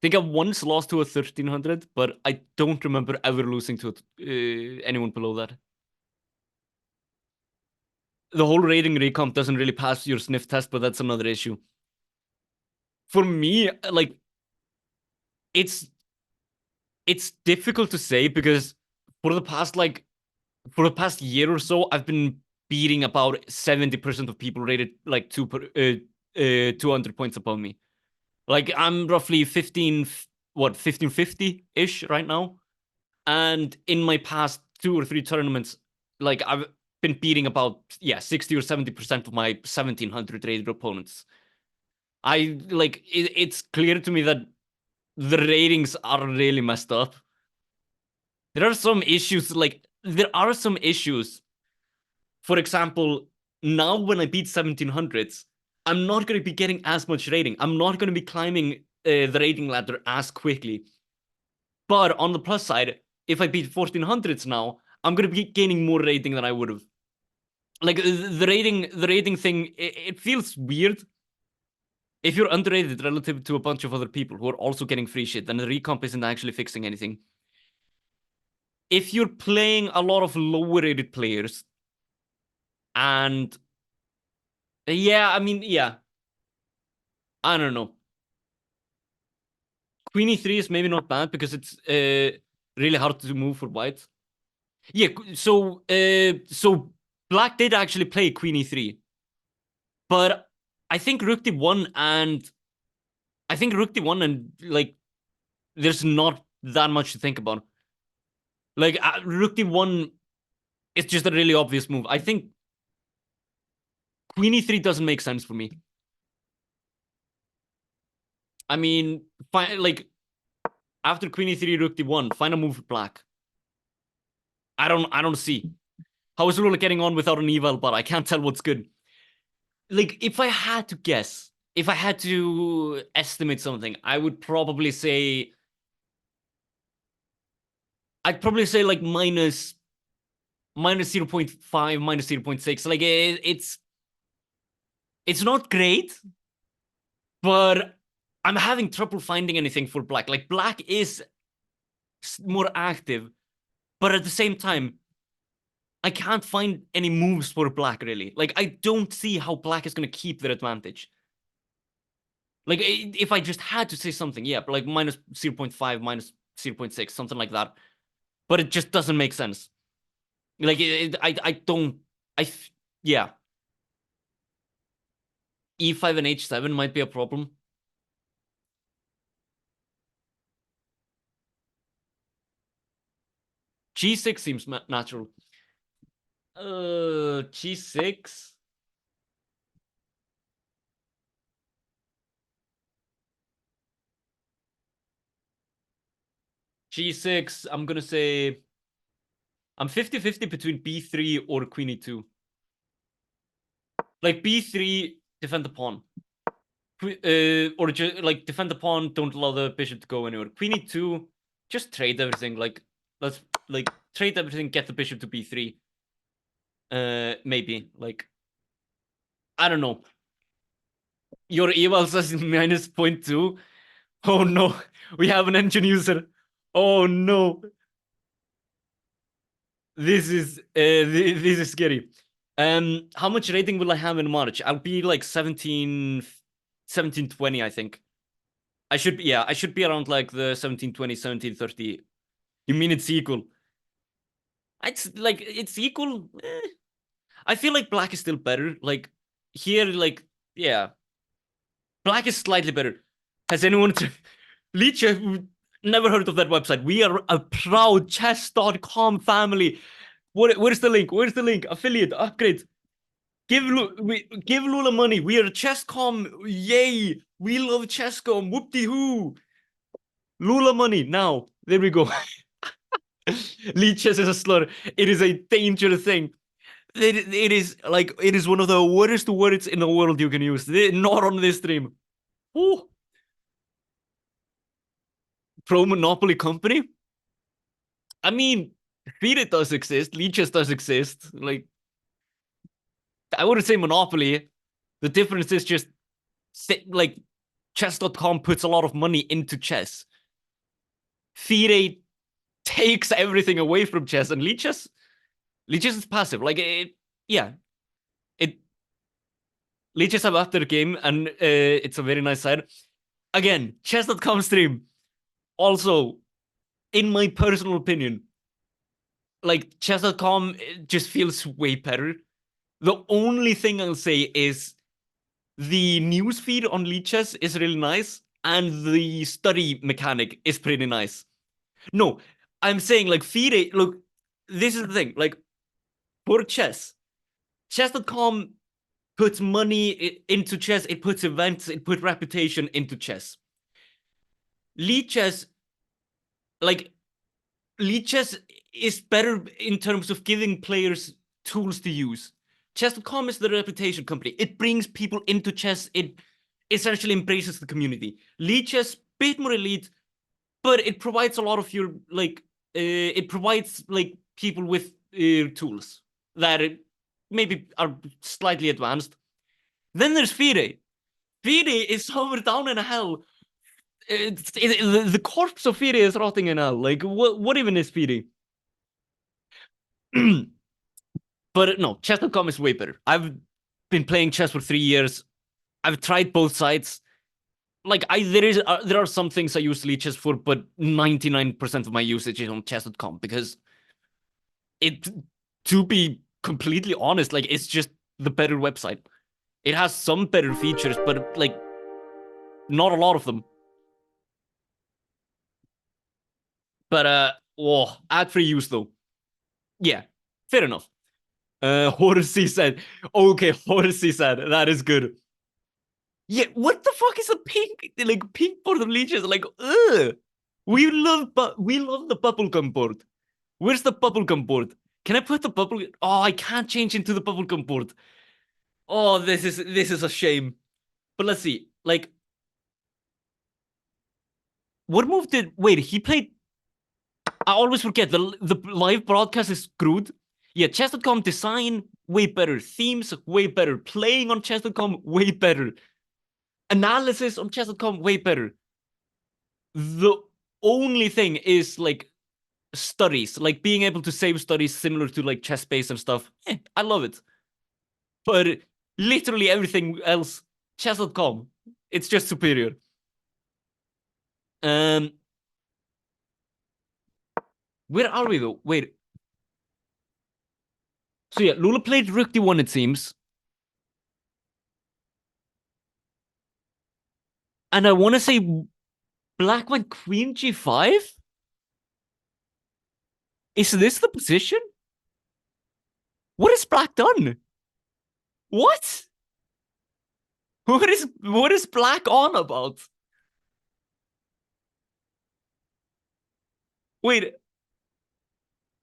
think I once lost to a 1300, but I don't remember ever losing to anyone below that. The whole rating recomp doesn't really pass your sniff test, but that's another issue. For me, like, it's difficult to say because for the past year or so, I've been beating about 70% of people rated like 200 points above me. Like I'm roughly 1550-ish right now. And in my past 2 or 3 tournaments, like I've been beating about 60 or 70% of my 1700 rated opponents. I like it's clear to me that the ratings are really messed up. There are some issues, for example, now when I beat 1700s, I'm not going to be getting as much rating. I'm not going to be climbing the rating ladder as quickly. But on the plus side, if I beat 1400s now, I'm going to be gaining more rating than I would have. Like the rating thing, it feels weird. If you're underrated relative to a bunch of other people who are also getting free shit, then the recomp isn't actually fixing anything. If you're playing a lot of lower rated players, and I don't know. Queen e3 is maybe not bad because it's really hard to move for white. Yeah, so Black did actually play Queen e3, but I think Rook d1 and like there's not that much to think about. Like Rook d1 is just a really obvious move. I think Queen e3 doesn't make sense for me. I mean, like after Queen e3, Rook d1, find a move for Black. I don't see. How is Lula getting on without an eval, but I can't tell what's good. Like, if I had to guess, if I had to estimate something, I'd probably say like minus 0.5, minus 0.6. Like it's not great, but I'm having trouble finding anything for Black. Like Black is more active, but at the same time, I can't find any moves for Black really. Like I don't see how Black is going to keep their advantage. Like if I just had to say something, yeah, like minus 0.5, minus 0.6, something like that. But it just doesn't make sense. Like I don't yeah. E5 and H7 might be a problem. G6 seems natural. G6. G6, I'm gonna say I'm 50-50 between B3 or Queen E2. Like B3, defend the pawn. Or just like defend the pawn, don't allow the bishop to go anywhere. Queen E2, just trade everything. Like let's like trade everything, get the bishop to B3. Maybe. Like I don't know. Your eval says minus 0.2. Oh no, we have an engine user. Oh no. This is scary. How much rating will I have in March? I'll be like 1720, I think. I should be around like the 1720, 1730. You mean it's equal? It's equal. I feel like black is still better. Like here, like, yeah, black is slightly better. Has anyone Leech? Never heard of that website. We are a proud chess.com family. Where's the link? Where's the link? Affiliate upgrade. Give Lula money. We are chess.com. Yay! We love chess.com. Whoop de hoo. Lula money now. There we go. Leeches is a slur. It is a dangerous thing. It is one of the worst words in the world you can use. Not on this stream. Ooh. Pro Monopoly Company. I mean, FIDE does exist. Leeches does exist. Like, I wouldn't say Monopoly. The difference is just like chess.com puts a lot of money into chess. FIDE takes everything away from chess, and Leeches is passive. Like, yeah, it Leeches have after the game, and it's a very nice side. Again, chess.com stream. Also, in my personal opinion, like chess.com just feels way better. The only thing I'll say is the news feed on Leeches is really nice, and the study mechanic is pretty nice. No, I'm saying like feed. Look, this is the thing. Like for chess.com puts money into chess. It puts events. It puts reputation into chess. Leeches, like Leeches is better in terms of giving players tools to use. Chess.com is the reputation company. It brings people into chess. It essentially embraces the community. Leeches, bit more elite, but it provides a lot of your it provides like people with tools that maybe are slightly advanced. Then there's FIDE. FIDE is somewhere down in hell. The corpse of FIDE is rotting in hell. Like, what even is FIDE? But no, chess.com is way better. I've been playing chess for 3 years. I've tried both sides. Like there are some things I use Leeches for, but 99% of my usage is on chess.com because it, to be completely honest, like it's just the better website. It has some better features, but like not a lot of them. But ad free use though. Yeah, fair enough. Horsey said, okay, Horsey said that is good. Yeah, what the fuck is a pink board of Leeches? Like, ugh. We love the bubblegum board. Where's the bubblegum board? Can I put the bubble? Oh, I can't change into the bubblegum board. Oh, this is a shame. But let's see. Like, what move did? Wait, he played. I always forget the live broadcast is screwed. Yeah, chess.com design way better, themes way better, playing on chess.com way better, analysis on chess.com way better. The only thing is like studies, like being able to save studies similar to like chess base and stuff. I love it. But literally everything else, chess.com, it's just superior. Um, where are we though? Wait. So yeah, Lula played Rook D1, it seems. And I want to say Black went Queen G5? Is this the position? What has Black done? What? What is Black on about? Wait,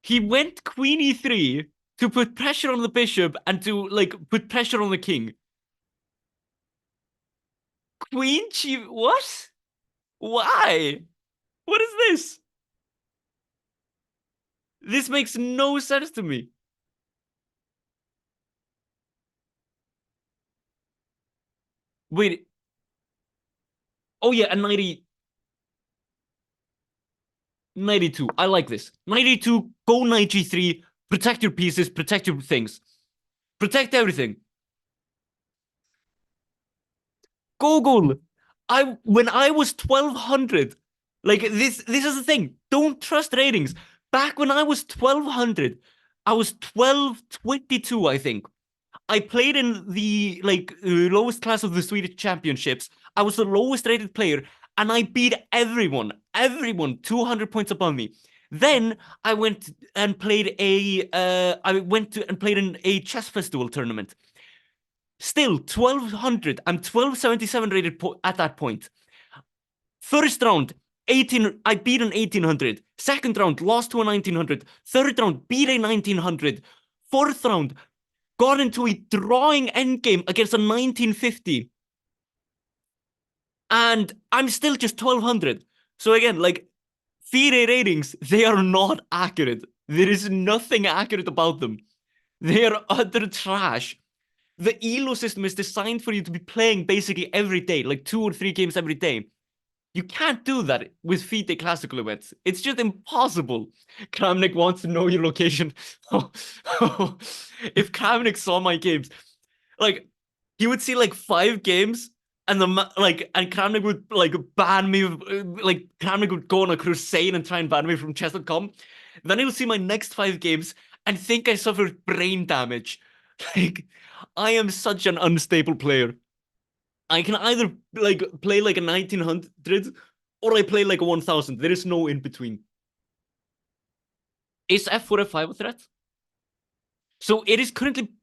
he went Queen E3 to put pressure on the bishop and to like put pressure on the king. Queen G what? Why? What is this? This makes no sense to me. Wait. Oh yeah, a 90. 92. I like this. 92, go knight g3, protect your pieces, protect your things. Protect everything. Google. When I was 1200, like this is the thing. Don't trust ratings. Back when I was 1200, I was 1222, I think. I played in the lowest class of the Swedish championships. I was the lowest rated player, and I beat everyone 200 points above me. Then I went and played in a chess festival tournament. Still 1200. I'm 1277 rated at that point. First round, 18. I beat an 1800. Second round, lost to a 1900. Third round, beat a 1900. Fourth round, got into a drawing endgame against a 1950. And I'm still just 1200. So again, like, FIDE ratings, they are not accurate. There is nothing accurate about them. They are utter trash. The ELO system is designed for you to be playing basically every day, like 2 or 3 games every day. You can't do that with FIDE classical events. It's just impossible. Kramnik wants to know your location. If Kramnik saw my games, like, he would see like 5 games, and Kramnik would like ban me. Like, Kramnik would go on a crusade and try and ban me from chess.com. Then he would see my next 5 games and think I suffered brain damage. Like, I am such an unstable player. I can either like play like a 1900 or I play like a 1000. There is no in between. Is f4 f5 a threat? So it is currently.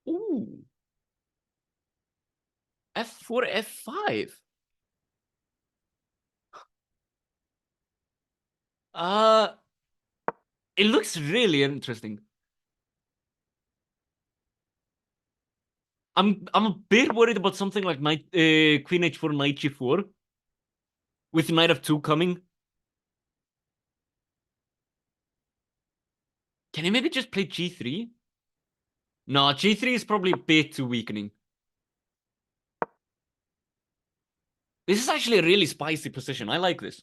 Ooh. f4 f5. Uh, it looks really interesting. I'm a bit worried about something like queen h4, knight g4 with knight f2 coming. Can he maybe just play g3? No, g3 is probably a bit too weakening. This is actually a really spicy position. I like this.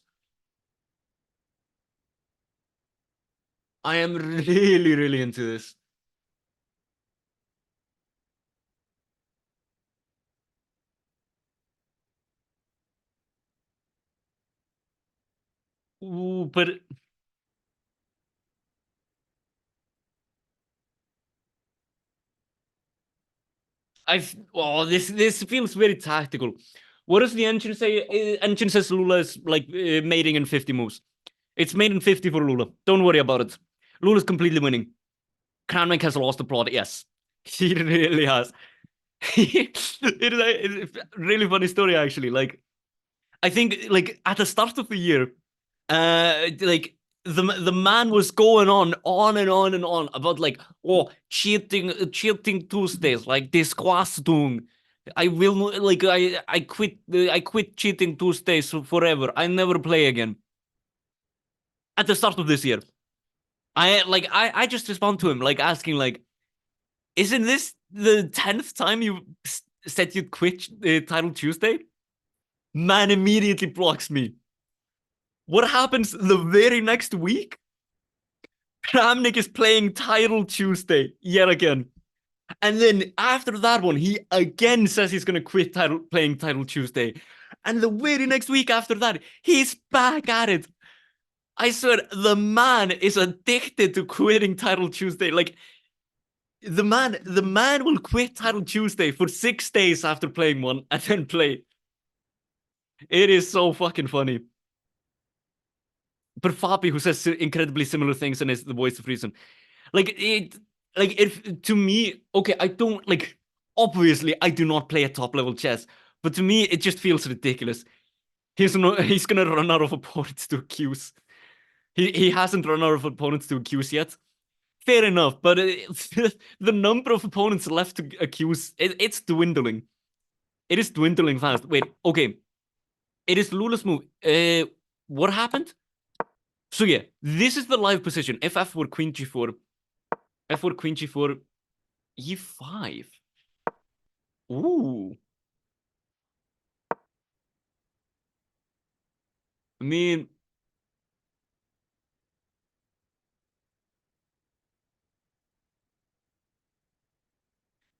I am really, really into this. Ooh, but this feels very tactical. What does the engine say? Engine says Lula is like mating in 50 moves. It's made in 50 for Lula. Don't worry about it. Lula's completely winning. Kramnik has lost the plot. Yes, he really has. It is a really funny story, actually. Like, I think like at the start of the year, like the man was going on and on and on about like, oh, cheating Tuesdays, like disgusting. I will not, like, I quit cheating Tuesdays forever. I never play again. At the start of this year, I just respond to him like asking like, isn't this the 10th time you said you'd quit Title Tuesday? Man immediately blocks me. What happens the very next week? Kramnik is playing Title Tuesday yet again. And then after that one, he again says he's going to quit playing Title Tuesday. And the very next week after that, he's back at it. I swear, the man is addicted to quitting Title Tuesday. Like, the man will quit Title Tuesday for 6 days after playing one and then play. It is so fucking funny. But Fabi, who says incredibly similar things and is the voice of reason, like if to me, okay, I don't like. Obviously, I do not play at top level chess, but to me, it just feels ridiculous. He's gonna run out of opponents to accuse. He hasn't run out of opponents to accuse yet. Fair enough, but the number of opponents left to accuse, it's dwindling. It is dwindling fast. Wait, okay. It is Lula's move. What happened? So yeah, this is the live position. If f4, queen g4, f4, queen g4, e5. Ooh. I mean,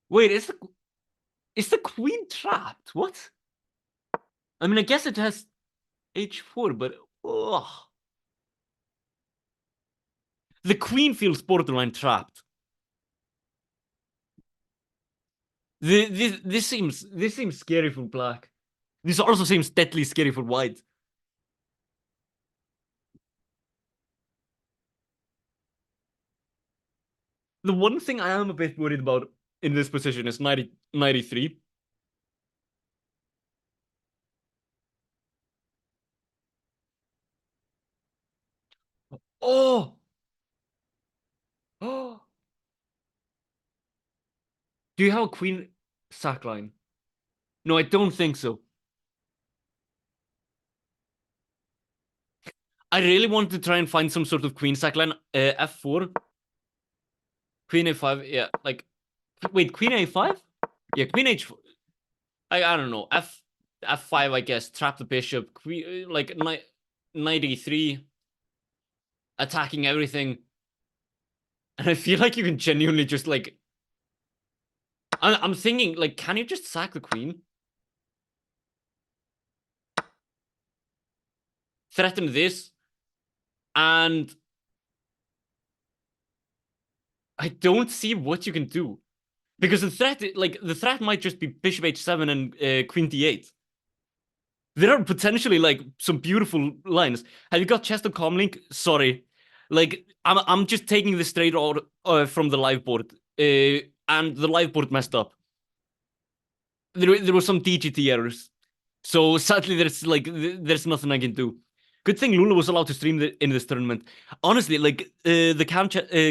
wait, is the queen trapped? What? I mean, I guess it has h4, but ugh. The queen feels borderline trapped. This seems scary for black. This also seems deadly scary for white. The one thing I am a bit worried about in this position is 93. Oh! Oh! Do you have a queen sack line? No, I don't think so. I really want to try and find some sort of queen sack line. F4, queen a5. Yeah, like, wait, queen a5? Yeah, queen h4. I don't know. F5, I guess. Trap the bishop. Queen, like, knight e3, attacking everything. And I feel like you can genuinely just like. I'm thinking, like, can you just sack the queen? Threaten this, and I don't see what you can do. Because the threat might just be bishop h7 and queen d8. There are potentially like some beautiful lines. Have you got chess.com link? Sorry, like I'm just taking this straight out from the live board, and the live board messed up. There were some DGT errors, so sadly there's nothing I can do. Good thing Lula was allowed to stream in this tournament. Honestly, like the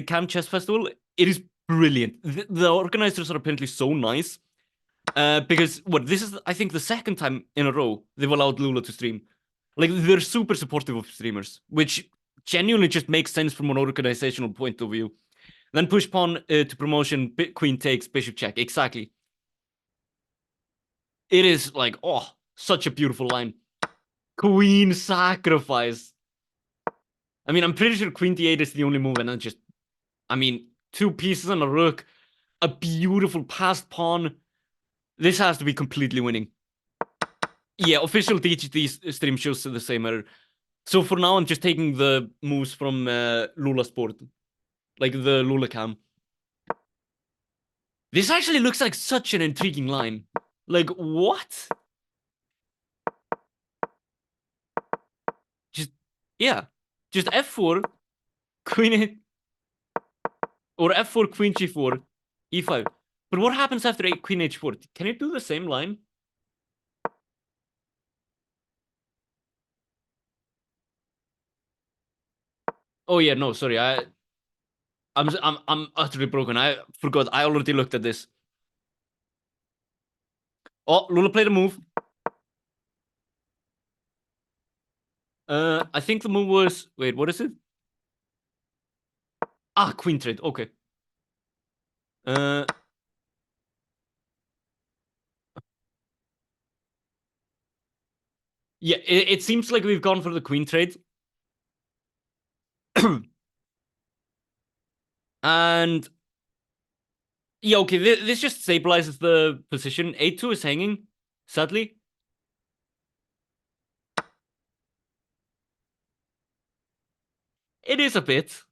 Cam Chess Festival, it is brilliant. The organizers are apparently so nice. Because this is I think the second time in a row they've allowed Lula to stream. Like they're super supportive of streamers, which genuinely just makes sense from an organizational point of view. Then push pawn to promotion, queen takes, bishop check. Exactly. It is like such a beautiful line. Queen sacrifice. I mean, I'm pretty sure queen d8 is the only move, and then just, I mean, two pieces and a rook, a beautiful passed pawn. This has to be completely winning. Yeah, official DGT stream shows the same error. So for now, I'm just taking the moves from Lula Sport, like the Lula cam. This actually looks like such an intriguing line. Like, what? Just, yeah. Just f4, queen, or f4, queen g4, e5. But what happens after queen h4? Can you do the same line? Oh yeah, no, sorry. I'm utterly broken. I forgot. I already looked at this. Oh, Lula played a move. I think the move was, wait, what is it? Ah, queen trade. Okay. Yeah, it seems like we've gone for the queen trade. And yeah, okay, this just stabilizes the position. A2 is hanging, sadly. It is a bit.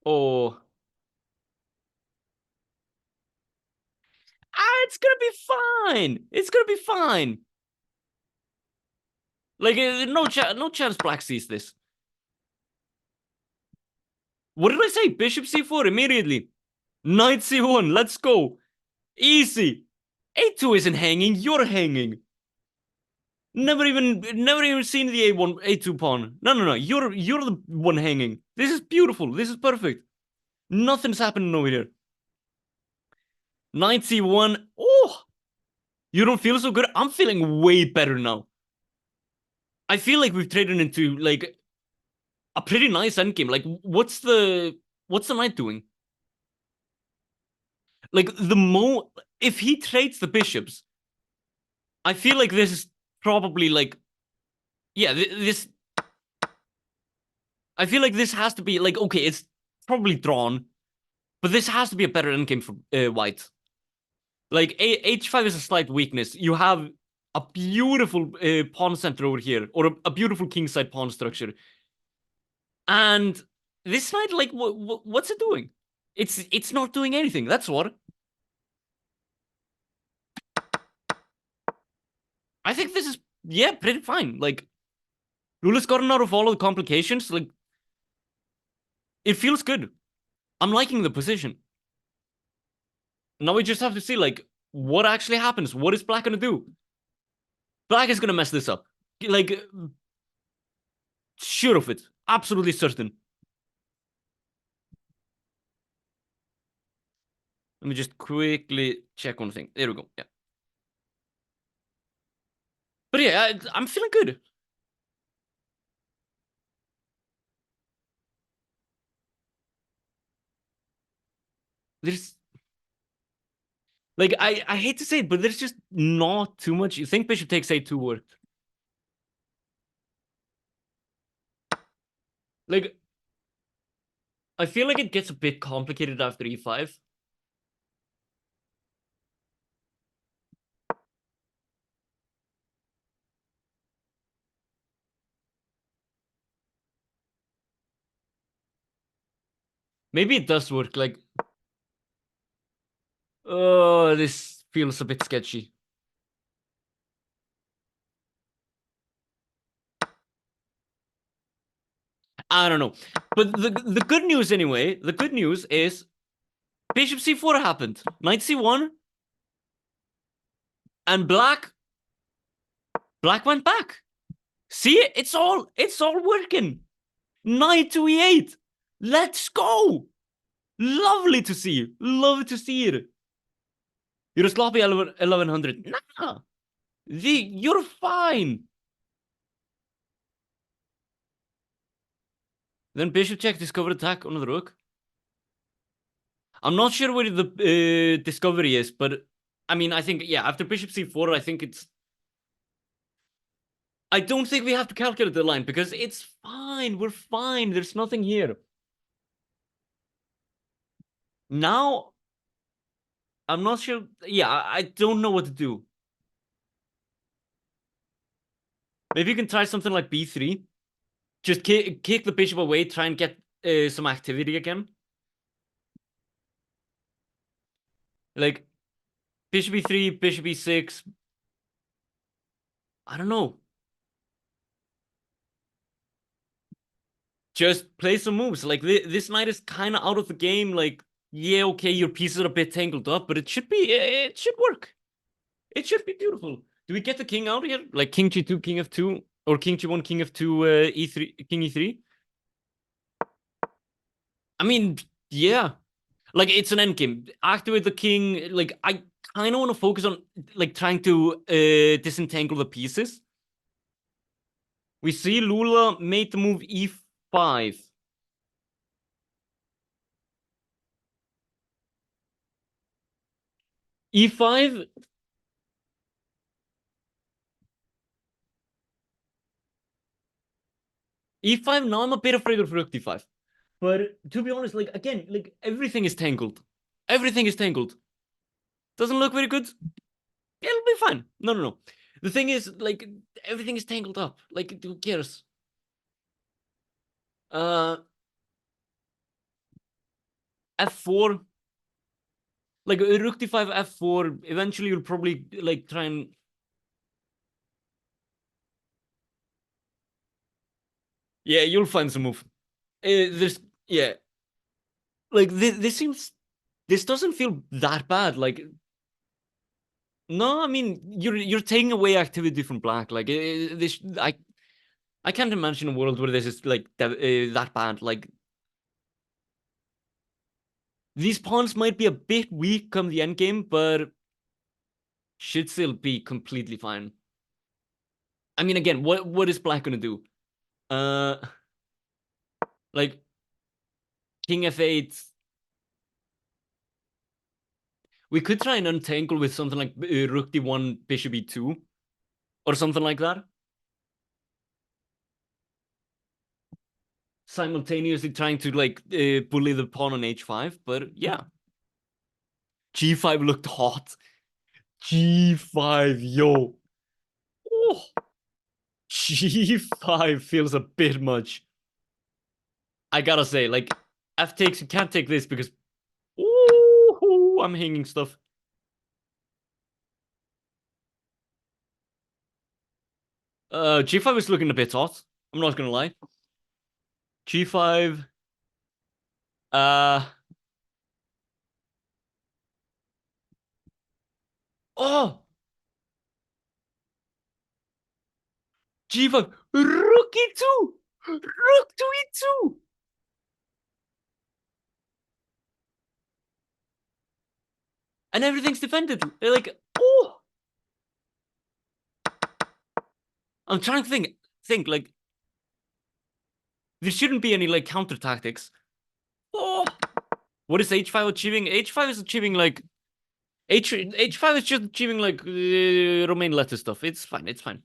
Oh. It's gonna be fine. It's gonna be fine. Like, no chance Black sees this. What did I say? Bishop c4 immediately. Knight c1, let's go. Easy. A2 isn't hanging, you're hanging. Never even seen the A1, A2 pawn. No. You're the one hanging. This is beautiful. This is perfect. Nothing's happening over here. Knight c1. Oh, you don't feel so good. I'm feeling way better now. I feel like we've traded into like a pretty nice endgame. Like, what's the knight doing? Like if he trades the bishops, I feel like this is probably like, yeah, this. I feel like this has to be like, okay, it's probably drawn, but this has to be a better endgame for white. Like h5 is a slight weakness. You have a beautiful pawn center over here, or a beautiful kingside pawn structure, and this knight, like, what's it doing? It's not doing anything. That's what. I think this is, yeah, pretty fine. Like, Lula's gotten out of all of the complications. Like, it feels good. I'm liking the position. Now we just have to see, like, what actually happens. What is Black gonna do? Black is gonna mess this up. Like, sure of it. Absolutely certain. Let me just quickly check one thing. There we go. Yeah. But yeah, I'm feeling good. There's like, I hate to say it, but there's just not too much. You think bishop takes a2 worked? Like, I feel like it gets a bit complicated after e5. Maybe it does work. Like, oh, this feels a bit sketchy. I don't know. But the good news anyway, the good news is bishop c4 happened. Knight c1. And black went back. See, it's all working. Knight to e8. Let's go. Lovely to see. Love to see it. You're a sloppy 1100. Nah. You're fine. Then bishop check, discover attack on the rook. I'm not sure where the discovery is, but I mean, I think, yeah, after bishop c4, I think it's... I don't think we have to calculate the line because it's fine. We're fine. There's nothing here. Now, I'm not sure. Yeah, I don't know what to do. Maybe you can try something like b3. Just kick the bishop away, try and get some activity again. Like, bishop e3, bishop e6. I don't know. Just play some moves. Like, this knight is kind of out of the game. Like, yeah, okay, your pieces are a bit tangled up, but it should work. It should be beautiful. Do we get the king out here? Like king g2, king f2, or king g1, king f2, e3, king e3? I mean, yeah. Like, it's an endgame. Activate the king. Like, I kind of want to focus on, like, trying to disentangle the pieces. We see Lula made the move e5. e5. e5. Now I'm a bit afraid of rook d5. But to be honest, like, again, like, everything is tangled. Everything is tangled. Doesn't look very good. It'll be fine. No. The thing is, like, everything is tangled up. Like, who cares? Uh, f4. Like, rook d5, f4. Eventually, you'll probably, like, try and... Yeah, you'll find some move. There's... Yeah. Like, this seems... This doesn't feel that bad. Like, no, I mean, you're taking away activity from black. Like, this... I can't imagine a world where this is, like, that bad. Like, these pawns might be a bit weak come the endgame, but should still be completely fine. I mean, again, what is black gonna do? Like king f8. We could try and untangle with something like rook d1, bishop e2, or something like that. Simultaneously trying to like bully the pawn on h5, but yeah. G5 looked hot. G5, yo. Oh. G5 feels a bit much. I gotta say, like, f takes, you can't take this because ooh, I'm hanging stuff. G5 is looking a bit hot. I'm not gonna lie. G5. Uh oh, G5. Rook e2. Rook to e2. And everything's defended. They're like, oh. I'm trying to think like there shouldn't be any like counter tactics. Oh, what is h5 achieving? H5 is achieving like H5 is just achieving like Romain letter stuff. It's fine. It's fine.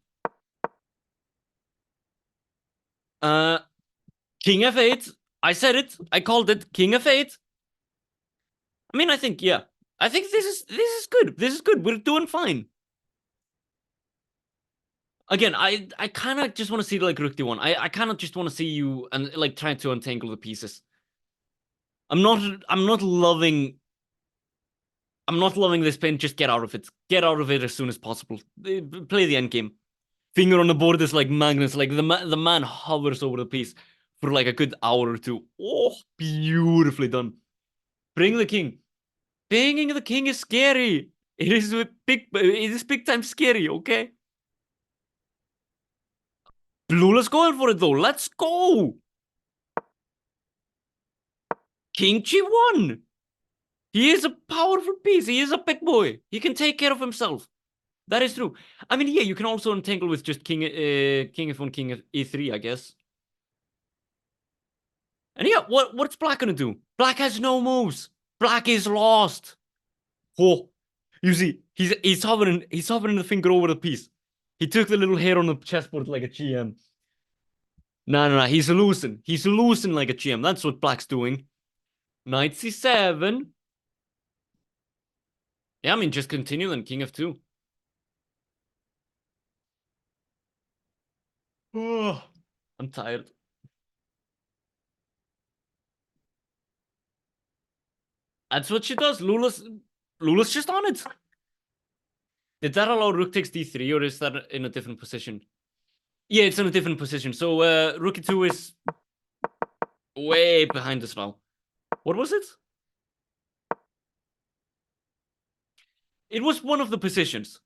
Uh, King f8. I said it. I called it. King f8. I mean, I think yeah. I think this is good. This is good. We're doing fine. Again, I kind of just want to see like rook d1. I kind of just want to see you and like trying to untangle the pieces. I'm not loving this pin. Just get out of it. Get out of it as soon as possible. Play the end game. Finger on the board is like Magnus. Like the man hovers over the piece for like a good hour or two. Oh, beautifully done. Bring the king. Bringing the king is scary. It is big time scary. Okay. Lula's going for it though. Let's go. King G1. He is a powerful piece. He is a big boy. He can take care of himself. That is true. I mean, yeah, you can also untangle with just king f1, king e3, I guess. And yeah, what's black gonna do? Black has no moves. Black is lost. Oh, you see, he's hovering the finger over the piece. He took the little hair on the chessboard like a GM. No. He's losing. He's losing like a GM. That's what black's doing. Knight c7. Yeah, I mean, just continue then. King f2. Oh, I'm tired. That's what she does. Lula's just on it. Did that allow rook takes d3, or is that in a different position? Yeah, it's in a different position. So rook e2 is way behind us now. What was it? It was one of the positions.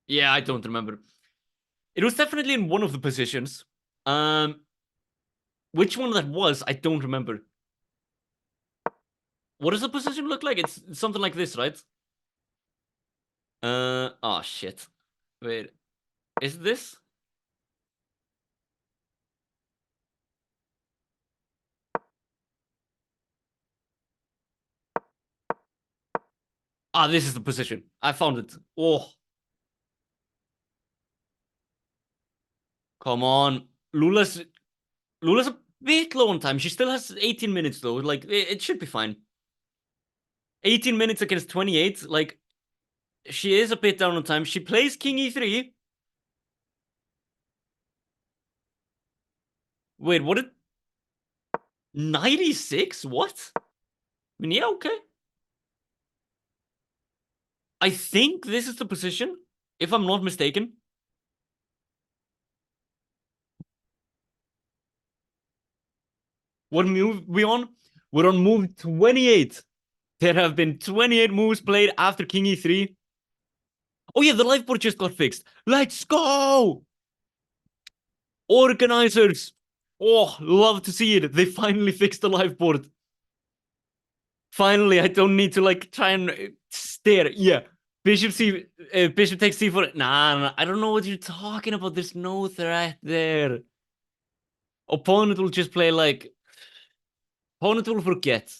Yeah, I don't remember. It was definitely in one of the positions. Which one that was, I don't remember. What does the position look like? It's something like this, right? Oh shit. Wait, is this? Ah, this is the position. I found it. Oh. Come on. Lula's a bit low on time. She still has 18 minutes though. Like it should be fine. 18 minutes against 28. Like she is a bit down on time. She plays king e3. Wait, what did 96? What? I mean, yeah, okay. I think this is the position, if I'm not mistaken. What move we on? We're on move 28. There have been 28 moves played after king e3. Oh yeah, the life board just got fixed. Let's go! Organizers! Oh, love to see it. They finally fixed the life board. Finally, I don't need to like try and stare. Yeah. Bishop takes c4. Nah, I don't know what you're talking about. There's no threat there. Opponent will just play like. Opponent will forget.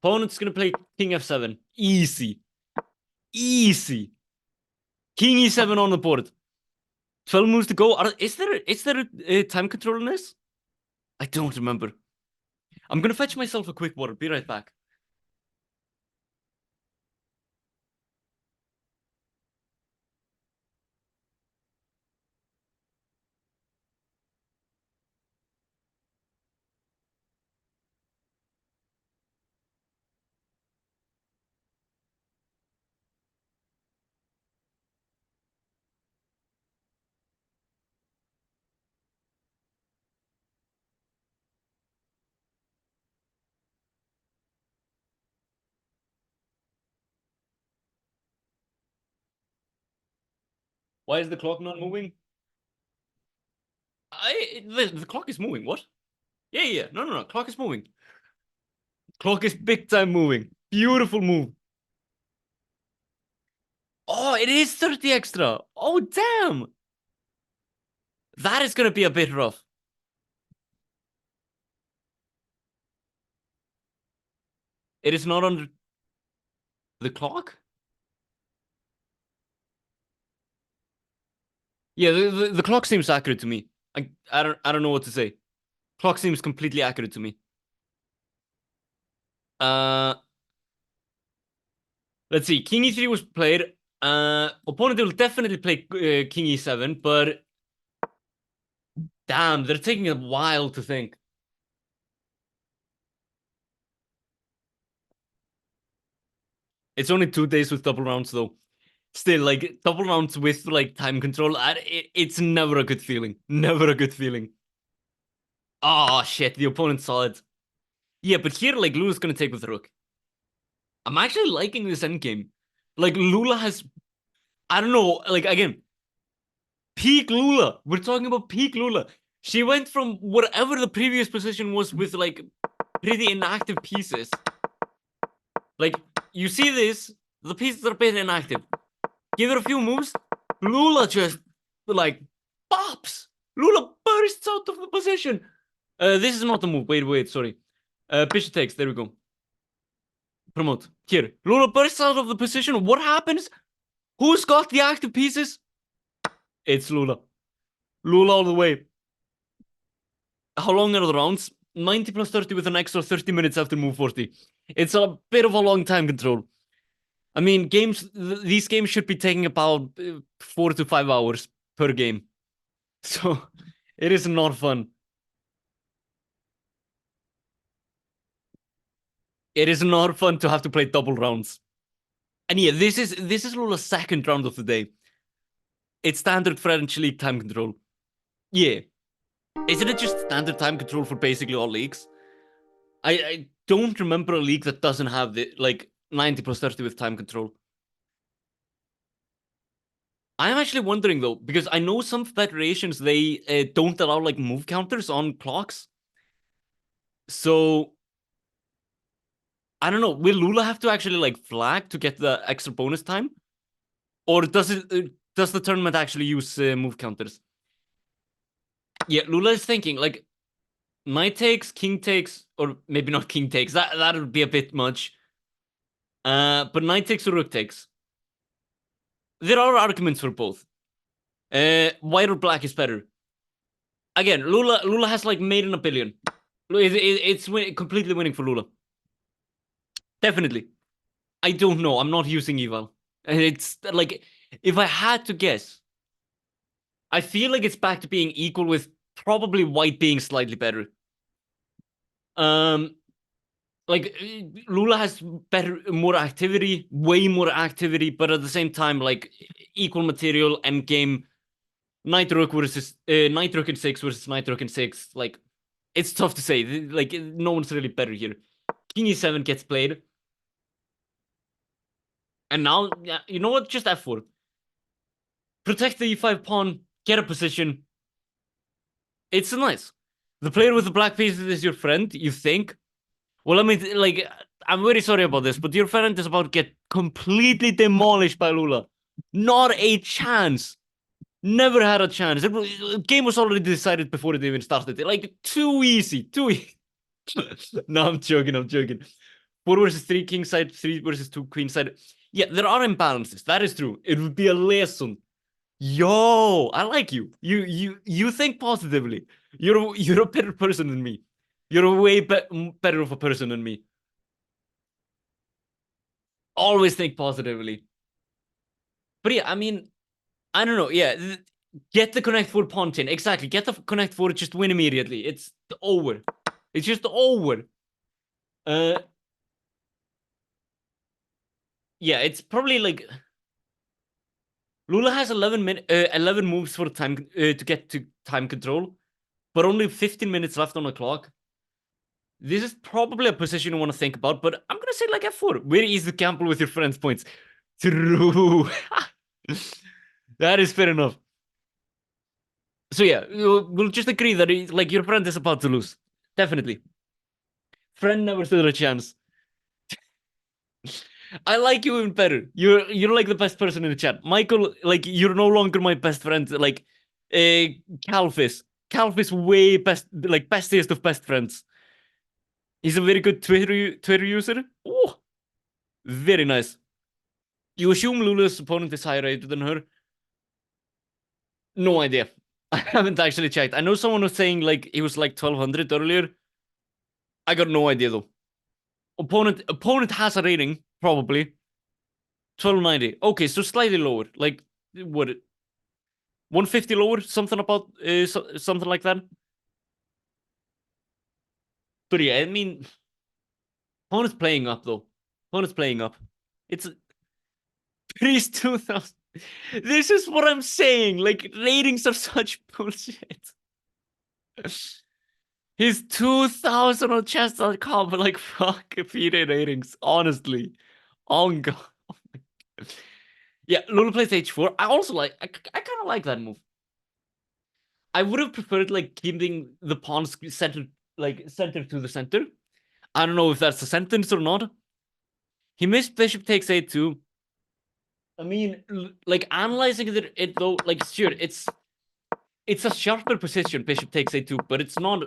Opponent's gonna play king f7. Easy. Easy. King e7 on the board. 12 moves to go. Is there a time control in this? I don't remember. I'm gonna fetch myself a quick water. Be right back. Why is the clock not moving? The clock is moving. What? Yeah. No. Clock is moving. Clock is big time moving. Beautiful move. Oh, it is 30 extra. Oh, damn. That is gonna be a bit rough. It is not under the clock? Yeah, the clock seems accurate to me. I don't know what to say. Clock seems completely accurate to me. Uh, let's see. King e3 was played. Opponent will definitely play King e7, but damn, they're taking a while to think. It's only 2 days with double rounds though. Still, like double rounds with like time control, it's never a good feeling. Never a good feeling. Oh shit, the opponent saw it. Yeah, but here, like Lula's gonna take with the rook. I'm actually liking this endgame. Like Lula has, I don't know, like again, peak Lula. We're talking about peak Lula. She went from whatever the previous position was with like pretty inactive pieces. Like you see this, the pieces are a bit inactive. Give it a few moves, Lula just like pops. Lula bursts out of the position. This is not the move. Wait, sorry. Bishop takes. There we go. Promote. Here. Lula bursts out of the position. What happens? Who's got the active pieces? It's Lula. Lula all the way. How long are the rounds? 90 plus 30 with an extra 30 minutes after move 40. It's a bit of a long time control. I mean, these games should be taking about 4 to 5 hours per game. So it is not fun. It is not fun to have to play double rounds. And yeah, this is Lula's second round of the day. It's standard French league time control. Yeah. Isn't it just standard time control for basically all leagues? I don't remember a league that doesn't have the like 90 plus 30 with time control. I'm actually wondering though, because I know some federations they don't allow like move counters on clocks. So I don't know. Will Lula have to actually like flag to get the extra bonus time, or does the tournament actually use move counters? Yeah, Lula is thinking like knight takes, king takes, or maybe not king takes. That would be a bit much. But knight takes or rook takes. There are arguments for both. White or black is better. Again, Lula has like made in a billion. It's completely winning for Lula. Definitely. I don't know. I'm not using eval. It's like if I had to guess, I feel like it's back to being equal with probably white being slightly better. Like Lula has more activity, way more activity, but at the same time, like equal material end game. Knight rook versus knight rook in 6 versus knight rook in 6. Like it's tough to say. Like no one's really better here. King e7 gets played, and now you know what? Just f4. Protect the e5 pawn. Get a position. It's nice. The player with the black pieces is your friend. You think? Well, I mean, like I'm very sorry about this, but your friend is about to get completely demolished by Lula. Not a chance. Never had a chance. The game was already decided before it even started. Like, too easy. Too easy. No, I'm joking. I'm joking. 4 versus 3 king side, 3 versus 2 queen side. Yeah, there are imbalances. That is true. It would be a lesson. Yo, I like you. You think positively. You're a better person than me. You're a way better of a person than me. Always think positively. But yeah, I mean, I don't know. Yeah, get the connect 4 pawn chain. Exactly. Get the connect 4, just win immediately. It's over. It's just over. Yeah, it's probably like Lula has 11 moves for time to get to time control, but only 15 minutes left on the clock. This is probably a position you want to think about, but I'm gonna say like f4. Very easy to gamble with your friends' points. True. That is fair enough. So yeah, we'll just agree that like your friend is about to lose. Definitely. Friend never stood a chance. I like you even better. You're like the best person in the chat. Michael, like you're no longer my best friend. Like Calfis. Calfis way bestiest of best friends. He's a very good Twitter user. Oh, very nice. You assume Lula's opponent is higher rated than her? No idea. I haven't actually checked. I know someone was saying like he was like 1200 earlier. I got no idea though. Opponent has a rating probably 1290. Okay, so slightly lower. Like what? 150 lower, something about something like that. But yeah, I mean, opponent's playing up though. Opponent's playing up. It's Priest 2000. This is what I'm saying. Like ratings are such bullshit. His 2000 on chess.com, but like fuck FIDE ratings, honestly. On God. Yeah, Lula plays h4. I also like I kind of like that move. I would have preferred like keeping the pawns center to the center. I don't know if that's a sentence or not. He missed bishop takes a2. I mean, like analyzing it though, like sure, it's a sharper position, bishop takes a2, but it's not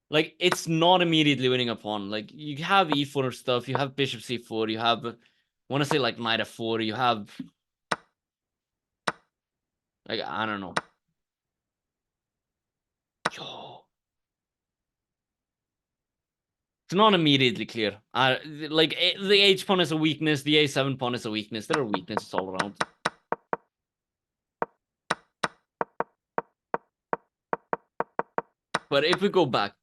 like it's not immediately winning a pawn. Like you have e4 stuff, you have bishop c4, you have I want to say like knight f4, you have like I don't know. Yo. It's not immediately clear. Like the h pawn is a weakness, the a7 pawn is a weakness. There are weaknesses all around. But if we go back,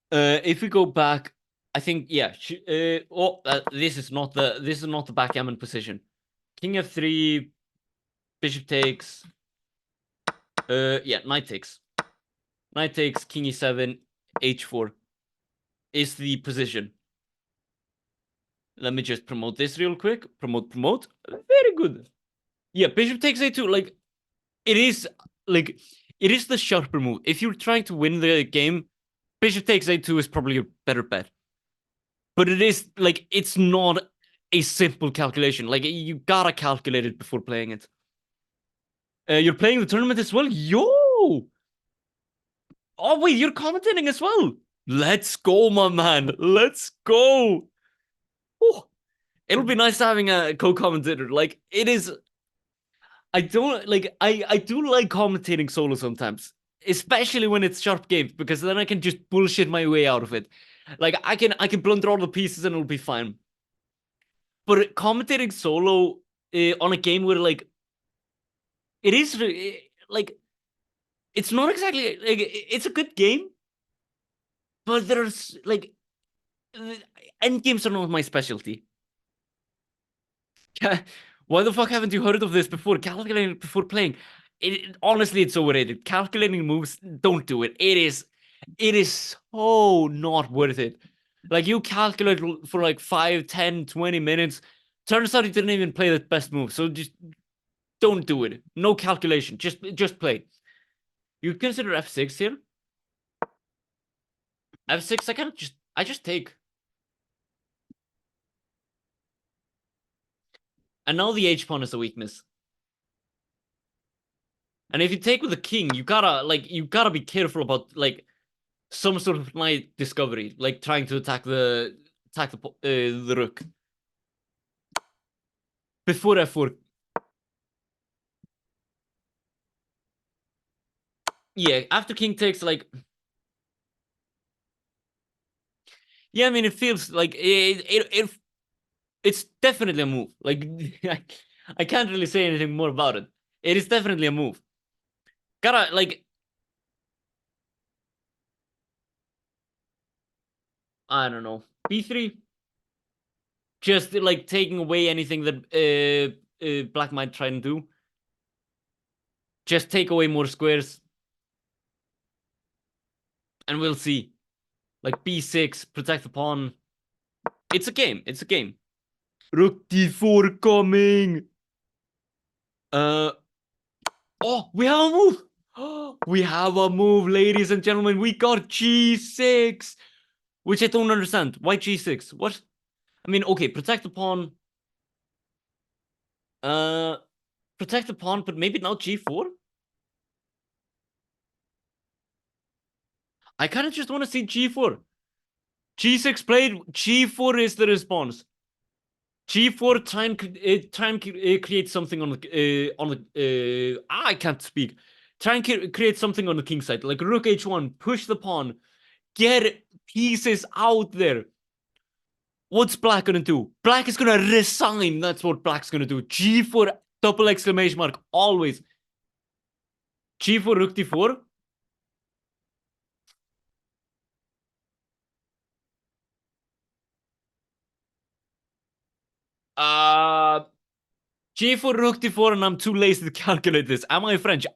I think yeah. This is not the backgammon position. King f3, bishop takes. Yeah, knight takes. Knight takes, king e7, h4 is the position. Let me just promote this real quick. Promote. Very good. Yeah, bishop takes a2. Like it is the sharper move. If you're trying to win the game, bishop takes a2 is probably a better bet. But it is like it's not a simple calculation. Like you gotta calculate it before playing it. You're playing the tournament as well? Yo! Oh wait, you're commentating as well. Let's go, my man. Let's go. Oh, it'll be nice having a co-commentator. Like it is. I don't like. I do like commentating solo sometimes, especially when it's sharp games, because then I can just bullshit my way out of it. Like I can blunder all the pieces and it'll be fine. But commentating solo on a game where like it is like it's not exactly like it's a good game, but there's like end games are not my specialty. Why the fuck haven't you heard of this before? Calculating before playing. Honestly, it's overrated. Calculating moves, don't do it. It is so not worth it. Like you calculate for like 5, 10, 20 minutes. Turns out you didn't even play the best move. So just don't do it. No calculation. Just play. You consider f6 here? f6, I just take. And now the H pawn is a weakness. And if you take with the king, you gotta be careful about like some sort of knight discovery, like trying to attack the rook before f4. Yeah, after king takes, like, yeah, I mean, it feels like it's definitely a move. Like, I can't really say anything more about it. It is definitely a move. Gotta, like, I don't know, b3, just like taking away anything that black might try and do. Just take away more squares, and we'll see. Like b6, protect the pawn. It's a game. It's a game. Rook d4 coming. Oh, we have a move. We have a move, ladies and gentlemen. We got g6, which I don't understand. Why g6? What? I mean, okay, protect the pawn. Uh, protect the pawn, but maybe not g4. I kind of just want to see g4. g6 played. G4 is the response. G4 try and create something on the I can't speak. Try and create something on the king side, like rook h1, push the pawn, get pieces out there. What's black gonna do? Black is gonna resign. That's what black's gonna do. G4 double exclamation mark always. G4 rook d4. Uh G4 rook d4, and I'm too lazy to calculate this. Am I French?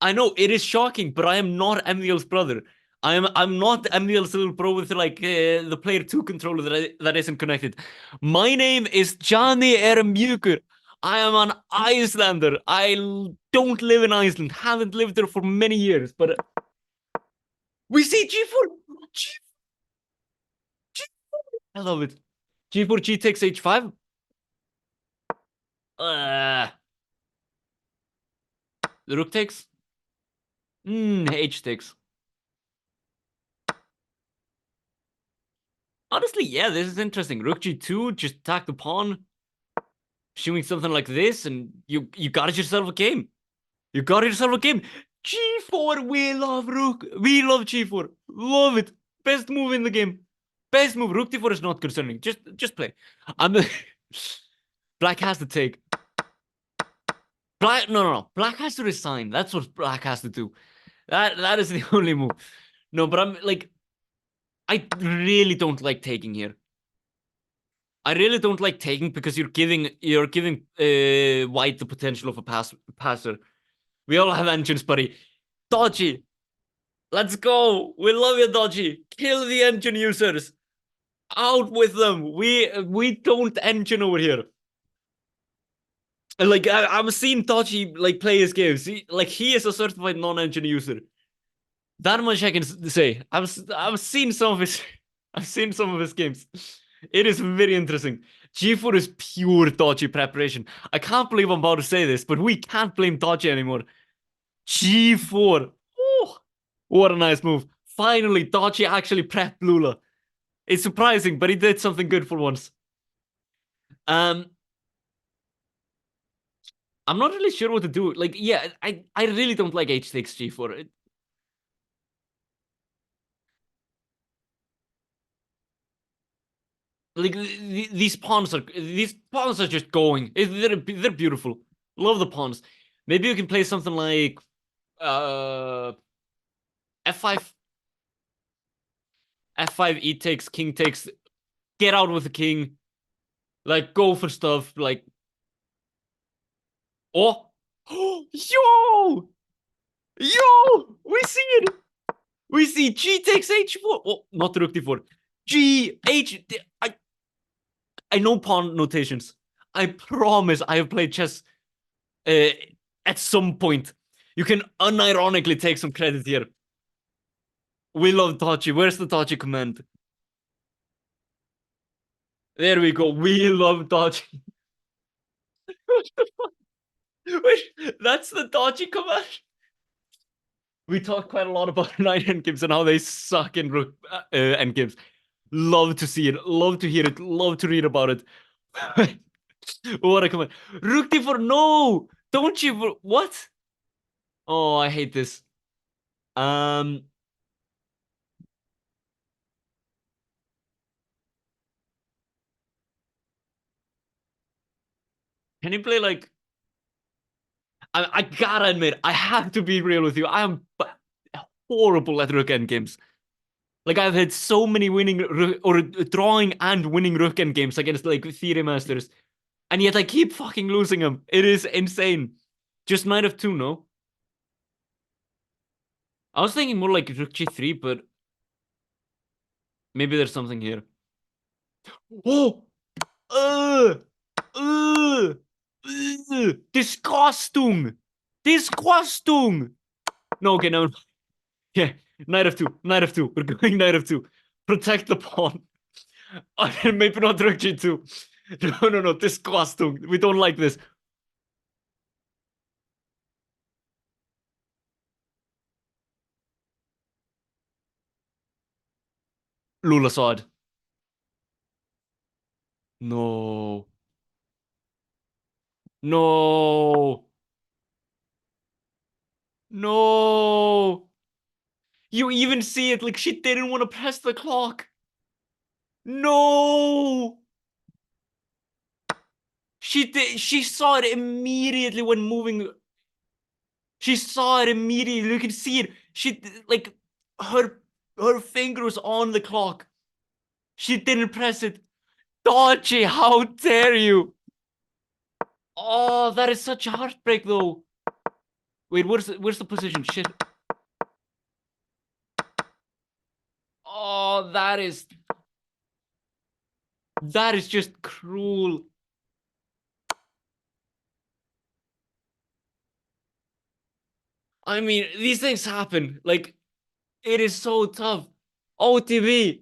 I know it is shocking, but I am not Emil's brother. I'm not Emil's little bro with like the player 2 controller that isn't connected. My name is Johnny Ermjukur. I am an Icelander. I don't live in Iceland. Haven't lived there for many years, but we see G4. I love it. G4 G takes H5. The rook takes. H takes. Honestly, yeah, this is interesting. Rook G2, just attack the pawn. Showing something like this, and you got yourself a game. You got yourself a game. G4, we love rook. We love G4. Love it. Best move in the game. Best move. Rook D4 is not concerning. Just play. I'm Black has to take. No. Black has to resign. That's what black has to do. That is the only move. No, but I'm like, I really don't like taking here. I really don't like taking because you're giving white the potential of a passer. We all have engines, buddy. Dodgy, let's go. We love you, Dodgy. Kill the engine users. Out with them. We don't engine over here. Like I'm seeing Dodgy like play his games. He is a certified non-engine user. That much I can say. I've seen some of his I've seen some of his games. It is very interesting. G4 is pure Dodgy preparation. I can't believe I'm about to say this, but we can't blame Dodgy anymore. G4. Oh, what a nice move. Finally, Dodgy actually prepped Lula. It's surprising, but he did something good for once. Um, I'm not really sure what to do. Like, yeah, I really don't like h6 G4. Like these pawns are just going. They're beautiful. Love the pawns. Maybe you can play something like f5, f5, e takes, king takes. Get out with the king. Like go for stuff. Like oh, yo, we see it. We see g takes h4. Oh, not rook d4. G h. I know pawn notations. I promise I have played chess at some point. You can unironically take some credit here. We love Tachi. Where's the Tachi command? There we go. We love dodging. Wait, that's the dodgy command. We talked quite a lot about knight endgames and how they suck in rook endgames. Love to see it. Love to hear it. Love to read about it. What a command. Rook d4, no! Don't you... What? Oh, I hate this. Can you play like... I gotta admit, I have to be real with you. I am horrible at rook endgames. Like, I've had so many winning or drawing and winning rook endgames against like theory masters, and yet I keep fucking losing them. It is insane. Just knight of 2, no? I was thinking more like rook g3, but maybe there's something here. Oh! Disgusting! Disgusting! No, okay, no. Yeah, knight of 2, knight of 2. We're going knight of 2. Protect the pawn. Maybe not rook g2. No, disgusting. We don't like this. Lula saw it. No. No. No. You even see it, like she didn't want to press the clock. No. She did. She saw it immediately when moving. She saw it immediately. You can see it. She like her finger was on the clock. She didn't press it. Dodgy, how dare you? Oh, that is such a heartbreak, though. Wait, where's the position? Shit. Oh, that is just cruel. I mean, these things happen. Like, it is so tough. OTB.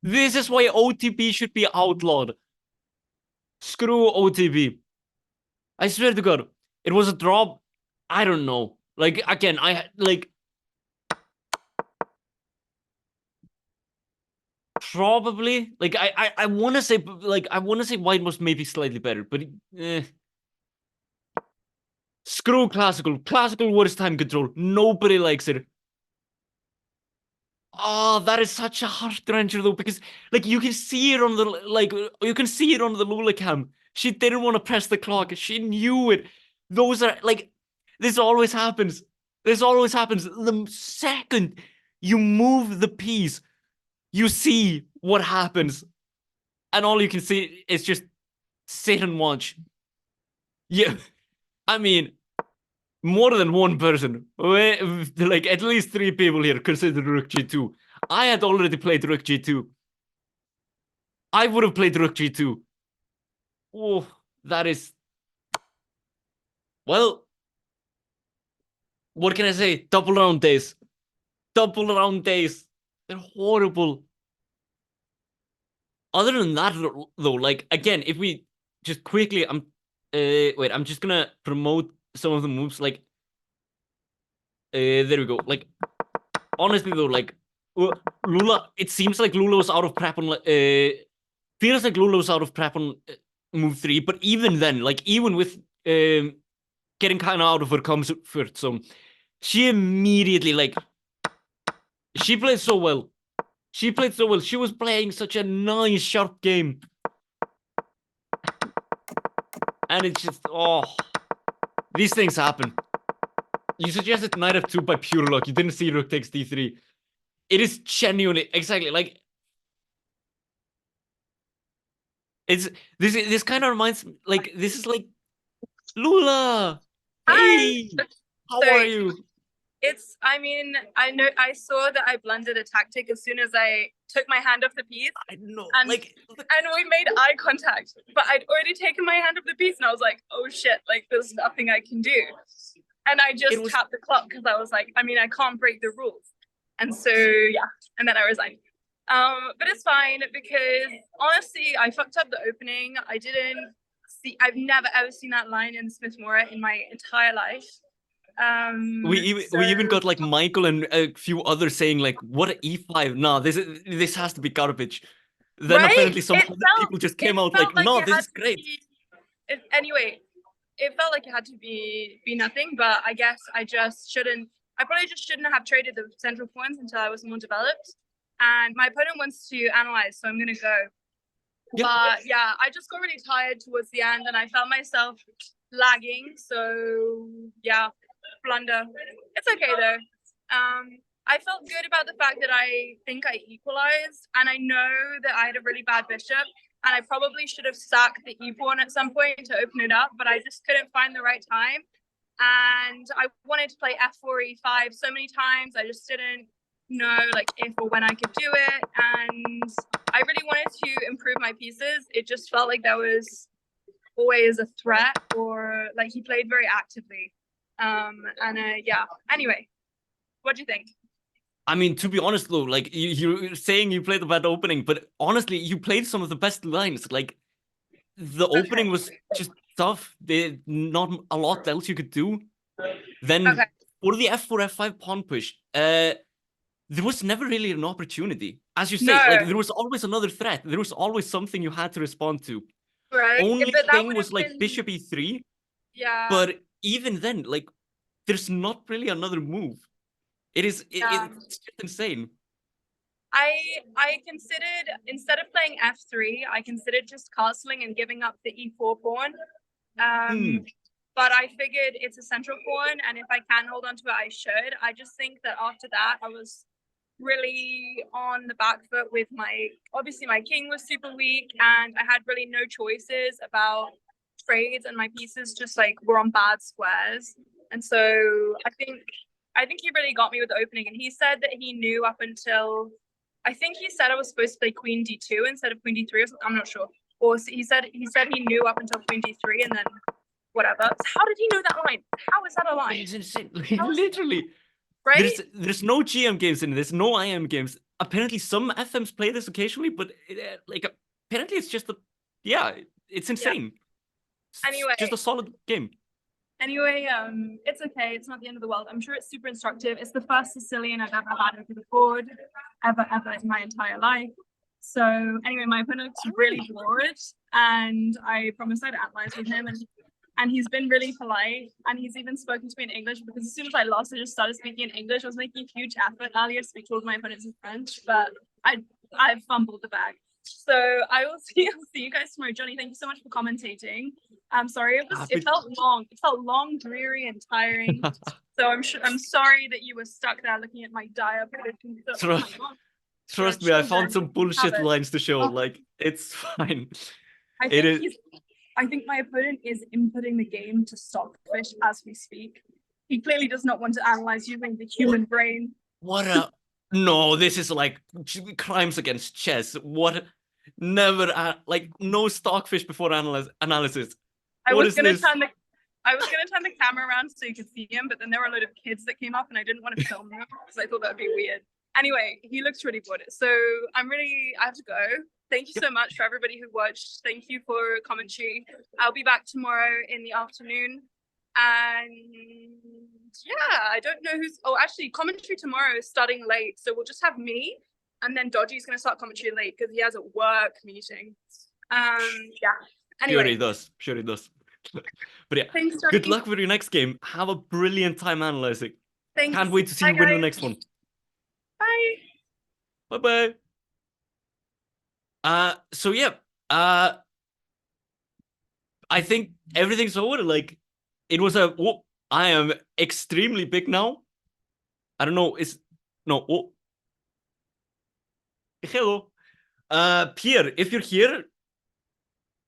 This is why OTB should be outlawed. Screw OTB. I swear to God, it was a drop. I don't know. Like, again, I like probably like I want to say like I want to say white was maybe slightly better, but screw classical. Classical worst time control. Nobody likes it. Oh, that is such a heart wrencher though, because like you can see it on the you can see it on the Lula cam. She didn't want to press the clock. She knew it. Those are like this always happens. This always happens. The second you move the piece, you see what happens, and all you can see is just sit and watch. Yeah, I mean, more than one person, like at least 3 people here considered Rook G2. I had already played Rook G2. I would have played Rook G2. Oh, that is... Well, what can I say? Double round days. Double round days. They're horrible. Other than that, though, like, again, if we just quickly... wait, I'm just gonna promote some of the moves. Like, there we go. Like, honestly, though, like, Lula... It seems like Lula was out of prep on... feels like Lula was out of prep on move 3, but even then, like, even with... getting kind of out of her comfort zone, she immediately, like, she played so well. She played so well. She was playing such a nice, sharp game. And it's just, oh, these things happen. You suggested knight f2 by pure luck. You didn't see rook takes d3. It is genuinely, exactly, like, it's, this kind of reminds me, like, this is like, Lula! Hey! Hi. How So are you? I mean, I saw that I blundered a tactic as soon as I took my hand off the piece, I know, and like, and we made eye contact, but I'd already taken my hand off the piece, and I was like, oh shit, like there's nothing I can do, and I just tapped the clock because I was like, I mean, I can't break the rules, and so yeah, and then I resigned. But it's fine because honestly, I fucked up the opening. I've never ever seen that line in Smith Mora in my entire life. We even got like Michael and a few others saying like, "What a E5? No, this has to be garbage." Then right? apparently some other people just came out like, "No, this is great." Anyway, it felt like it had to be nothing, but I guess I probably just shouldn't have traded the central pawns until I was more developed. And my opponent wants to analyze, so I'm gonna go. Yeah. But yeah, I just got really tired towards the end and I felt myself lagging. So yeah, blunder. It's okay though. I felt good about the fact that I think I equalized, and I know that I had a really bad bishop, and I probably should have sacked the e pawn at some point to open it up, but I just couldn't find the right time. And I wanted to play f4, e5 so many times, I just didn't know like if or when I could do it. And I really wanted to improve my pieces. It just felt like there was always a threat, or like he played very actively. Yeah. Anyway, what do you think? I mean, to be honest though, like you're saying you played a bad opening, but honestly, you played some of the best lines. Like the opening was just tough. There's not a lot else you could do. Then for the f4, f5 pawn push, there was never really an opportunity. As you say, like there was always another threat. There was always something you had to respond to. Right. Only thing was like bishop e3. Yeah. But even then, like there's not really another move. It's just insane. I considered, instead of playing f3, I considered just castling and giving up the e4 pawn. But I figured it's a central pawn, and if I can hold on to it, I should. I just think that after that, I was really on the back foot with obviously my king was super weak, and I had really no choices about trades, and my pieces just like were on bad squares. And so I think he really got me with the opening, and he said that he knew up until, I think he said I was supposed to play queen d2 instead of queen d3 or something. I'm not sure. Or he said he knew up until queen d3 and then whatever. So how did he know that line? How is that a line? It's insane. Literally. Right? There's no GM games in it. There's no IM games. Apparently some FMs play this occasionally, but like apparently it's just it's insane. Yeah. Anyway, it's just a solid game. Anyway, it's okay. It's not the end of the world. I'm sure it's super instructive. It's the first Sicilian I've ever had over the board, ever in my entire life. So anyway, my opponent's really bored, and I promised I'd analyze with him, and he's been really polite, and he's even spoken to me in English, because as soon as I lost, I just started speaking in English. I was making a huge effort earlier to speak to all my opponents in French, but I fumbled the bag. So I will see you guys tomorrow. Johnny, thank you so much for commentating. I'm sorry, it felt long. It felt long, dreary, and tiring. So I'm sorry that you were stuck there looking at my dire predictions. Trust me, I found some bullshit lines to show. Like, it's fine. I think my opponent is inputting the game to stockfish as we speak. He clearly does not want to analyze using the human brain. No, this is like crimes against chess. Never, like, no stockfish before analysis. I was gonna turn the camera around so you could see him, but then there were a load of kids that came up, and I didn't want to film them because I thought that would be weird. Anyway, he looks really bored. So I have to go. Thank you so much for everybody who watched. Thank you for commentary. I'll be back tomorrow in the afternoon. And yeah, I don't know actually, commentary tomorrow is starting late. So we'll just have me, and then Dodgy's going to start commentary late because he has a work meeting. Yeah. Anyway. Sure he does. But yeah, thanks, good luck with your next game. Have a brilliant time analyzing. Thanks. Can't wait to see you win the next one. Bye. Bye-bye. So yeah, I think everything's over. Like, it was I am extremely big now. I don't know, hello. Pierre, if you're here,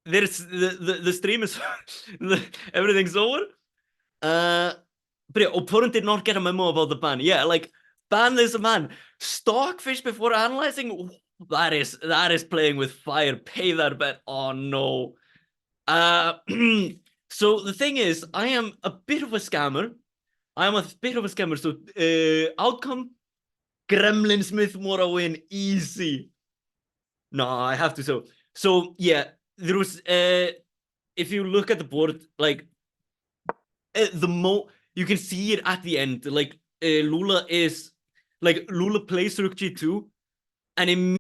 there's the stream is everything's over. But yeah, opponent did not get a memo about the ban. Yeah, like, ban this man. Stockfish before analyzing. That is playing with fire. Pay that bet. Oh no. So the thing is, I am a bit of a scammer. So outcome, Gremlin Smith Mora win, easy. No, I have to. So yeah, there was if you look at the board, like you can see it at the end. Like Lula plays Rook G2, and